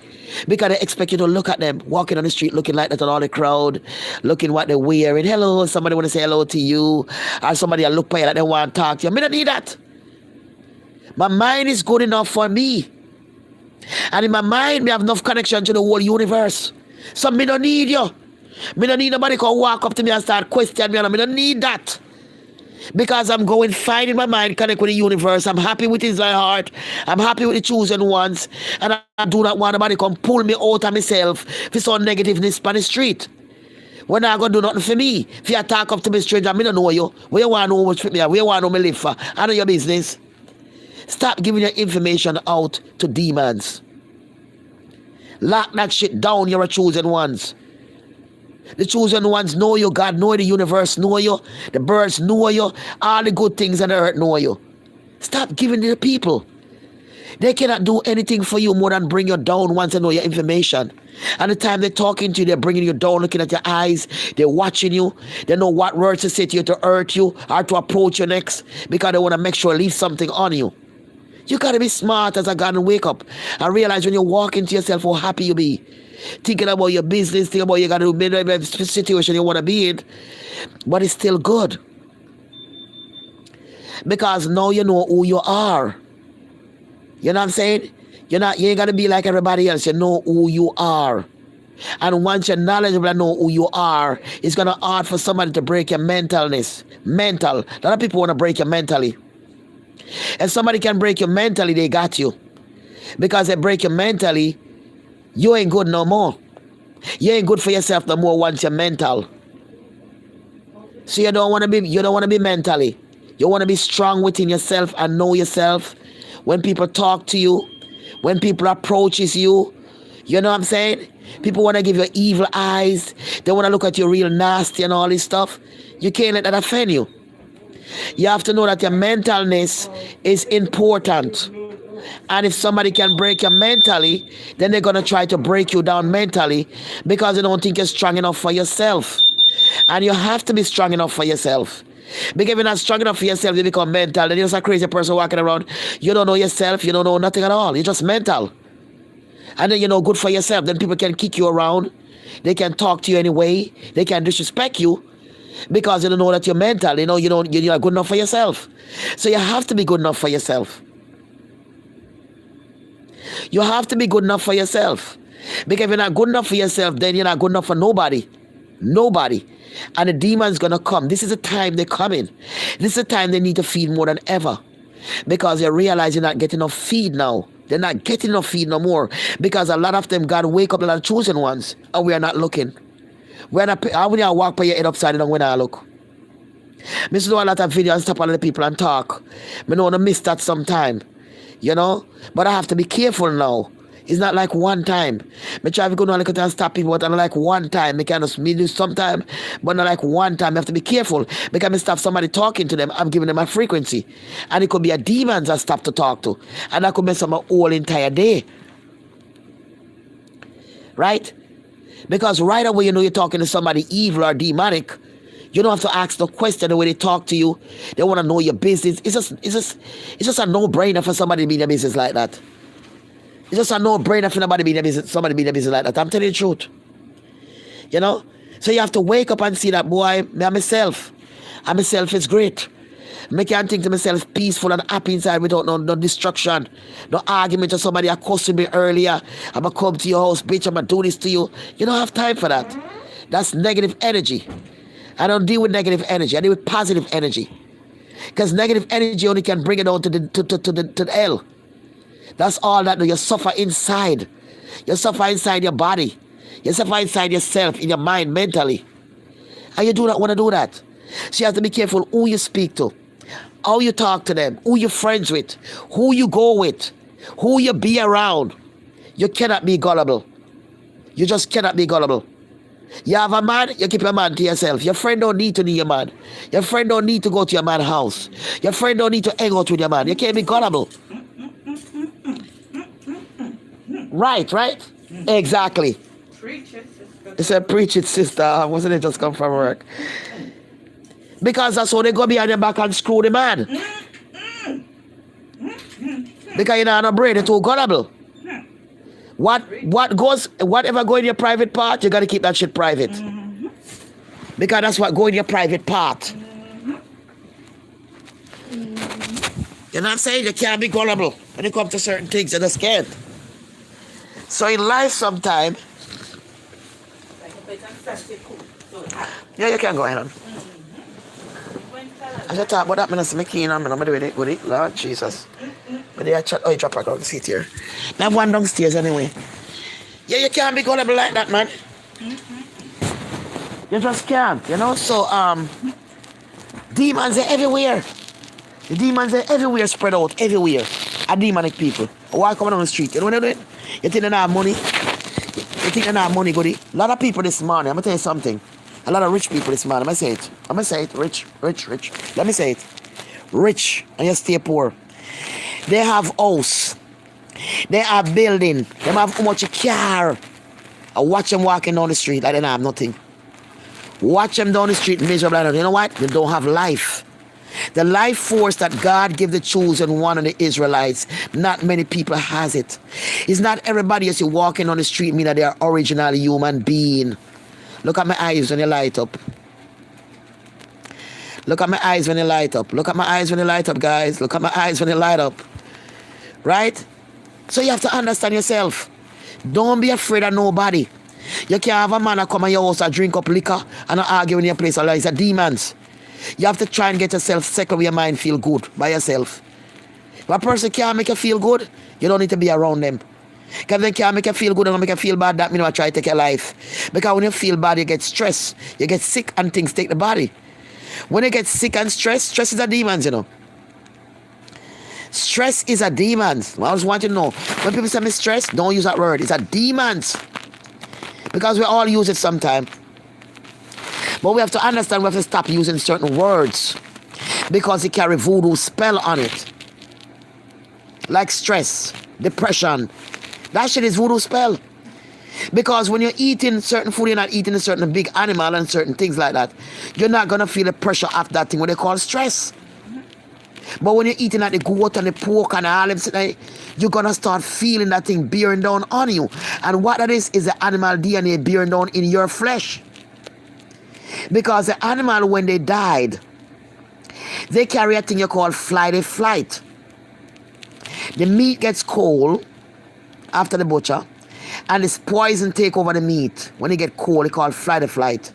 Because they expect you to look at them, walking on the street looking like that on all the crowd, looking what they're wearing. Hello, somebody want to say hello to you. Or somebody look by you like they want to talk to you. I don't need that. My mind is good enough for me. And in my mind, I have enough connection to the whole universe. So I don't need you. I don't need nobody to walk up to me and start questioning me. I don't need that. Because I'm going fine in my mind, connect with the universe. I'm happy with his heart. I'm happy with the chosen ones. And I do not want nobody to come pull me out of myself for some negativeness on the street. When I going to do nothing for me. If you talk up to me stranger, I don't know you. Where you want to know what's with me? Where you want to know me live for? I know your business. Stop giving your information out to demons. Lock that shit down, you're a chosen ones. The chosen ones know you. God know you. The universe know you. The birds know you. All the good things on the earth know you. Stop giving to the people. They cannot do anything for you more than bring you down once they know your information. And the time they're talking to you, they're bringing you down, looking at your eyes. They're watching you. They know what words to say to you to hurt you or to approach you next because they want to make sure leave something on you. You got to be smart as a God and wake up and realize when you walk into yourself how happy you be. Thinking about your business, thinking about you got to do the situation you want to be in, but it's still good. Because now you know who you are. You know what I'm saying? You ain't got to be like everybody else. You know who you are. And once you're knowledgeable and know who you are, it's going to hard for somebody to break your mentalness. Mental. A lot of people want to break you mentally. If somebody can break you mentally, they got you. Because they break you mentally, you ain't good no more. You ain't good for yourself no more once you're mental. So you don't want to be mentally. You want to be strong within yourself and know yourself. When people talk to you, when people approaches you, you know what I'm saying? People want to give you evil eyes. They want to look at you real nasty and all this stuff. You can't let that offend you. You have to know that your mentalness is important. And if somebody can break you mentally, then they're going to try to break you down mentally because they don't think you're strong enough for yourself. And you have to be strong enough for yourself. Because if you're not strong enough for yourself, you become mental. Then you're just a crazy person walking around. You don't know yourself. You don't know nothing at all. You're just mental. And then you're no good for yourself. Then people can kick you around. They can talk to you anyway. They can disrespect you because they don't know that you're mental. You're not good enough for yourself. So you have to be good enough for yourself. You have to be good enough for yourself. Because if you're not good enough for yourself, then you're not good enough for nobody. Nobody. And the demon's going to come. This is the time they're coming. This is the time they need to feed more than ever. Because they realize you're not getting enough feed now. They're not getting enough feed no more. Because a lot of them God wake up a lot of chosen ones. And we are not looking. We're not. How many are walk by your head upside down when I look? I do a lot of videos and stop all the people and talk. I don't want to miss that sometime. You know? But I have to be careful now. It's not like one time. Me try to go down and stop people, but not like one time. Me can just me do sometime, but not like one time. You have to be careful. Because me stop somebody talking to them, I'm giving them a frequency. And it could be a demons I stop to talk to. And that could mess up my whole entire day. Right? Because right away you know you're talking to somebody evil or demonic. You don't have to ask the question the way they talk to you. They want to know your business. It's just a no-brainer for somebody to be in their business like that. It's just a no-brainer for somebody being in business like that. I'm telling you the truth. You know? So you have to wake up and see that, boy, me and myself. And myself is great. I can't think to myself peaceful and happy inside without no destruction. No argument to somebody accosting me earlier. I'm going to come to your house, bitch, I'm going to do this to you. You don't have time for that. That's negative energy. I don't deal with negative energy. I deal with positive energy. Because negative energy only can bring it down to the hell. That's all that you suffer inside. You suffer inside your body. You suffer inside yourself, in your mind, mentally. And you do not want to do that. So you have to be careful who you speak to, how you talk to them, who you're friends with, who you go with, who you be around. You cannot be gullible. You just cannot be gullible. You have a man, you keep your man to yourself. Your friend don't need to need your man. Your friend don't need to go to your man's house. Your friend don't need to hang out with your man. You can't be gullible. Right? Exactly. Preach it, sister. They said, preach it, sister. Wasn't it just come from work? Because that's how they go behind your back and screw the man. Because you're not a brain, you're too gullible. Whatever go in your private part, you got to keep that shit private. Because that's what go in your private part. You're not saying you can't be gullible when it comes to certain things, you just can't. So in life sometime, yeah, you can go ahead on. I just talk about that, I'm going to keen on, I'm doing it with it, Lord Jesus. But they are chat, you drop a ground seat here. I have one downstairs anyway. Yeah, you can't be gullible like that, man. You just can't, you know? So, demons are everywhere. The demons are everywhere, spread out, everywhere. Are demonic people. Walk coming on the street, you know what they're doing? You think they don't have money? You think they don't have money, goody? A lot of people this morning, I'm going to tell you something. A lot of rich people this morning, I'm going to say it. Rich. Let me say it. Rich, and you stay poor. They have house. They have building. They have how much car. I watch them walking down the street like they don't have nothing. Watch them down the street miserable. You know what? They don't have life. The life force that God gave the chosen one of the Israelites, not many people has it. It's not everybody you see walking on the street mean that they are original human being. Look at my eyes when they light up. Look at my eyes when they light up. Look at my eyes when they light up, guys. Look at my eyes when they light up. Right? So you have to understand yourself. Don't be afraid of nobody. You can't have a man that come in your house and drink up liquor and argue in your place. It's a demons. You have to try and get yourself settled where your mind feel good by yourself. If a person can't make you feel good, you don't need to be around them. Because they can't make you feel good and make you feel bad, that means I try to take your life. Because when you feel bad, you get stressed. You get sick and things take the body. When you get sick and stressed, stress is a demons, you know. Stress is a demons. I just want you to know. When people say me stress, don't use that word. It's a demons. Because we all use it sometime. But we have to understand we have to stop using certain words. Because it carry voodoo spell on it. Like stress, depression. That shit is voodoo spell. Because when you're eating certain food, you're not eating a certain big animal and certain things like that. You're not going to feel the pressure of that thing what they call stress. But when you're eating like the goat and the pork and all them, you're going to start feeling that thing bearing down on you. And what that is the animal DNA bearing down in your flesh. Because the animal, when they died, they carry a thing you call flight. The meat gets cold after the butcher. And this poison take over the meat. When it get cold, it called flight.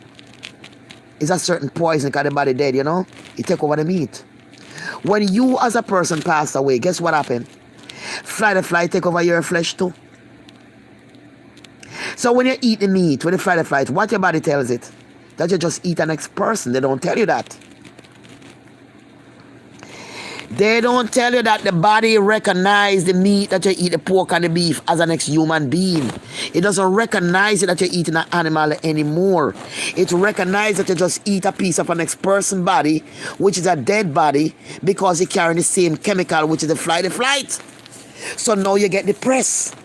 It's a certain poison because the body dead, you know? It take over the meat. When you as a person passed away, guess what happened? Flight take over your flesh too. So when you eat the meat, when you flight, what your body tells it? That you just eat an next person. They don't tell you that. They don't tell you that the body recognizes the meat that you eat, the pork and the beef, as an ex-human being. It doesn't recognize it that you're eating an animal anymore. It recognizes that you just eat a piece of an ex-person body, which is a dead body, because it's carrying the same chemical, which is the flight. So now you get depressed.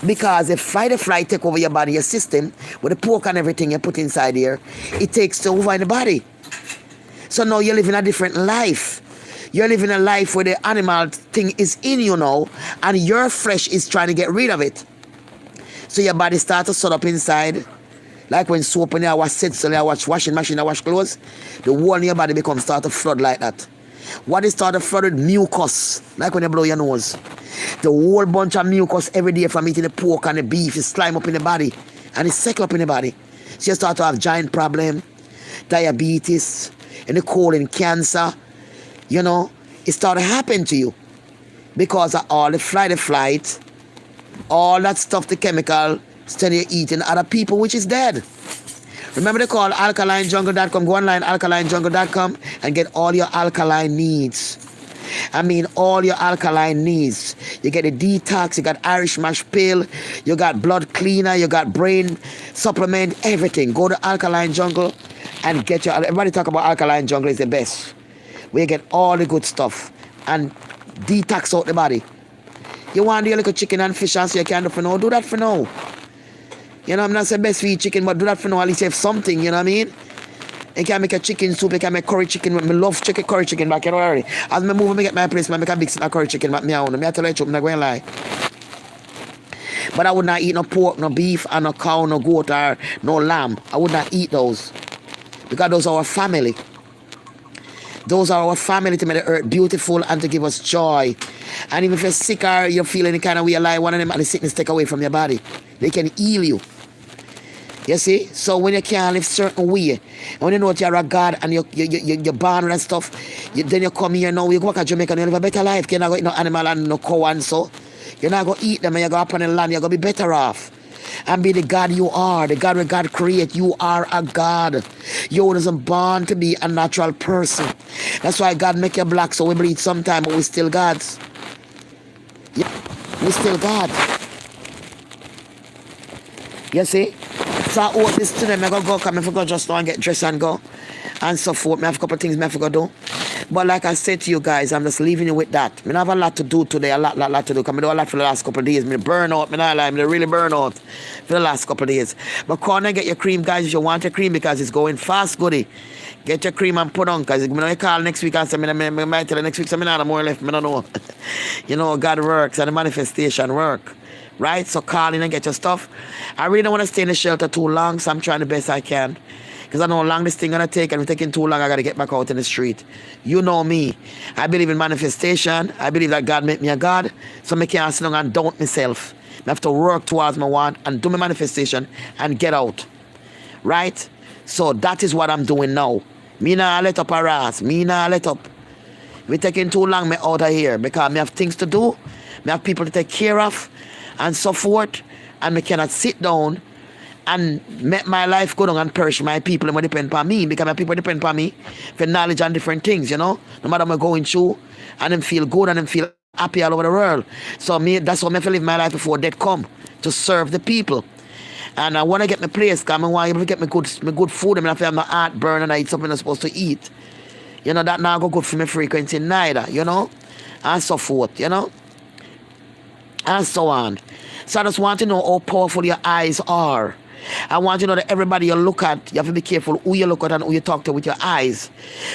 Because the flight take over your body, your system, with the pork and everything you put inside here, it takes over in the body. So now you're living a different life. You're living a life where the animal thing is in you now, and your flesh is trying to get rid of it. So your body starts to set up inside. Like when soap in your wash sets, so you wash washing machine, you wash clothes, the whole in your body start to flood like that. What is started flood with mucus, like when you blow your nose. The whole bunch of mucus every day from eating the pork and the beef is slime up in the body, and it's settle up in the body. So you start to have giant problem, diabetes, and the colon cancer. You know, it started happening to you because of all the flight, all that stuff, the chemical, instead you're eating other people, which is dead. Remember they call alkalinejungle.com. Go online, alkalinejungle.com, and get all your alkaline needs. I mean, all your alkaline needs. You get a detox, you got Irish mash pill, you got blood cleaner, you got brain supplement, everything. Go to Alkaline Jungle and get your... Everybody talk about Alkaline Jungle is the best. Where you get all the good stuff and detox out the body. You want to do a little chicken and fish and so you can do for now, do that for now. You know, I'm not saying best for eat chicken, but do that for now, at least have something, you know what I mean? You can make a chicken soup, you can make curry chicken. I love curry chicken back here already. As I move and get my place, I make a big set of curry chicken back me own. I tell you the truth, I'm not going to lie. But I would not eat no pork, no beef, and no cow, no goat, or no lamb. I would not eat those. Because those are our family. Those are our family to make the earth beautiful and to give us joy. And even if you're sick or you're feeling the kind of way you lie, one of them and the sickness take away from your body. They can heal you. You see? So when you can't live certain way, and when you know that you're a God and you're born with that stuff, then you come here now, you go back to Jamaica and you live a better life. You're not going to eat no animal and no cow and so. You're not going to eat them and you go up on the land, you're going to be better off. And be the God you are, the God where God create. You are a God. You wasn't born to be a natural person. That's why God make you black so we bleed sometime, but we still gods. Yeah, we still God. You see? So I hope this today, I'm going to go, come, I forgot just now and get dressed and go. And so forth. I have a couple of things I forgot to do. But like I said to you guys, I'm just leaving you with that. I have a lot to do today, a lot to do. Because I do a lot for the last couple of days. I burn out, I really burn out for the last couple of days. But come and get your cream, guys, if you want your cream, because it's going fast, goody. Get your cream and put on, because when I call next week and say, I might tell you next week, I have more left, I don't know. You know, God works and the manifestation work. Right? So call in and get your stuff. I really don't want to stay in the shelter too long, so I'm trying the best I can. Because I know how long this thing going to take, and if it's taking too long, I got to get back out in the street. You know me. I believe in manifestation. I believe that God made me a God, so I can't sit down and doubt myself. I have to work towards my want and do my manifestation and get out. Right? So that is what I'm doing now. Me not let up a ass. Me not let up. If it's taking too long, me out of here. Because I have things to do. I have people to take care of. And so forth, and I cannot sit down and make my life go down and perish my people and depend on me, because my people depend on me for knowledge and different things, you know, no matter what I'm going through, and them feel good and them feel happy all over the world. So that's how I have to live my life before death come, to serve the people. And I want to get my place, because I want to get my good food, and I feel my heart burn and I eat something I'm supposed to eat. You know, that not go good for my frequency neither, you know, and so forth, you know. And so on. So I just want to know how powerful your eyes are. I want you to know that everybody you look at, you have to be careful who you look at and who you talk to with your eyes.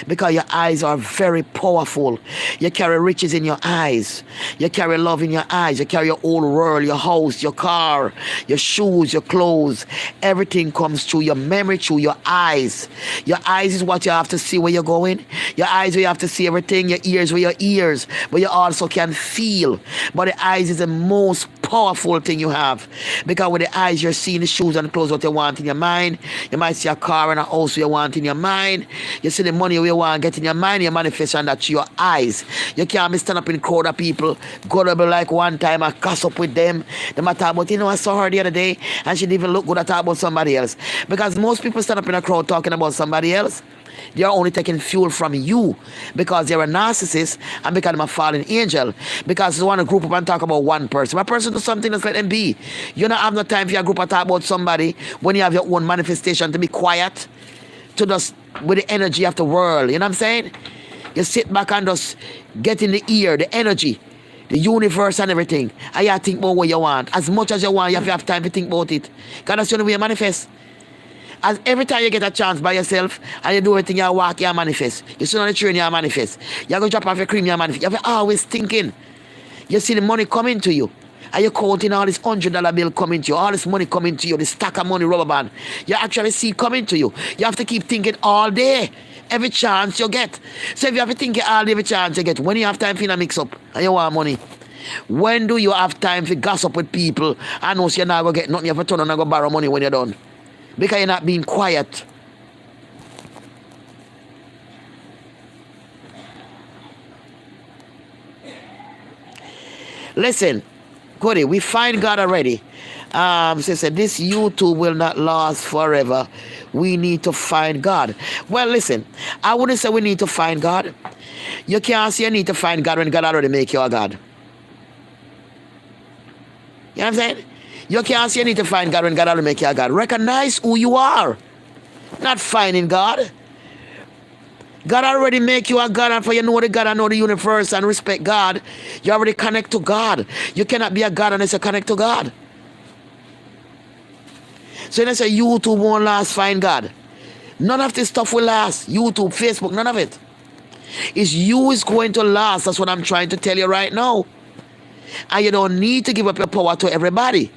Because your eyes are very powerful. You carry riches in your eyes. You carry love in your eyes. You carry your whole world, your house, your car, your shoes, your clothes. Everything comes through your memory, through your eyes. Your eyes is what you have to see where you're going. Your eyes where you have to see everything. Your ears where your ears. But you also can feel. But the eyes is the most powerful thing you have. Because with the eyes you're seeing the shoes and clothes what you want in your mind. You might see a car and a house you want in your mind. You see the money you want to get in your mind. You manifest on that to your eyes. You can't be stand up in a crowd of people, gullible like one time and cuss up with them. They might talk about, you know, I saw her the other day and she didn't even look good at talk about somebody else. Because most people stand up in a crowd talking about somebody else. They are only taking fuel from you because they're a narcissist and because I'm a fallen angel. Because they want to group up and talk about one person. One person do something, just let them be. You don't have no time for your group to talk about somebody when you have your own manifestation to be quiet, to just with the energy of the world. You know what I'm saying? You sit back and just get in the ear, the energy, the universe and everything. And you think about what you want. As much as you want, you have time to think about it. Because that's the only way you manifest. As every time you get a chance by yourself and you do everything, you walk, you manifest. You sit on the train, you manifest. You're going to drop off your cream, you manifest. You're always thinking. You see the money coming to you. And you're counting all this $100 bill coming to you. All this money coming to you. The stack of money, rubber band. You actually see coming to you. You have to keep thinking all day. Every chance you get. So if you have to think all day, every chance you get. When you have time for a mix up and you want money. When do you have time for gossip with people? I know so you're not going to get nothing. You have to turn on and go borrow money when you're done. Because you're not being quiet. Listen, Cody, we find God already. Sister, this YouTube will not last forever. We need to find God. Well, listen, I wouldn't say we need to find God. You can't say you need to find God when God already make you a God. You know what I'm saying? You can't say you need to find God when God already make you a God. Recognize who you are. Not finding God. God already make you a God, and for you know the God and know the universe and respect God, you already connect to God. You cannot be a God unless you connect to God. So you say YouTube won't last, find God. None of this stuff will last. YouTube, Facebook, none of it. It's you is going to last. That's what I'm trying to tell you right now. And you don't need to give up your power to everybody.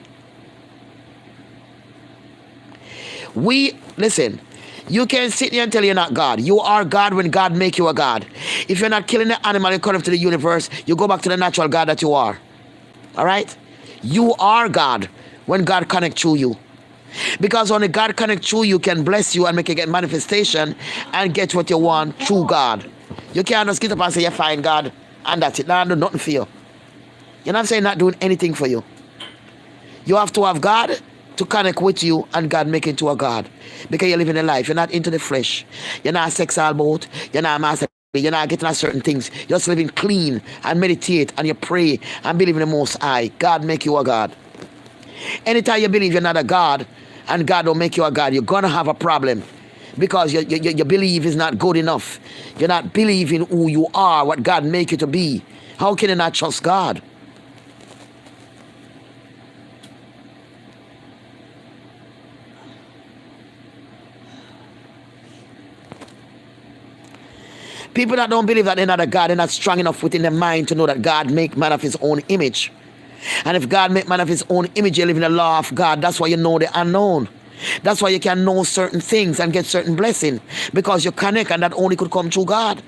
Listen, you can sit there and tell you're not God. You are God when God make you a God. If you're not killing the animal according to the universe, you go back to the natural God that you are. All right? You are God when God connects to you. Because only God connects to you can bless you and make you get manifestation and get what you want through God. You can't just get up and say you find God and that's it. Nah, do nothing for you. You know what I'm saying? Not doing anything for you. You have to have God to connect with you and God make it to a God. Because you're living a life. You're not into the flesh. You're not sex all about. You're not master. You're not getting at certain things. You're just living clean and meditate and you pray and believe in the Most High. God make you a God. Anytime you believe you're not a God and God don't make you a God, you're going to have a problem. Because you believe is not good enough. You're not believing who you are, what God make you to be. How can you not trust God? People that don't believe that they're not a God, they're not strong enough within their mind to know that God make man of his own image. And if God make man of his own image, you live in the law of God. That's why you know the unknown. That's why you can know certain things and get certain blessing. Because you connect and that only could come through God.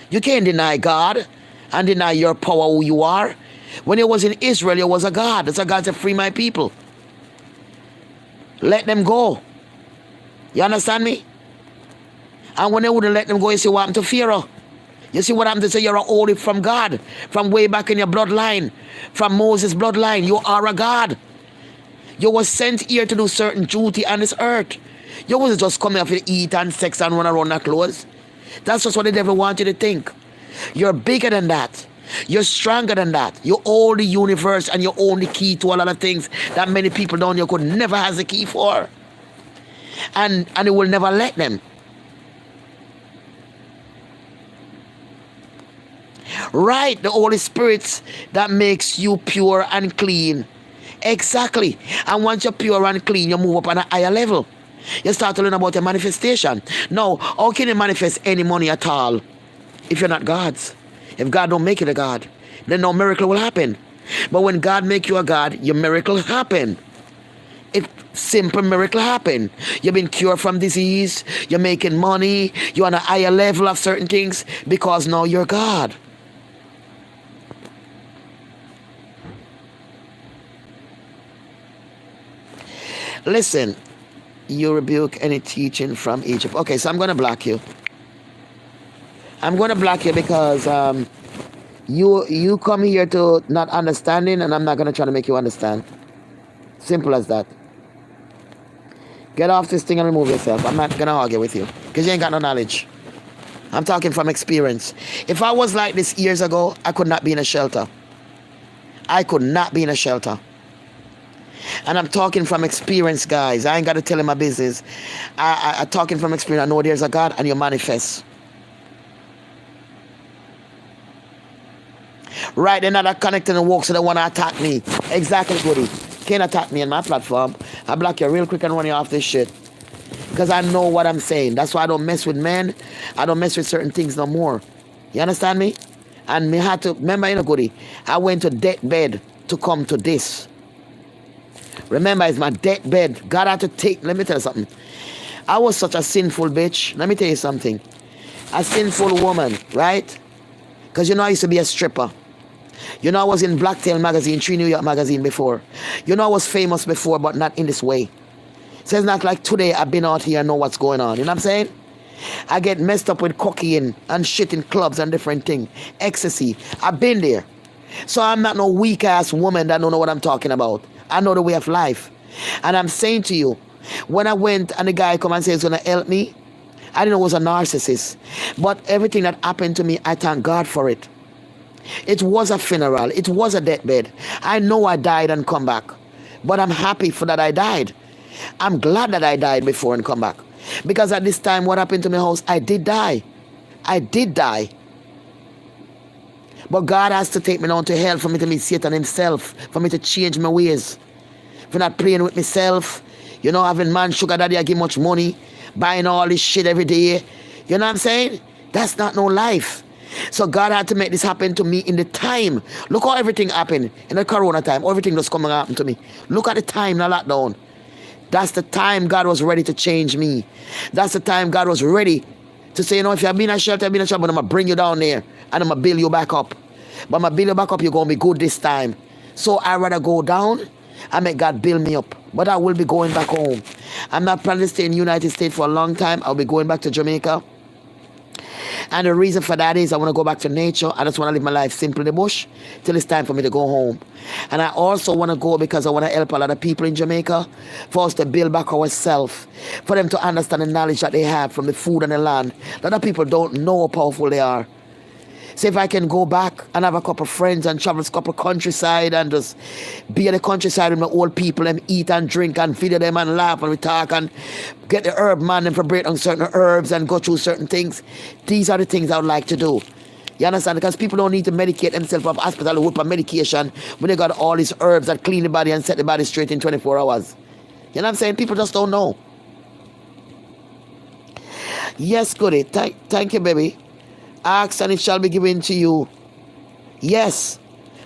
You can't deny God and deny your power, who you are. When you was in Israel, you was a God. That's a God to free my people. Let them go. You understand me? And when they wouldn't let them go, you see what happened to Pharaoh. You see what happened to say you're a holy from God. From way back in your bloodline. From Moses' bloodline. You are a God. You were sent here to do certain duty on this earth. You wasn't just coming up to eat and sex and run around the clothes. That's just what the devil wants you to think. You're bigger than that. You're stronger than that. You own the universe and you own the key to a lot of things that many people down here could never have the key for. And it will never let them. Right, the Holy Spirit that makes you pure and clean. Exactly. And once you're pure and clean, you move up on a higher level. You start to learn about your manifestation. Now, how can you manifest any money at all if you're not God's? If God don't make you a God, then no miracle will happen. But when God make you a God, your miracle happen. It simple miracle happen. You've been cured from disease. You're making money. You're on a higher level of certain things because now you're God. Listen, you rebuke any teaching from Egypt. Okay, so I'm going to block you. I'm going to block you because you come here to not understanding, and I'm not going to try to make you understand. Simple as that. Get off this thing and remove yourself. I'm not going to argue with you. Because you ain't got no knowledge. I'm talking from experience. If I was like this years ago, I could not be in a shelter. I could not be in a shelter. And I'm talking from experience, guys. I ain't got to tell you my business. I'm talking from experience. I know there's a God and you manifest. Right, they're not connecting and walk, so they want to attack me. Exactly, Goody. Can't attack me on my platform. I block you real quick and run you off this shit. Because I know what I'm saying. That's why I don't mess with men. I don't mess with certain things no more. You understand me? And me had to, remember, Goody, I went to deathbed to come to this. Remember, it's my deathbed. God had to take, let me tell you something. I was such a sinful bitch. Let me tell you something. A sinful woman, right? Because I used to be a stripper. I was in Blacktail magazine, Tree New York magazine before. I was famous before, but not in this way. So it's not like today I've been out here and know what's going on. You know what I'm saying? I get messed up with cocaine and shit in clubs and different things. Ecstasy. I've been there. So I'm not no weak-ass woman that don't know what I'm talking about. I know the way of life. And I'm saying to you, when I went and the guy come and said he's going to help me, I didn't know it was a narcissist. But everything that happened to me, I thank God for it. It was a funeral. It was a deathbed. I know I died and come back. But I'm happy for that I died. I'm glad that I died before and come back. Because at this time, what happened to my house, I did die. I did die. But God has to take me down to hell for me to meet Satan himself, for me to change my ways. For not playing with myself, having man sugar daddy, I give much money, buying all this shit every day. You know what I'm saying? That's not no life. So God had to make this happen to me in the time. Look how everything happened in the corona time. Everything was coming happen to me. Look at the time, the lockdown. That's the time God was ready to change me. That's the time God was ready to say, if you have been a shelter, but I'm going to bring you down there and I'm going to build you back up. But I'm going to build you back up, you're going to be good this time. So I'd rather go down and make God build me up. But I will be going back home. I'm not planning to stay in the United States for a long time. I'll be going back to Jamaica. And the reason for that is I want to go back to nature. I just want to live my life simple in the bush till it's time for me to go home. And I also want to go because I want to help a lot of people in Jamaica for us to build back ourselves, for them to understand the knowledge that they have from the food and the land. A lot of people don't know how powerful they are. So if I can go back and have a couple of friends and travel a couple of countryside and just be in the countryside with my old people and eat and drink and feed them and laugh and we talk and get the herb man and for break on certain herbs and go through certain things. These are the things I would like to do. You understand? Because people don't need to medicate themselves up hospital with medication when they got all these herbs that clean the body and set the body straight in 24 hours. You know what I'm saying? People just don't know. Yes, Goody. Thank you, baby. Ask and it shall be given to you. Yes.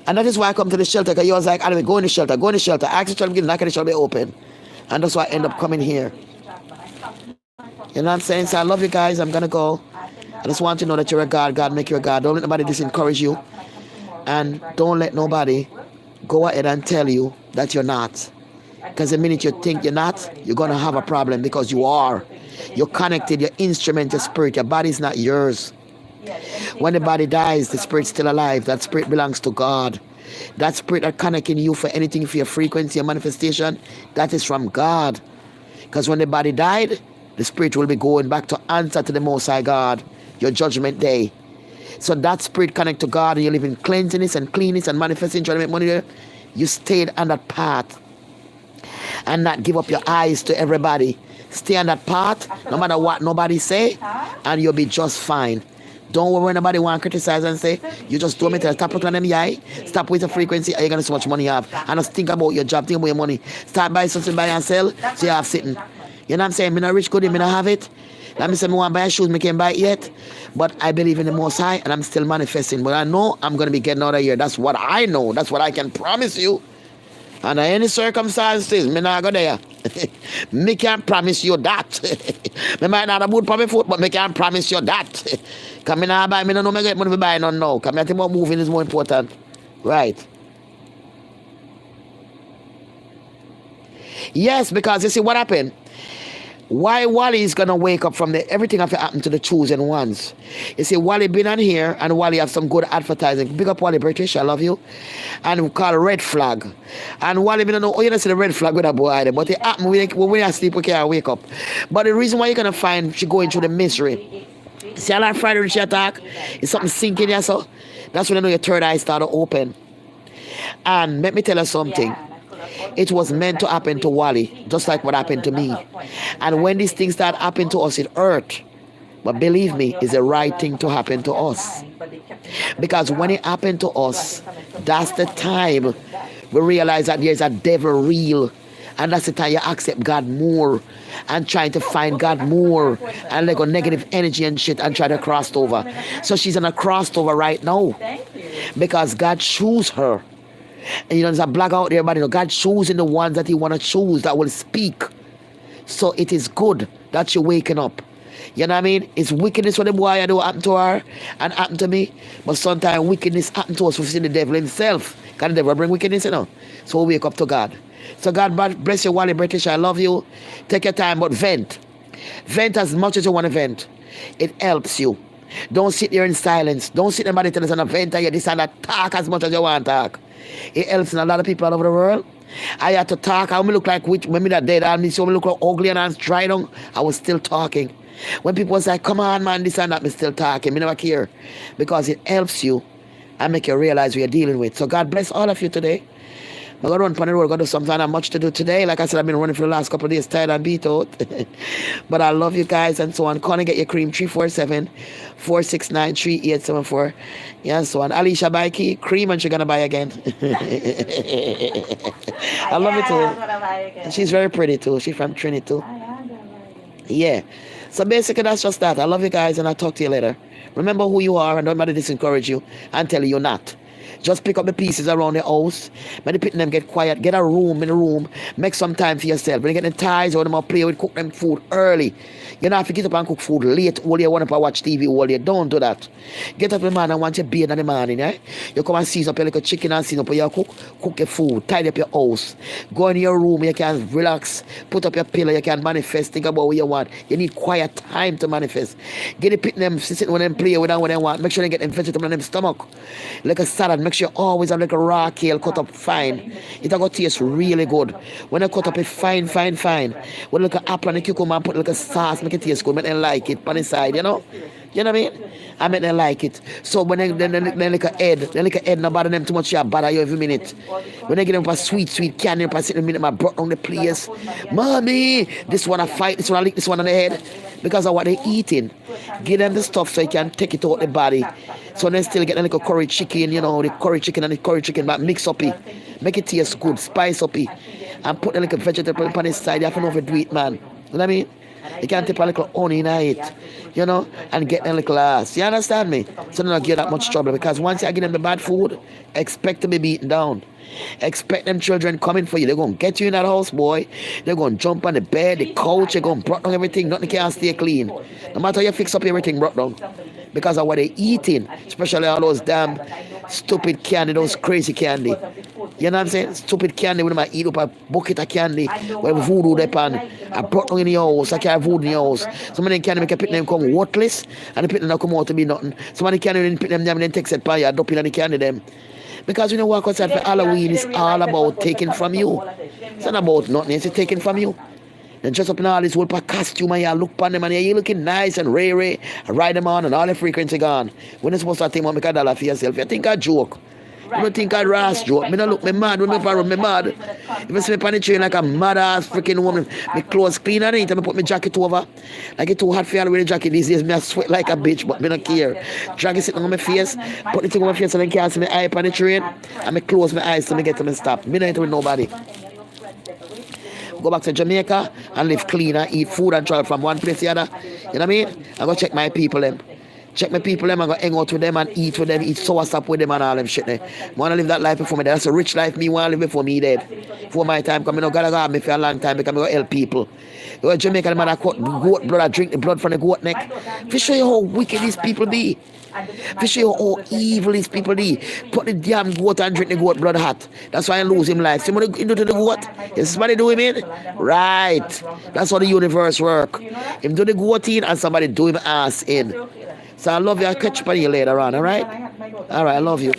And that is why I come to the shelter, because you was like, anyway, go in the shelter, go in the shelter. Ask it shall be given, knock and it shall be open. And that's why I end up coming here. You know what I'm saying? So I love you guys. I'm going to go. I just want you to know that you're a God. God make you a God. Don't let nobody disencourage you. And don't let nobody go ahead and tell you that you're not. Because the minute you think you're not, you're going to have a problem, because you are. You're connected, your instrument, your spirit, your body is not yours. When the body dies, the spirit's still alive. That spirit belongs to God. That spirit that connecting you for anything, for your frequency, your manifestation, that is from God. Because when the body died, the spirit will be going back to answer to the Most High God, your judgment day. So that spirit connect to God, and you live in cleanliness and cleanness and manifesting, trying to make money there. You stayed on that path and not give up your eyes to everybody. Stay on that path, no matter what nobody say, and you'll be just fine. Don't worry when nobody want to criticize and say, you just do me to stop looking at them eye, stop with the frequency, are you going to see how much money you have? And just think about your job, think about your money. Start buy something, buy and sell, so you have sitting. You know what I'm saying? I'm not rich good, I'm not have it. Let me say, I want to buy shoes, I can't buy it yet. But I believe in the Most High, and I'm still manifesting. But I know I'm going to be getting out of here. That's what I know. That's what I can promise you. Under any circumstances, me not go there. Me can't promise you that. Me might not have boot for my foot, but me can't promise you that. Because me not buy, me don't know me get money to buy none now. Because I think about moving is more important. Right. Yes, because you see what happened? Why Wally is gonna wake up from everything have to happen to the chosen ones. You see, Wally been on here and Wally have some good advertising. Big up Wally British, I love you. And we call red flag. And Wally been know, oh, you don't see the red flag with a boy there, but it happen when we are asleep, we can't wake up. But the reason why you're gonna find she going through the misery. See, a lot Friday when she attack, is something sinking here, so that's when I know your third eye start to open. And let me tell you something. It was meant to happen to Wally, just like what happened to me. And when these things start happening to us, it hurt. But believe me, it's the right thing to happen to us. Because when it happened to us, that's the time we realize that there's a devil real. And that's the time you accept God more and trying to find God more and let go negative energy and shit and try to cross over. So she's on a crossover right now because God chose her. And you know, there's a black out there, but you know, God choosing the ones that He want to choose that will speak. So it is good that you're waking up. You know what I mean? It's wickedness what the boy I do happen to her and happen to me. But sometimes wickedness happen to us. We've seen the devil himself. Can the devil bring wickedness, you know? So we wake up to God. So God bless you, Wally British. I love you. Take your time, but vent. Vent as much as you want to vent. It helps you. Don't sit there in silence. Don't sit there and tell us on a vent and you decide to talk as much as you want to talk. It helps in a lot of people all over the world. I had to talk. I look like when me that dead and me so me look like ugly and I'm dry down. I was still talking. When people was like, come on man, this and that, me still talking. Me never care. Because it helps you and make you realize what you're dealing with. So God bless all of you today. I'm going to run on the road. I'm going to do something. I have much to do today. Like I said, I've been running for the last couple of days, tired and beat out. But I love you guys and so on. Call and get your cream, 347-469-3874. Yeah, so on. Alicia buy cream and she's going to buy again. I love it too. She's very pretty too. She's from Trinity too. Yeah. So basically, that's just that. I love you guys and I'll talk to you later. Remember who you are and don't let me discourage you and tell you you're not. Just pick up the pieces around the house. When you pick them, get quiet. Get a room in the room. Make some time for yourself. When you get the ties or them up play with, cook them food early. You don't have to get up and cook food late. All you want to watch TV all day. Don't do that. Get up in the morning and want your bathe in the morning. Eh? You come and season up your little chicken and season up your cook. Cook your food. Tidy up your house. Go in your room. You can relax. Put up your pillow. You can manifest. Think about what you want. You need quiet time to manifest. Get the pit them sitting when them play with them what they want. Make sure they get them vegetable in them stomach. Like a salad. Make sure you always have like a raw kale cut up fine. It will taste really good. When I cut up it fine. When like an apple and a cucumber and put like a sauce, make it taste good. Make them like it on the side, you know? You know what I mean? I make them like it. So when they like a head, not bother them too much, you bother you every minute. When they get them for sweet candy, for sitting a minute, I brought on the place. Mommy, this one I fight, this one I lick, this one on the head. Because of what they're eating. Give them the stuff so you can take it out the body. So then still get a little curry chicken, you know, the curry chicken, but mix up it. Make it taste good, spice up it. And put a little vegetable on the side. You have to know if you do it, man. You know what I mean? You can take a little honey in it, you know, and get a little ass. You understand me? So they don't get that much trouble. Because once you give them the bad food, expect to be beaten down. Expect them children coming for you. They're going to get you in that house, boy. They're going to jump on the bed, the couch. They're going to brought down everything. Nothing can stay clean. No matter how you fix up everything, brought down. Because of what they're eating. Especially all those damn stupid candy, those crazy candy. You know what I'm saying? Stupid candy when I eat up a bucket of candy with voodoo they pan. I brought down in the house. I can't voodoo in the house. Some of them candy make a pit them come worthless and the pit them come out to be nothing. Some of the candy when pit them down and then take set by you, dump in the candy them. Because when you walk outside for Halloween, it's all about taking from you. It's not about nothing, it's taking from you. Then dress up in all this whole costume and you look upon them and you're looking nice and rare, ride them on and all the frequency gone. When you're supposed to think about make $1 for yourself, you think I joke. You don't think I rash joke. Me don't look me mad when me mad. If you see me on the train like a mad ass freaking woman, me clothes clean underneath and me put my jacket over. Like it's too hot for you to wear the jacket these days. Me I sweat like a bitch, but me don't care. Jacket sitting on my face, put the thing on my face and then can't see my eye on the train. And me close my eyes till me get to me stop. Me don't with nobody. Go back to Jamaica and live clean and eat food and travel from one place to the other. You know what I mean? I go check my people them. Check my people them and go hang out with them and eat with them, eat soursop with them and all them shit there. I want to live that life before me dead. That's a rich life me want to live before me dead. Before my time come, I don't gotta go have me for a long time because I go help people. You're Jamaican man that cut goat blood, and drink the blood from the goat neck. To show you how wicked these people be. To show you how evil these people be. Put the damn goat and drink the goat blood hot. That's why I lose him life. Somebody do to the goat. Is somebody do him in? Right. That's how the universe work. Him do the goat in and somebody do him ass in. So I love you. I'll catch up on you later on, alright? Alright, I love you.